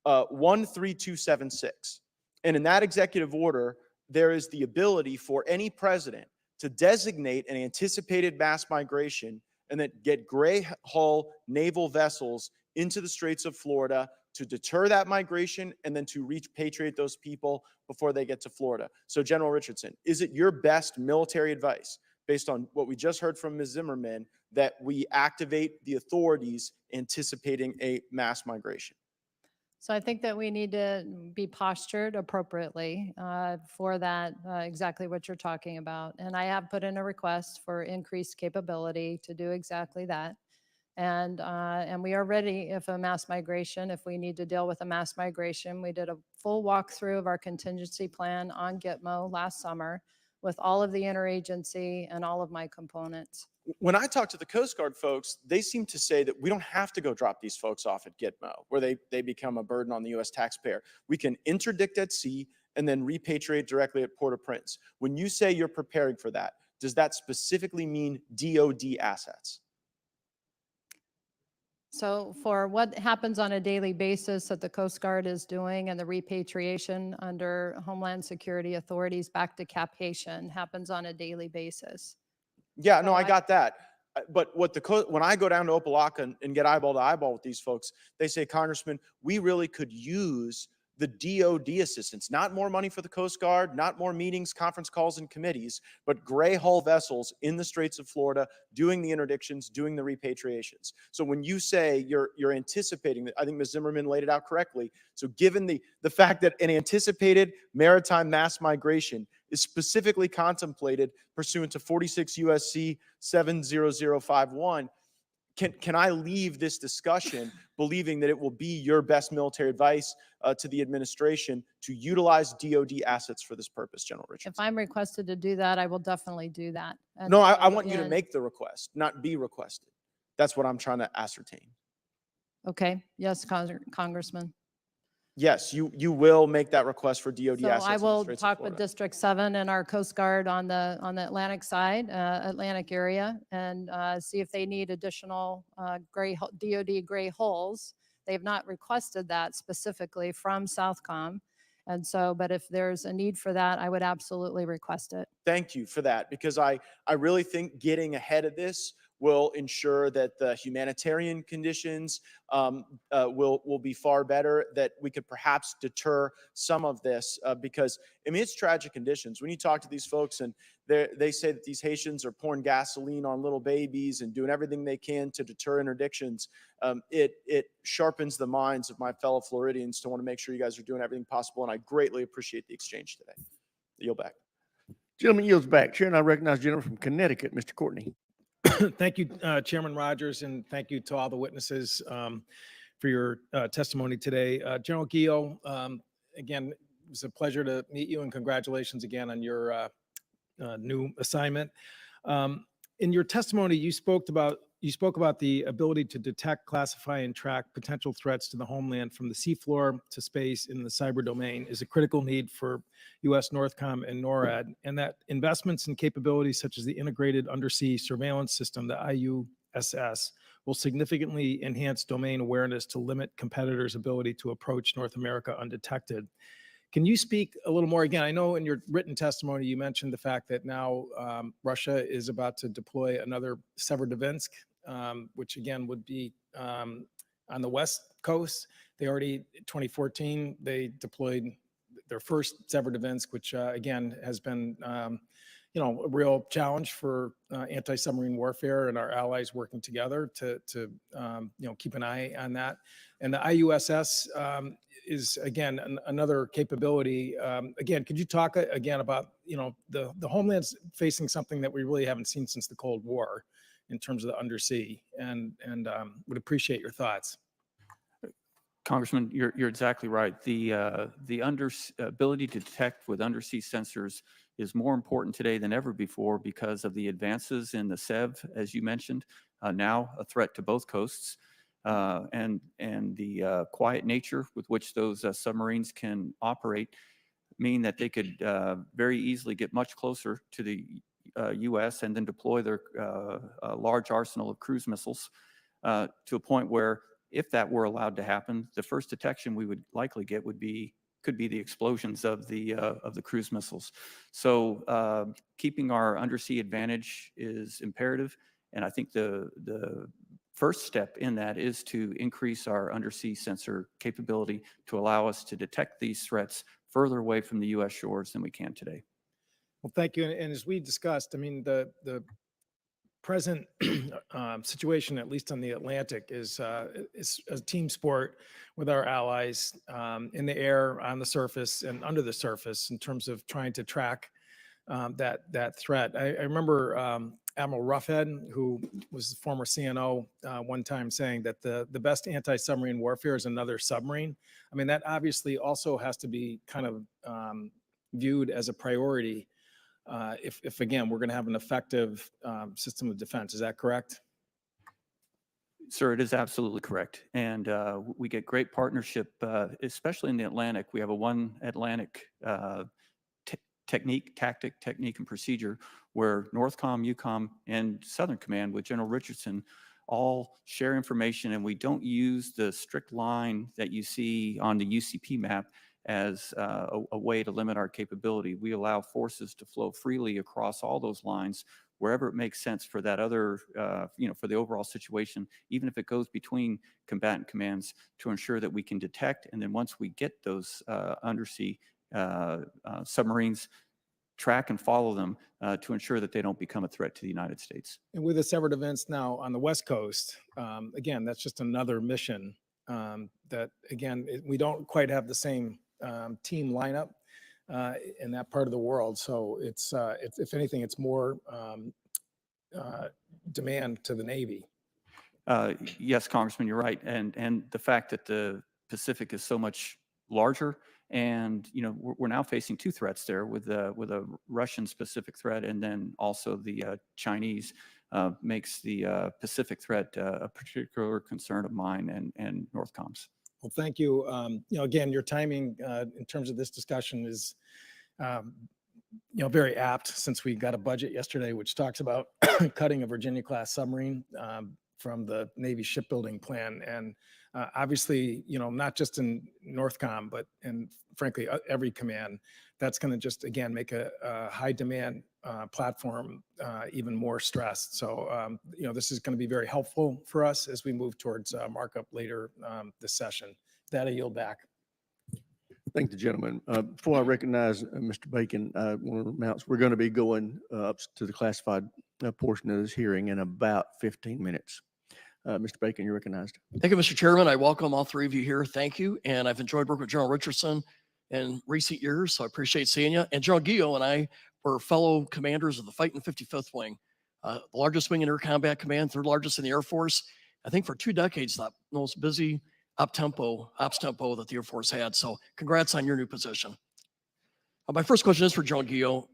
13276. And in that executive order, there is the ability for any president to designate an anticipated mass migration and then get gray hull naval vessels into the Straits of Florida to deter that migration and then to repatriate those people before they get to Florida. So General Richardson, is it your best military advice, based on what we just heard from Ms. Zimmerman, that we activate the authorities anticipating a mass migration? So I think that we need to be postured appropriately for that, exactly what you're talking about. And I have put in a request for increased capability to do exactly that. And we are ready if we need to deal with a mass migration. We did a full walkthrough of our contingency plan on Gitmo last summer with all of the interagency and all of my components. When I talk to the Coast Guard folks, they seem to say that we don't have to go drop these folks off at Gitmo, where they become a burden on the U.S. taxpayer. We can interdict at sea and then repatriate directly at Port-au-Prince. When you say you're preparing for that, does that specifically mean DOD assets? So for what happens on a daily basis that the Coast Guard is doing and the repatriation under Homeland Security authorities back to Cap Haitian happens on a daily basis. Yeah, no, I got that. But when I go down to Opelika and get eyeball to eyeball with these folks, they say, Congressman, we really could use the DOD assistance, not more money for the Coast Guard, not more meetings, conference calls, and committees, but gray hull vessels in the Straits of Florida doing the interdictions, doing the repatriations. So when you say you're anticipating that, I think Ms. Zimmerman laid it out correctly. So given the fact that an anticipated maritime mass migration is specifically contemplated pursuant to 46 USC 70051, can I leave this discussion believing that it will be your best military advice to the administration to utilize DOD assets for this purpose, General Richardson? If I'm requested to do that, I will definitely do that. No, I want you to make the request, not be requested. That's what I'm trying to ascertain. Okay. Yes, Congressman. Yes, you will make that request for DOD So assets. I in the will Straits of talk with Florida. District 7 and our Coast Guard on the Atlantic side, Atlantic area, and see if they need additional DOD gray hulls. They have not requested that specifically from Southcom. And so, but if there's a need for that, I would absolutely request it. Thank you for that, because I really think getting ahead of this will ensure that the humanitarian conditions will be far better, that we could perhaps deter some of this, because, I mean, it's tragic conditions. When you talk to these folks and they say that these Haitians are pouring gasoline on little babies and doing everything they can to deter interdictions, it sharpens the minds of my fellow Floridians to want to make sure you guys are doing everything possible, and I greatly appreciate the exchange today. Yield back. Gentleman yields back. Chair, and I recognize the gentleman from Connecticut, Mr. Courtney. Thank you, Chairman Rogers, and thank you to all the witnesses for your testimony today. General Guillot, again, it was a pleasure to meet you, and congratulations again on your new assignment. In your testimony, you spoke about the ability to detect, classify, and track potential threats to the homeland from the seafloor to space in the cyber domain is a critical need for U.S. NORTHCOM and NORAD, and that investments in capabilities such as the Integrated Undersea Surveillance System, the IUSS, will significantly enhance domain awareness to limit competitors' ability to approach North America undetected. Can you speak a little more? Again, I know in your written testimony, you mentioned the fact that now Russia is about to deploy another Severodvinsk, which again would be on the West Coast. They already, 2014, they deployed their first Severodvinsk, which again has been a real challenge for anti-submarine warfare and our allies working together to keep an eye on that. And the IUSS is again another capability. Again, could you talk again about the homeland's facing something that we really haven't seen since the Cold War in terms of the undersea, and would appreciate your thoughts. Congressman, you're exactly right. The ability to detect with undersea sensors is more important today than ever before because of the advances in the SEV, as you mentioned, now a threat to both coasts, and the quiet nature with which those submarines can operate mean that they could very easily get much closer to the U.S. and then deploy their large arsenal of cruise missiles to a point where, if that were allowed to happen, the first detection we would likely get could be the explosions of the cruise missiles. So keeping our undersea advantage is imperative, and I think the first step in that is to increase our undersea sensor capability to allow us to detect these threats further away from the U.S. shores than we can today. Well, thank you. And as we discussed, I mean, the present situation, at least on the Atlantic, is a team sport with our allies in the air, on the surface, and under the surface in terms of trying to track that threat. I remember Admiral Roughhead, who was the former CNO, one time saying that the best anti-submarine warfare is another submarine. I mean, that obviously also has to be kind of viewed as a priority if again, we're going to have an effective system of defense. Is that correct? Sir, it is absolutely correct. And we get great partnership, especially in the Atlantic. We have a one Atlantic tactic, technique, and procedure where NORTHCOM, EUCOM, and Southern Command with General Richardson all share information, and we don't use the strict line that you see on the UCP map as a way to limit our capability. We allow forces to flow freely across all those lines wherever it makes sense for that other, for the overall situation, even if it goes between combatant commands, to ensure that we can detect. And then once we get those undersea submarines, track and follow them to ensure that they don't become a threat to the United States. And with the Severodvinsk now on the West Coast, again, that's just another mission that, again, we don't quite have the same team lineup in that part of the world. So it's if anything, it's more demand to the Navy. Yes, Congressman, you're right. And the fact that the Pacific is so much larger, and we're now facing two threats there with a Russian specific threat, and then also the Chinese makes the Pacific threat a particular concern of mine and NORTHCOM's. Well, thank you. Again, your timing in terms of this discussion is, very apt, since we got a budget yesterday which talks about cutting a Virginia-class submarine from the Navy shipbuilding plan, and obviously, not just in NORTHCOM, but in frankly every command, that's going to just again make a high demand platform even more stressed. So this is going to be very helpful for us as we move towards markup later this session. That I yield back. Thank the gentleman. Before I recognize Mr. Bacon, I want to announce we're going to be going up to the classified portion of this hearing in about 15 minutes. Mr. Bacon, you're recognized. Thank you, Mr. Chairman. I welcome all three of you here. Thank you. And I've enjoyed working with General Richardson in recent years, so I appreciate seeing you. And General Guillot and I were fellow commanders of the Fighting 55th Wing, the largest wing in Air Combat Command, third largest in the Air Force. I think for 2 decades, the most busy ops tempo that the Air Force had. So congrats on your new position. My first question is for General Guillot.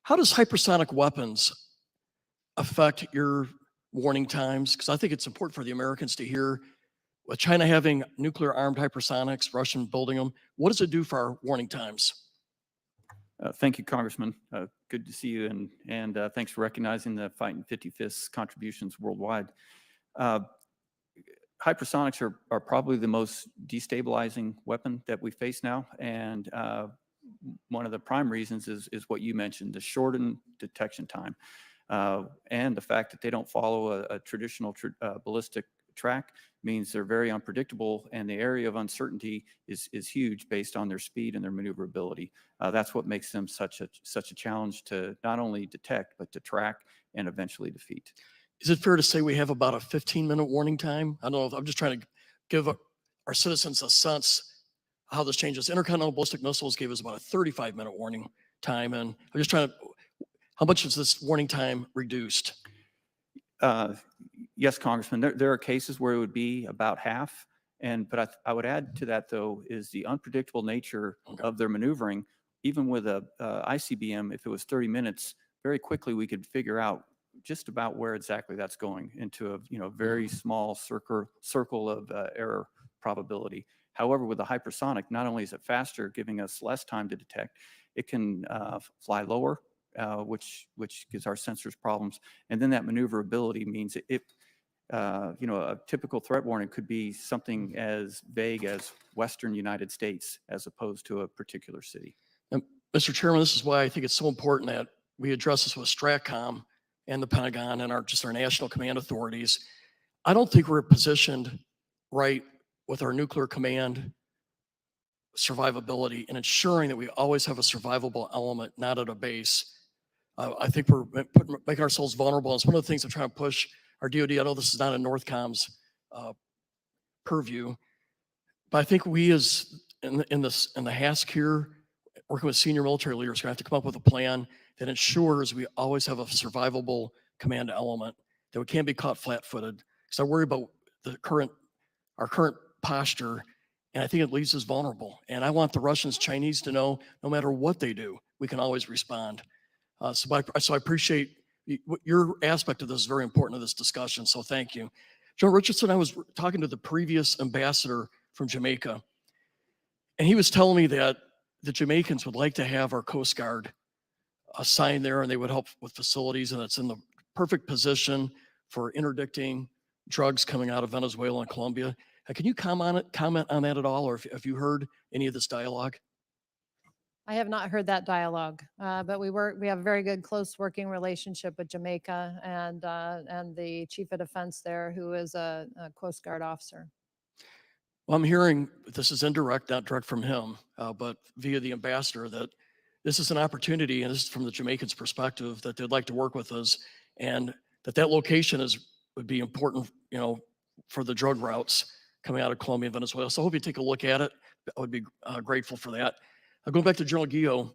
How does hypersonic weapons affect your warning times? Because I think it's important for the Americans to hear, with China having nuclear armed hypersonics, Russian building them, what does it do for our warning times? Thank you, Congressman. Good to see you, and thanks for recognizing the Fighting 55th's contributions worldwide. Uh, Hypersonics are probably the most destabilizing weapon that we face now. And one of the prime reasons is what you mentioned, the shortened detection time. And the fact that they don't follow a traditional ballistic track means they're very unpredictable, and the area of uncertainty is huge based on their speed and their maneuverability. That's what makes them such a challenge to not only detect, but to track and eventually defeat. Is it fair to say we have about a 15-minute warning time? I don't know. I'm just trying to give our citizens a sense how this changes. Intercontinental ballistic missiles gave us about a 35-minute warning time, and I'm just trying to. How much is this warning time reduced? Yes, Congressman, there are cases where it would be about half. But I would add to that, though, is the unpredictable nature of their maneuvering. Even with a ICBM, if it was 30 minutes, very quickly we could figure out just about where exactly that's going into a very small circle of error probability. However, with the hypersonic, not only is it faster, giving us less time to detect, it can fly lower, which gives our sensors problems. And then that maneuverability means a typical threat warning could be something as vague as Western United States as opposed to a particular city. Mr. Chairman, this is why I think it's so important that we address this with STRATCOM and the Pentagon and our national command authorities. I don't think we're positioned right with our nuclear command survivability and ensuring that we always have a survivable element, not at a base. I think we're making ourselves vulnerable. It's one of the things I'm trying to push our DoD. I know this is not in Northcom's purview, but I think we as in the HASC here, working with senior military leaders, are going to have to come up with a plan that ensures we always have a survivable command element, that we can't be caught flat-footed. Because I worry about our current posture, and I think it leaves us vulnerable. And I want the Russians, Chinese to know, no matter what they do, we can always respond. So I appreciate your aspect of this is very important to this discussion. So thank you. General Richardson, I was talking to the previous ambassador from Jamaica, and he was telling me that the Jamaicans would like to have our Coast Guard assigned there, and they would help with facilities, and it's in the perfect position for interdicting drugs coming out of Venezuela and Colombia. Can you comment on that at all, or if you heard any of this dialogue? I have not heard that dialogue, but we have a very good, close working relationship with Jamaica and the chief of defense there, who is a Coast Guard officer. Well, I'm hearing, this is indirect, not direct from him, but via the ambassador, that this is an opportunity, and this is from the Jamaicans' perspective, that they'd like to work with us, and that location would be important, for the drug routes coming out of Colombia and Venezuela. So I hope you take a look at it. I would be grateful for that. Going back to General Guillot,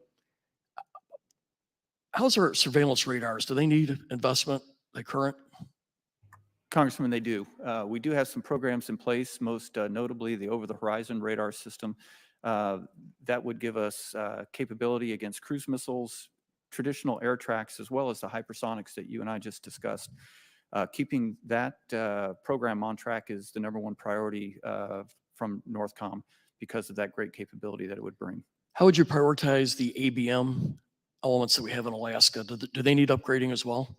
how's our surveillance radars? Do they need investment? They current? Congressman, they do. We do have some programs in place, most notably the over-the-horizon radar system. That would give us capability against cruise missiles, traditional air tracks, as well as the hypersonics that you and I just discussed. Keeping that program on track is the #1 priority from Northcom because of that great capability that it would bring. How would you prioritize the ABM elements that we have in Alaska? Do they need upgrading as well?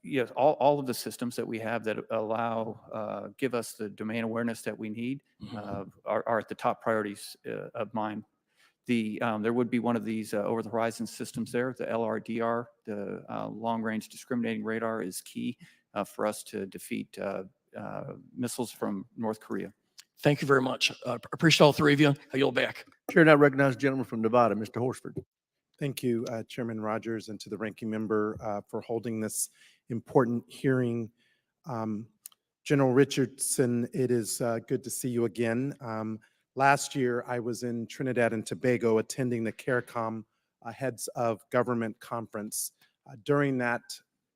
Yes, all of the systems that we have that allow, give us the domain awareness that we need are at the top priorities of mine. There would be one of these over-the-horizon systems there, the LRDR, the long-range discriminating radar is key for us to defeat missiles from North Korea. Thank you very much. Appreciate all three of you. I yield back. Chair now recognizes the gentleman from Nevada, Mr. Horsford. Thank you, Chairman Rogers, and to the ranking member for holding this important hearing. General Richardson, it is good to see you again. Last year, I was in Trinidad and Tobago attending the CARICOM Heads of Government Conference. During that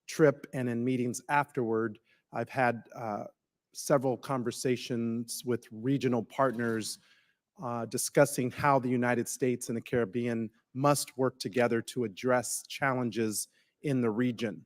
trip and in meetings afterward, I've had several conversations with regional partners discussing how the United States and the Caribbean must work together to address challenges in the region.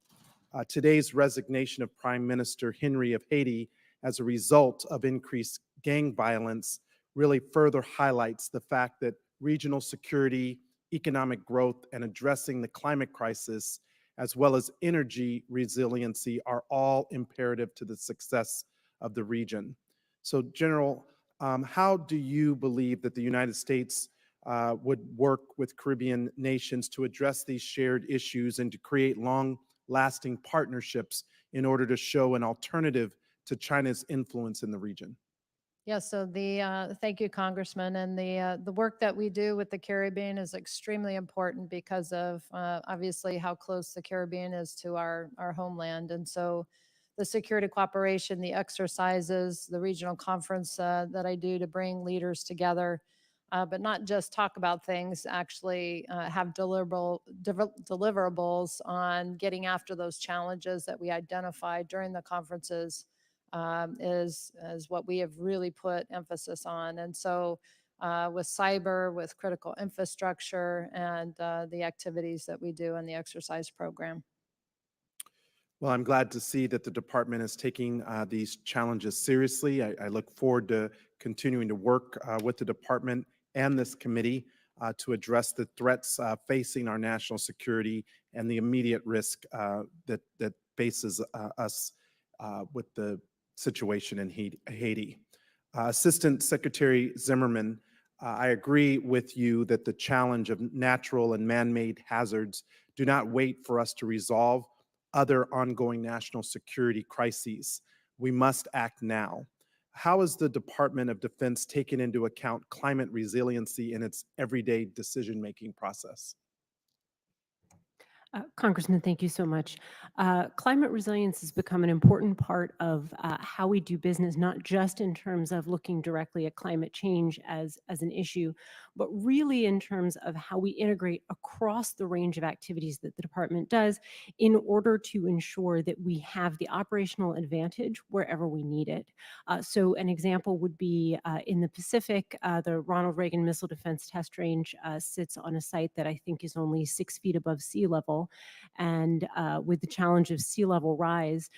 Today's resignation of Prime Minister Henry of Haiti as a result of increased gang violence really further highlights the fact that regional security, economic growth, and addressing the climate crisis as well as energy resiliency are all imperative to the success of the region. So, General, how do you believe that the United States would work with Caribbean nations to address these shared issues and to create long-lasting partnerships in order to show an alternative to China's influence in the region? Yes, so thank you, Congressman. And the work that we do with the Caribbean is extremely important because of obviously how close the Caribbean is to our homeland. And so the security cooperation, the exercises, the regional conference that I do to bring leaders together, but not just talk about things, actually have deliverables on getting after those challenges that we identified during the conferences is what we have really put emphasis on. And so with cyber, with critical infrastructure, and the activities that we do in the exercise program. Well, I'm glad to see that the department is taking these challenges seriously. I look forward to continuing to work with the department and this committee to address the threats facing our national security and the immediate risk that faces us with the situation in Haiti. Assistant Secretary Zimmerman, I agree with you that the challenge of natural and man-made hazards do not wait for us to resolve other ongoing national security crises. We must act now. How is the Department of Defense taking into account climate resiliency in its everyday decision-making process? Congressman, thank you so much. Climate resilience has become an important part of how we do business, not just in terms of looking directly at climate change as an issue, but really in terms of how we integrate across the range of activities that the department does in order to ensure that we have the operational advantage wherever we need it. So an example would be in the Pacific, the Ronald Reagan Missile Defense Test Range sits on a site that I think is only 6 feet above sea level. And with the challenge of sea level rise,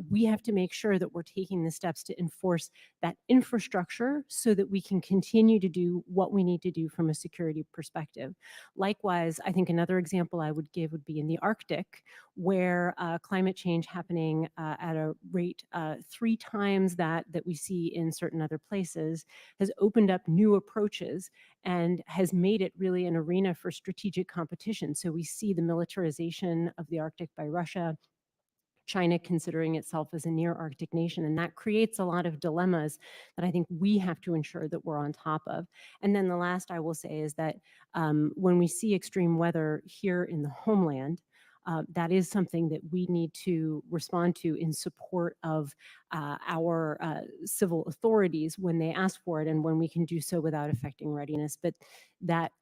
we have to make sure that we're taking the steps to enforce that infrastructure so that we can continue to do what we need to do from a security perspective. Likewise, I think another example I would give would be in the Arctic, where climate change happening at a rate 3 times that we see in certain other places has opened up new approaches and has made it really an arena for strategic competition. So we see the militarization of the Arctic by Russia, China considering itself as a near Arctic nation. And that creates a lot of dilemmas that I think we have to ensure that we're on top of. And then the last I will say is that when we see extreme weather here in the homeland, that is something that we need to respond to in support of our civil authorities when they ask for it and when we can do so without affecting readiness. But that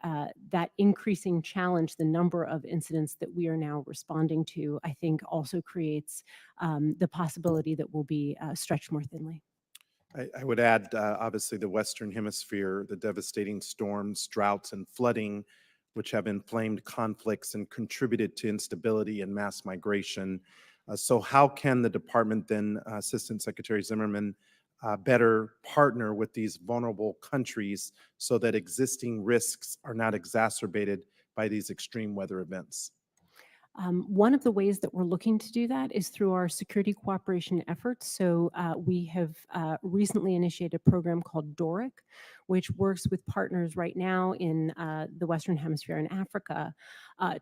increasing challenge, the number of incidents that we are now responding to, I think also creates the possibility that we'll be stretched more thinly. I would add, obviously, the Western Hemisphere, the devastating storms, droughts, and flooding, which have inflamed conflicts and contributed to instability and mass migration. So how can the department then, Assistant Secretary Zimmerman, better partner with these vulnerable countries so that existing risks are not exacerbated by these extreme weather events? One of the ways that we're looking to do that is through our security cooperation efforts. So we have recently initiated a program called DORIC, which works with partners right now in the Western Hemisphere and Africa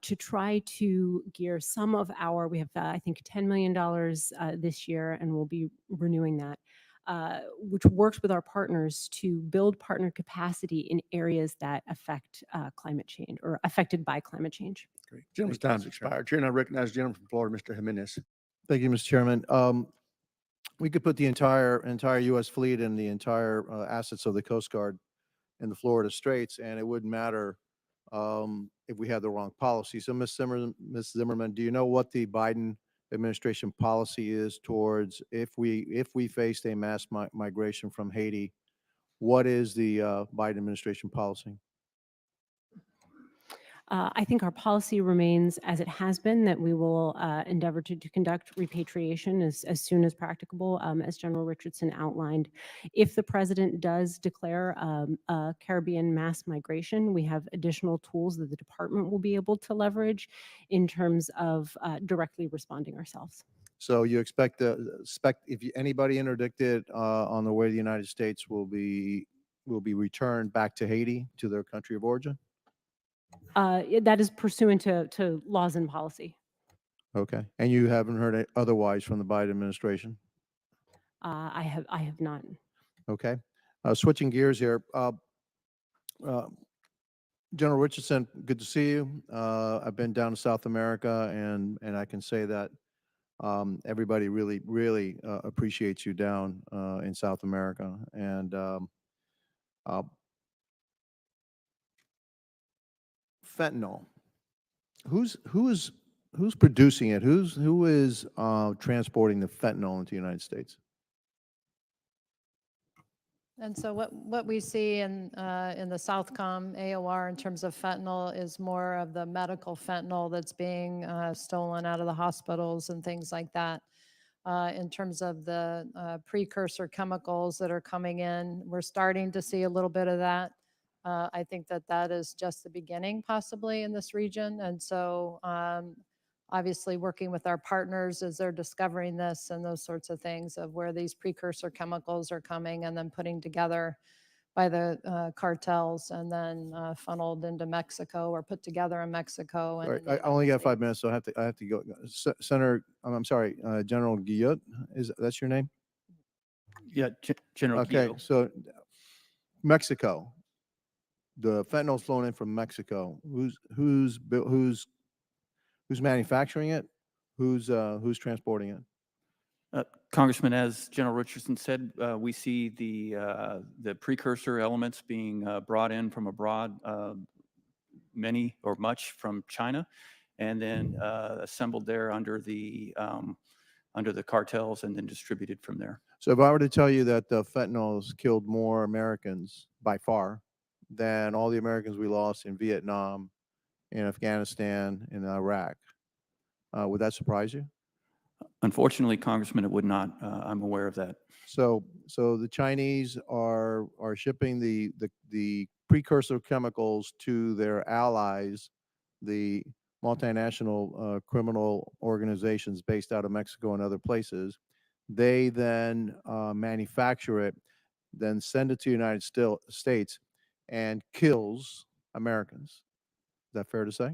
to try to gear some of our, we have I think $10 million this year, and we'll be renewing that. Which works with our partners to build partner capacity in areas that affect climate change or affected by climate change. Great. Gentleman's time's expired. Chair, and I recognize the gentleman from Florida, Mr. Jimenez. Thank you, Mr. Chairman. We could put the entire U.S. fleet and the entire assets of the Coast Guard in the Florida Straits, and it wouldn't matter if we had the wrong policy. So, Ms. Zimmerman, do you know what the Biden administration policy is towards if we faced a mass migration from Haiti? What is the Biden administration policy? I think our policy remains as it has been, that we will endeavor to conduct repatriation as soon as practicable, as General Richardson outlined. If the president does declare a Caribbean mass migration, we have additional tools that the department will be able to leverage in terms of directly responding ourselves. So you expect anybody interdicted on the way to the United States will be returned back to Haiti, to their country of origin? That is pursuant to laws and policy. Okay. And you haven't heard otherwise from the Biden administration? I have not. Okay. Switching gears here. General Richardson, good to see you. I've been down to South America, and I can say that everybody really appreciates you down in South America. And fentanyl. Who's producing it? Who is transporting the fentanyl into the United States? And so what we see in the Southcom AOR in terms of fentanyl is more of the medical fentanyl that's being stolen out of the hospitals and things like that. In terms of the precursor chemicals that are coming in, we're starting to see a little bit of that. I think that is just the beginning possibly in this region. And so obviously working with our partners as they're discovering this and those sorts of things of where these precursor chemicals are coming and then putting together by the cartels and then funneled into Mexico or put together in Mexico. And All right, I only got 5 minutes, so I have to go. Senator, I'm sorry, General Guillot, that's your name? Yeah, General Okay, Guillot. so Mexico, the fentanyl's flown in from Mexico. Who's manufacturing it? Who's transporting it? Congressman, as General Richardson said, we see the precursor elements being brought in from abroad, many or much from China, and then assembled there under the cartels and then distributed from there. So if I were to tell you that the fentanyl has killed more Americans by far than all the Americans we lost in Vietnam, in Afghanistan, in Iraq, would that surprise you? Unfortunately, Congressman, it would not. I'm aware of that. So the Chinese are shipping the precursor chemicals to their allies, the multinational criminal organizations based out of Mexico and other places. They then manufacture it, then send it to the United States, and kills Americans. Is that fair to say?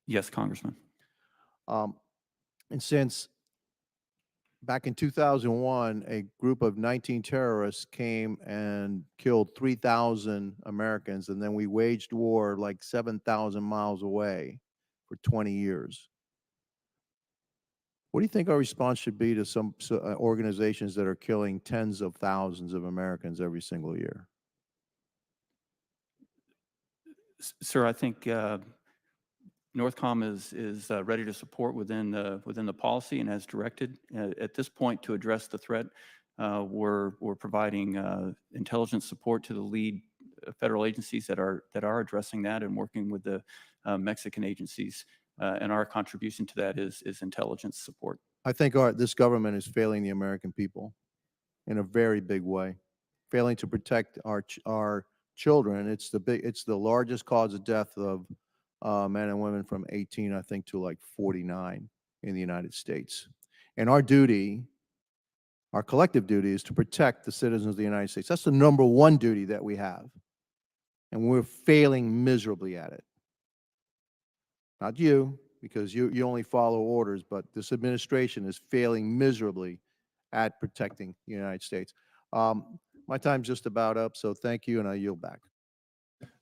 Yes, Congressman. And since back in 2001, a group of 19 terrorists came and killed 3,000 Americans, and then we waged war like 7,000 miles away for 20 years. What do you think our response should be to some organizations that are killing tens of thousands of Americans every single year? Sir, I think Northcom is ready to support within the policy and as directed. At this point, to address the threat, we're providing intelligence support to the lead federal agencies that are addressing that and working with the Mexican agencies. And our contribution to that is intelligence support. I think this government is failing the American people in a very big way, failing to protect our children. It's the largest cause of death of men and women from 18, I think, to like 49 in the United States. And our duty, our collective duty, is to protect the citizens of the United States. That's the number one duty that we have. And we're failing miserably at it. Not you, because you only follow orders, but this administration is failing miserably at protecting the United States. My time's just about up, so thank you, and I yield back.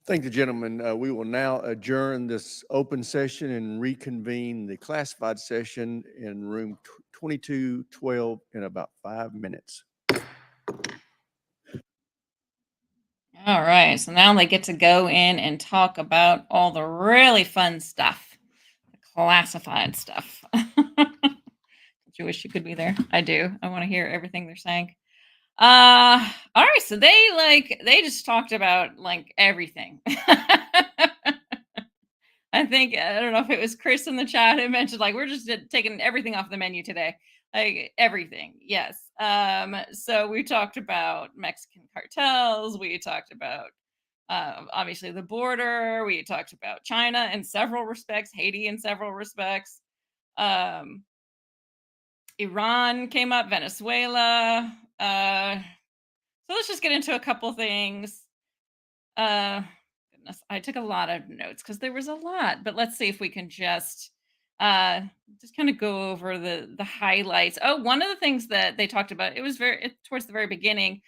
Thank you, gentlemen. We will now adjourn this open session and reconvene the classified session in room 2212 in about 5 minutes. All right, so now they get to go in and talk about all the really fun stuff, the classified stuff. Don't you wish you could be there? I do. I want to hear everything they're saying. All right, so they just talked about like everything. think, I don't know if it was Chris in the chat who mentioned, like, we're just taking everything off the menu today. Like, everything. Yes. So we talked about Mexican cartels. We talked about, obviously, the border. We talked about China in several respects, Haiti in several respects. Iran came up, Venezuela. So let's just get into a couple things. Goodness, I took a lot of notes because there was a lot, but let's see if we can uh just kind of go over the highlights. Oh, one of the things that they talked about, it was towards the very beginning,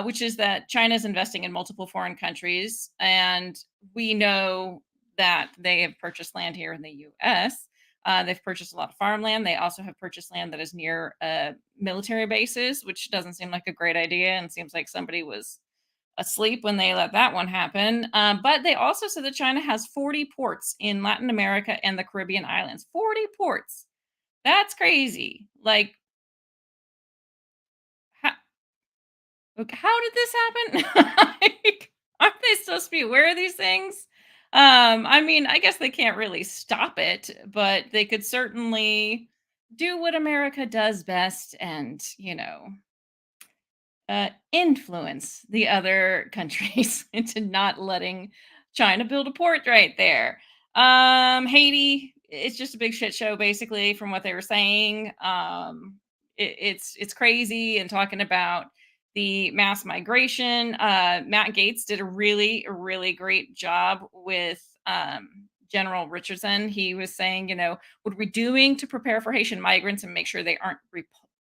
which is that China is investing in multiple foreign countries, and we know that they have purchased land here in the US. They've purchased a lot of farmland. They also have purchased land that is near military bases, which doesn't seem like a great idea, and seems like somebody was asleep when they let that one happen. But they also said that China has 40 ports in Latin America and the Caribbean islands. 40 ports. That's crazy. Like, how, how did this happen? Like, aren't they supposed to be aware of these things? I mean, I guess they can't really stop it, but they could certainly do what America does best and, influence the other countries into not letting China build a port right there. Haiti, it's just a big shit show, basically, from what they were saying. It's crazy, and talking about the mass migration. Matt Gaetz did a really great job with General Richardson. He was saying, what are we doing to prepare for Haitian migrants and make sure they aren't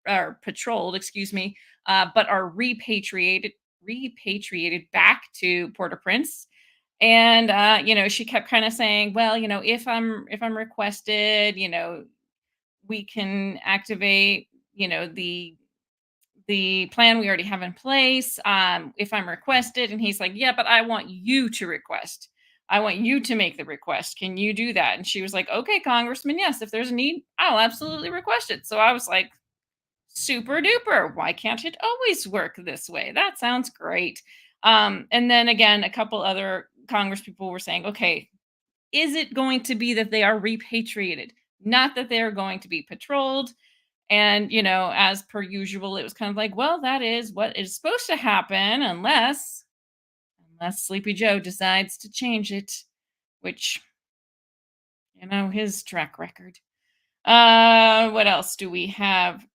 or patrolled, excuse me, but are repatriated back to Port-au-Prince. And she kept kind of saying, well, if I'm requested, we can activate, the plan we already have in place, if I'm requested. And he's like, yeah, but I want you to request. I want you to make the request. Can you do that? And she was like, okay, Congressman, yes, if there's a need, I'll absolutely request it. So I was like, super duper. Why can't it always work this way? That sounds great. And then again, a couple other Congress people were saying, okay, is it going to be that they are repatriated, not that they're going to be patrolled? And, as per usual, it was kind of like, well, that is what is supposed to happen unless Sleepy Joe decides to change it, which, his track record. What else do we have?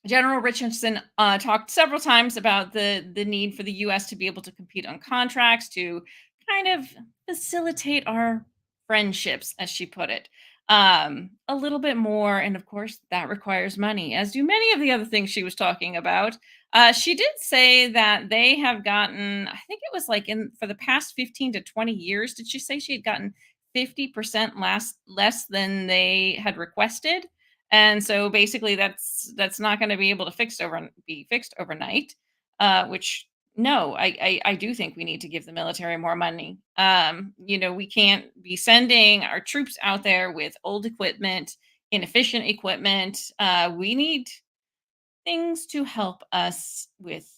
General Richardson talked several times about the need for the U.S. to be able to compete on contracts to kind of facilitate our friendships, as she put it, a little bit more. And of course, that requires money, as do many of the other things she was talking about. She did say that they have gotten, I think it was like for the past 15 to 20 years, did she say she had gotten 50% less than they had requested? And so basically that's not going to be able to be fixed overnight, which no, I do think we need to give the military more money. We can't be sending our troops out there with old equipment, inefficient equipment. We need things to help us with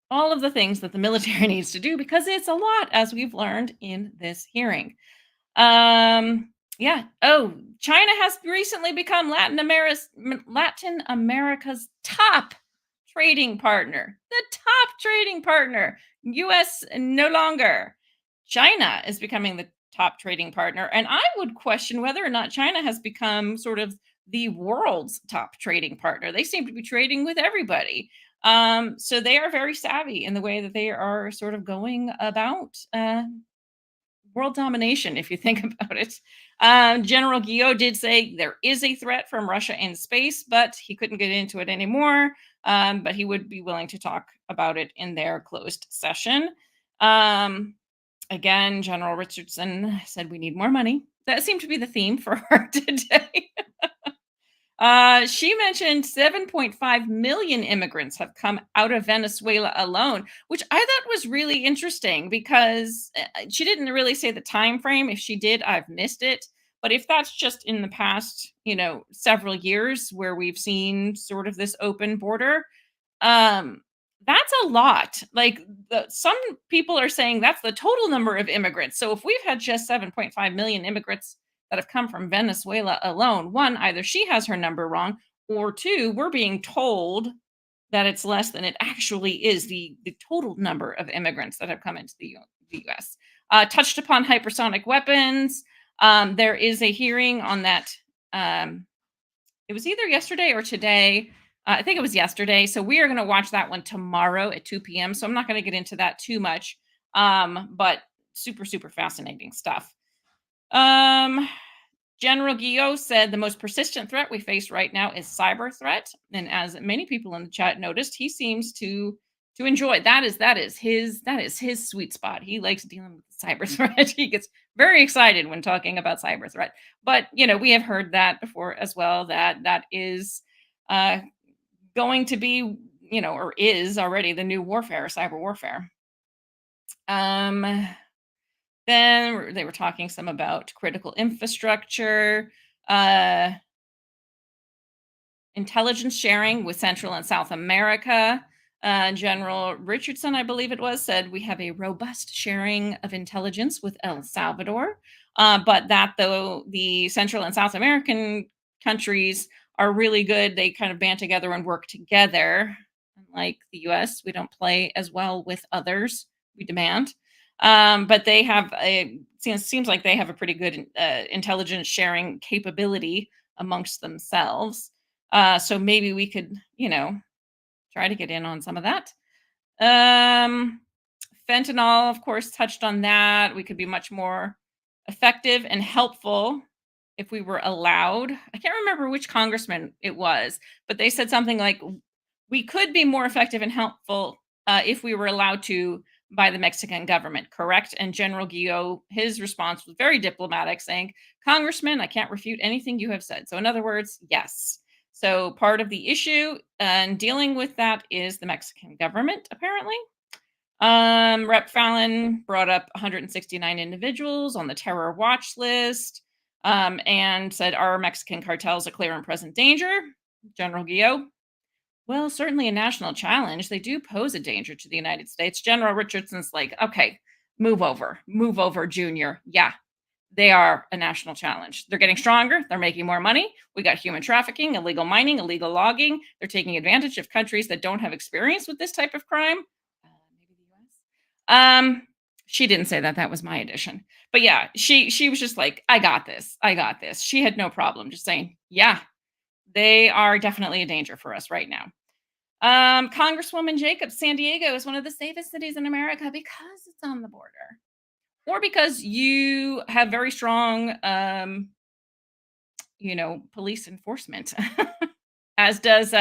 all of the things that the military needs to do, because it's a lot, as we've learned in this hearing. Yeah. Oh, China has recently become Latin America's top trading partner. The top trading partner. US no longer. China is becoming the top trading partner. And I would question whether or not China has become sort of the world's top trading partner. They seem to be trading with everybody. So they are very savvy in the way that they are sort of going about world domination, if you think about it. General Guillot did say there is a threat from Russia in space, but he couldn't get into it anymore. But he would be willing to talk about it in their closed session. Again, General Richardson said we need more money. That seemed to be the theme for her today. She mentioned 7.5 million immigrants have come out of Venezuela alone, which I thought was really interesting, because she didn't really say the time frame. If she did, I've missed it. But if that's just in the past, several years where we've seen sort of this open border, That's a lot. Like some people are saying that's the total number of immigrants. So if we've had just 7.5 million immigrants that have come from Venezuela alone, one, either she has her number wrong, or two, we're being told that it's less than it actually is, the total number of immigrants that have come into the US. Touched upon hypersonic weapons. There is a hearing on that. It was either yesterday or today. I think it was yesterday. So we are going to watch that one tomorrow at 2 p.m. So I'm not going to get into that too much, but super, super fascinating stuff. General Guillot said the most persistent threat we face right now is cyber threat. And as many people in the chat noticed, he seems to enjoy that is his sweet spot. He likes dealing with cyber threat. He gets very excited when talking about cyber threat. But we have heard that before as well, that is going to be, or is already the new warfare, cyber warfare. Then they were talking some about critical infrastructure, intelligence sharing with Central and South America. General Richardson, I believe it was, said we have a robust sharing of intelligence with El Salvador, but that though the Central and South American countries are really good, they kind of band together and work together. Unlike the U.S., we don't play as well with others. We demand. But they have seems like they have a pretty good intelligence sharing capability amongst themselves. So maybe we could, try to get in on some of that. Fentanyl, of course, touched on that. We could be much more effective and helpful if we were allowed. I can't remember which congressman it was, but they said something like, we could be more effective and helpful if we were allowed to by the Mexican government, correct? And General Guillot, his response was very diplomatic, saying, Congressman, I can't refute anything you have said. So in other words, yes. So part of the issue and dealing with that is the Mexican government, apparently. Rep. Fallon brought up 169 individuals on the terror watch list and said, are Mexican cartels a clear and present danger? General Guillot, well, certainly a national challenge. They do pose a danger to the United States. General Richardson's like, okay, move over, Junior. Yeah, they are a national challenge. They're getting stronger. They're making more money. We got human trafficking, illegal mining, illegal logging. They're taking advantage of countries that don't have experience with this type of crime. Maybe the US. She didn't say that. That was my addition. But yeah, she was just like, I got this. I got this. She had no problem just saying, yeah, they are definitely a danger for us right now. Congresswoman Jacobs, San Diego is one of the safest cities in America because it's on the border, or because you have very strong, police enforcement. As does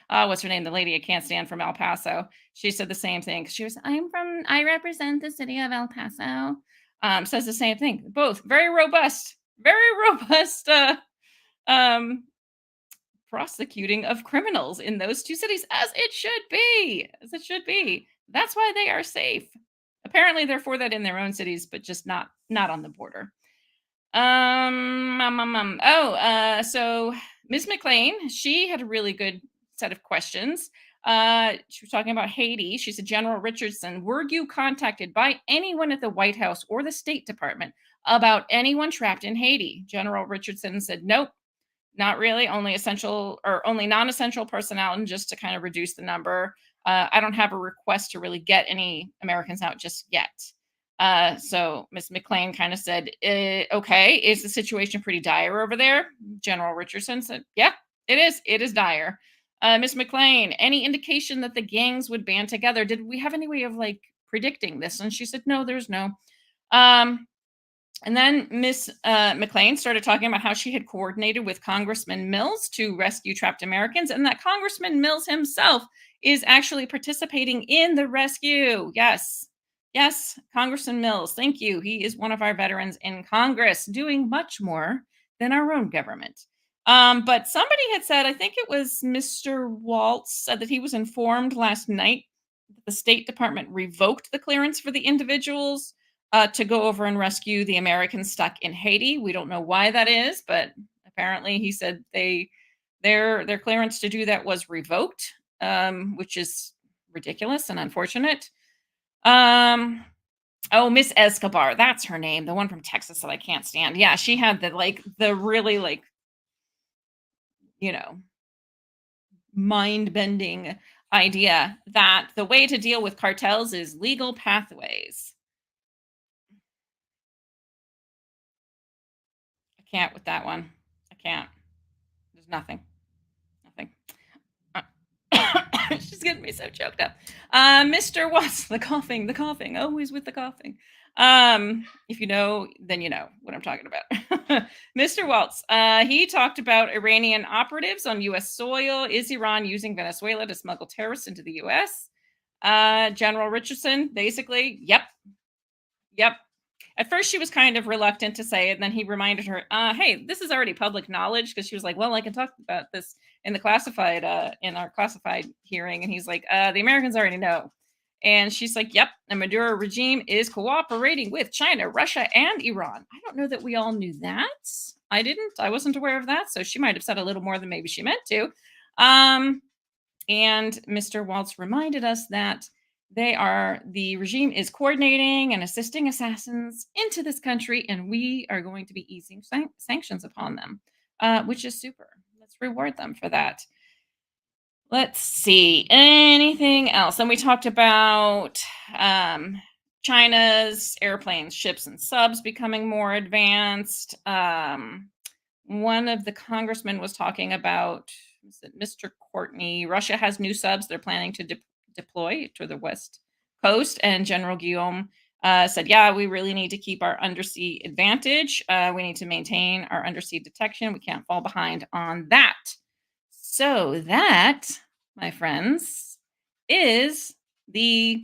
what's her name, the lady I can't stand from El Paso. She said the same thing. She was, I represent the city of El Paso. Says the same thing. Both very robust, prosecuting of criminals in those two cities, as it should be. That's why they are safe. Apparently they're for that in their own cities, but just not on the border. So Ms. McLean, she had a really good set of questions. She was talking about Haiti. She said, General Richardson, were you contacted by anyone at the White House or the State Department about anyone trapped in Haiti? General Richardson said, nope. Not really, only non-essential personnel, and just to kind of reduce the number. I don't have a request to really get any Americans out just yet. So Ms. McLean kind of said, okay, is the situation pretty dire over there? General Richardson said, yeah, it is. It is dire. Ms. McLean, any indication that the gangs would band together? Did we have any way of predicting this? And she said, no, there's no. And then Ms. McLean started talking about how she had coordinated with Congressman Mills to rescue trapped Americans, and that Congressman Mills himself is actually participating in the rescue. Yes, Congressman Mills, thank you. He is one of our veterans in Congress, doing much more than our own government. But somebody had said, I think it was Mr. Waltz, said that he was informed last night that the State Department revoked the clearance for the individuals to go over and rescue the Americans stuck in Haiti. We don't know why that is, but apparently he said their clearance to do that was revoked, which is ridiculous and unfortunate. Oh, Miss Escobar, that's her name, the one from Texas that I can't stand. Yeah, she had the really you know, mind-bending idea that the way to deal with cartels is legal pathways. I can't with that one. I can't. There's nothing. Nothing. She's getting me so choked up. Mr. Watts, the coughing, always with the coughing. If you know, then you know what I'm talking about. Mr. Waltz, he talked about Iranian operatives on U.S. soil. Is Iran using Venezuela to smuggle terrorists into the U.S.? General Richardson, basically, yep. At first, she was kind of reluctant to say it, and then he reminded her, "Hey, this is already public knowledge." Because she was like, "Well, I can talk about this in the classified, in our classified hearing." And he's like, "The Americans already know." And she's like, "Yep, the Maduro regime is cooperating with China, Russia, and Iran." I don't know that we all knew that. I didn't. I wasn't aware of that. So she might have said a little more than maybe she meant to. And Mr. Waltz reminded us that the regime is coordinating and assisting assassins into this country, and we are going to be easing sanctions upon them, which is super. Let's reward them for that. Let's see, anything else? And we talked about China's airplanes, ships, and subs becoming more advanced. One of the congressmen was talking about, was it Mr. Courtney? Russia has new subs they're planning to deploy to the west coast, and General Guillaume said, "Yeah, we really need to keep our undersea advantage. We need to maintain our undersea detection. We can't fall behind on that." So that, my friends, is the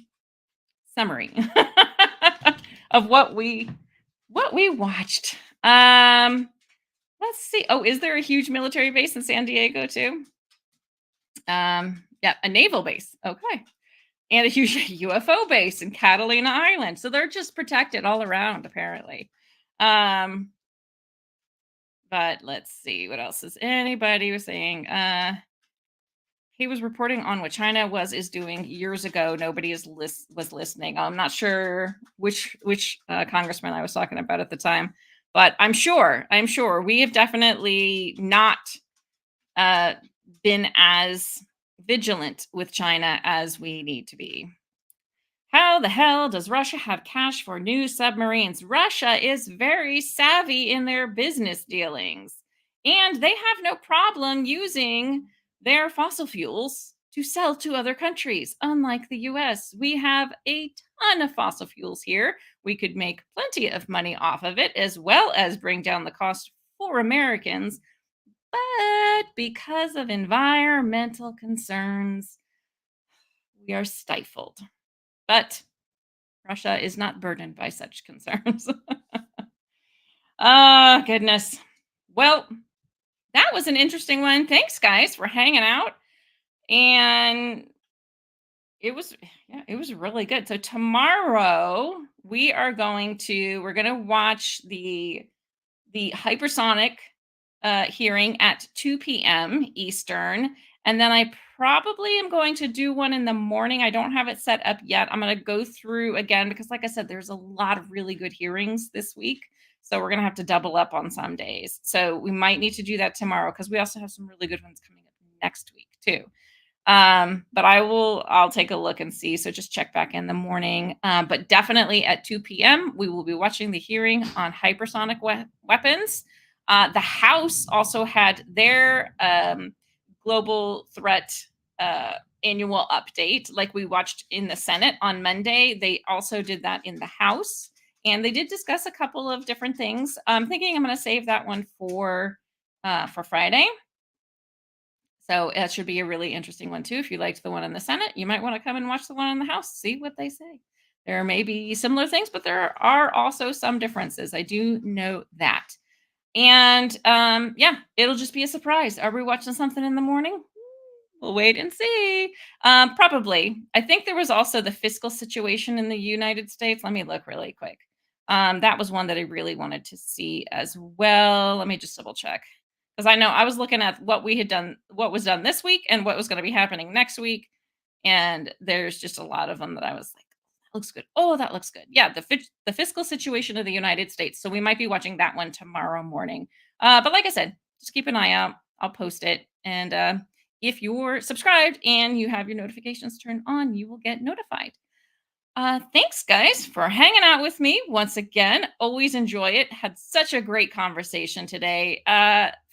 summary of what we watched. Let's see. Oh, is there a huge military base in San Diego too? Yeah, a naval base. Okay. And a huge UFO base in Catalina Island. So they're just protected all around, apparently. But let's see. What else is anybody was saying? He was reporting on what China is doing years ago. Nobody was listening. I'm not sure which congressman I was talking about at the time, but I'm sure we have definitely not been as vigilant with China as we need to be. How the hell does Russia have cash for new submarines? Russia is very savvy in their business dealings, and they have no problem using their fossil fuels to sell to other countries. Unlike the US, we have a ton of fossil fuels here. We could make plenty of money off of it, as well as bring down the cost for Americans. But because of environmental concerns, we are stifled. But Russia is not burdened by such concerns. Oh, goodness. Well, that was an interesting one. Thanks, guys, for hanging out. And it was really good. So tomorrow we're going to watch the hypersonic hearing at 2 p.m. Eastern. And then I probably am going to do one in the morning. I don't have it set up yet. I'm going to go through again because, like I said, there's a lot of really good hearings this week. So we're going to have to double up on some days. So we might need to do that tomorrow because we also have some really good ones coming up next week too. But I'll take a look and see. So just check back in the morning. But definitely at 2 p.m., we will be watching the hearing on hypersonic weapons. The House also had their global threat annual update, like we watched in the Senate on Monday. They also did that in the House, and they did discuss a couple of different things. I'm thinking I'm going to save that one for Friday. So that should be a really interesting one too. If you liked the one in the Senate, you might want to come and watch the one in the House, see what they say. There may be similar things, but there are also some differences. I do know that. And yeah, it'll just be a surprise. Are we watching something in the morning? We'll wait and see. Probably. I think there was also the fiscal situation in the United States. Let me look really quick. That was one that I really wanted to see as well. Let me just double check. Because I know I was looking at what was done this week and what was going to be happening next week. And there's just a lot of them that I was like, that looks good. Oh, that looks good. Yeah, the fiscal situation of the United States. So we might be watching that one tomorrow morning. But like I said, just keep an eye out. I'll post it. And if you're subscribed and you have your notifications turned on, you will get notified. Thanks, guys, for hanging out with me once again. Always enjoy it. Had such a great conversation today.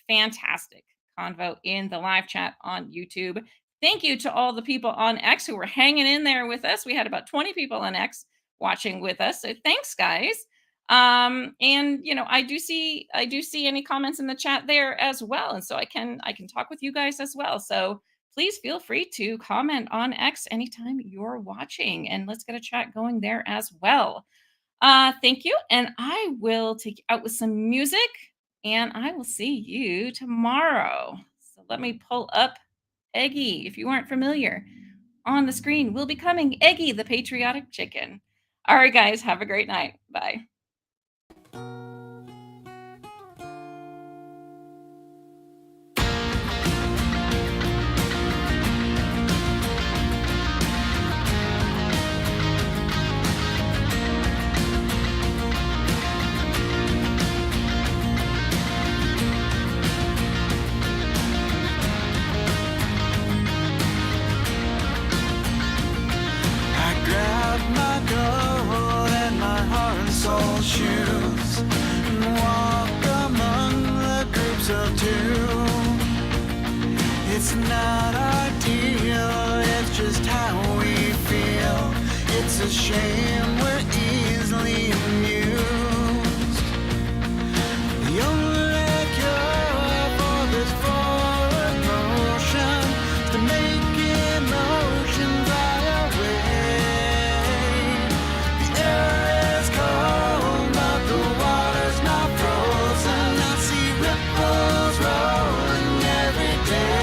Fantastic convo in the live chat on YouTube. Thank you to all the people on X who were hanging in there with us. We had about 20 people on X watching with us. So thanks, guys. And I do see any comments in the chat there as well. And so I can talk with you guys as well. So please feel free to comment on X anytime you're watching, and let's get a chat going there as well. Thank you. And I will take you out with some music, and I will see you tomorrow. So let me pull up Eggy. If you aren't familiar, on the screen will be coming Eggy, the patriotic chicken. All right, guys, have a great night. Bye. I grabbed my coat and my heart and soul shoes and walk among the groups of two. It's not ideal, it's just how we feel. It's a shame we're easily amused. The only cure for this forward motion is to make emotion fly away. The air is cold, but the water's not frozen. I see ripples rolling every day.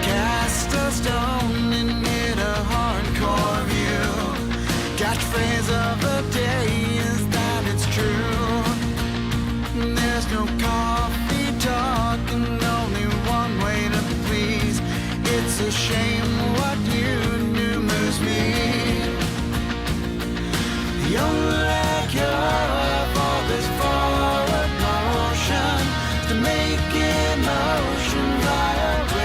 Cast a stone and hit a hardcore view. Catchphrase of the day is that it's true. There's no coffee talk and only one way to please. It's a shame what you do moves me. The only cure for this forward motion is to make emotion fly away.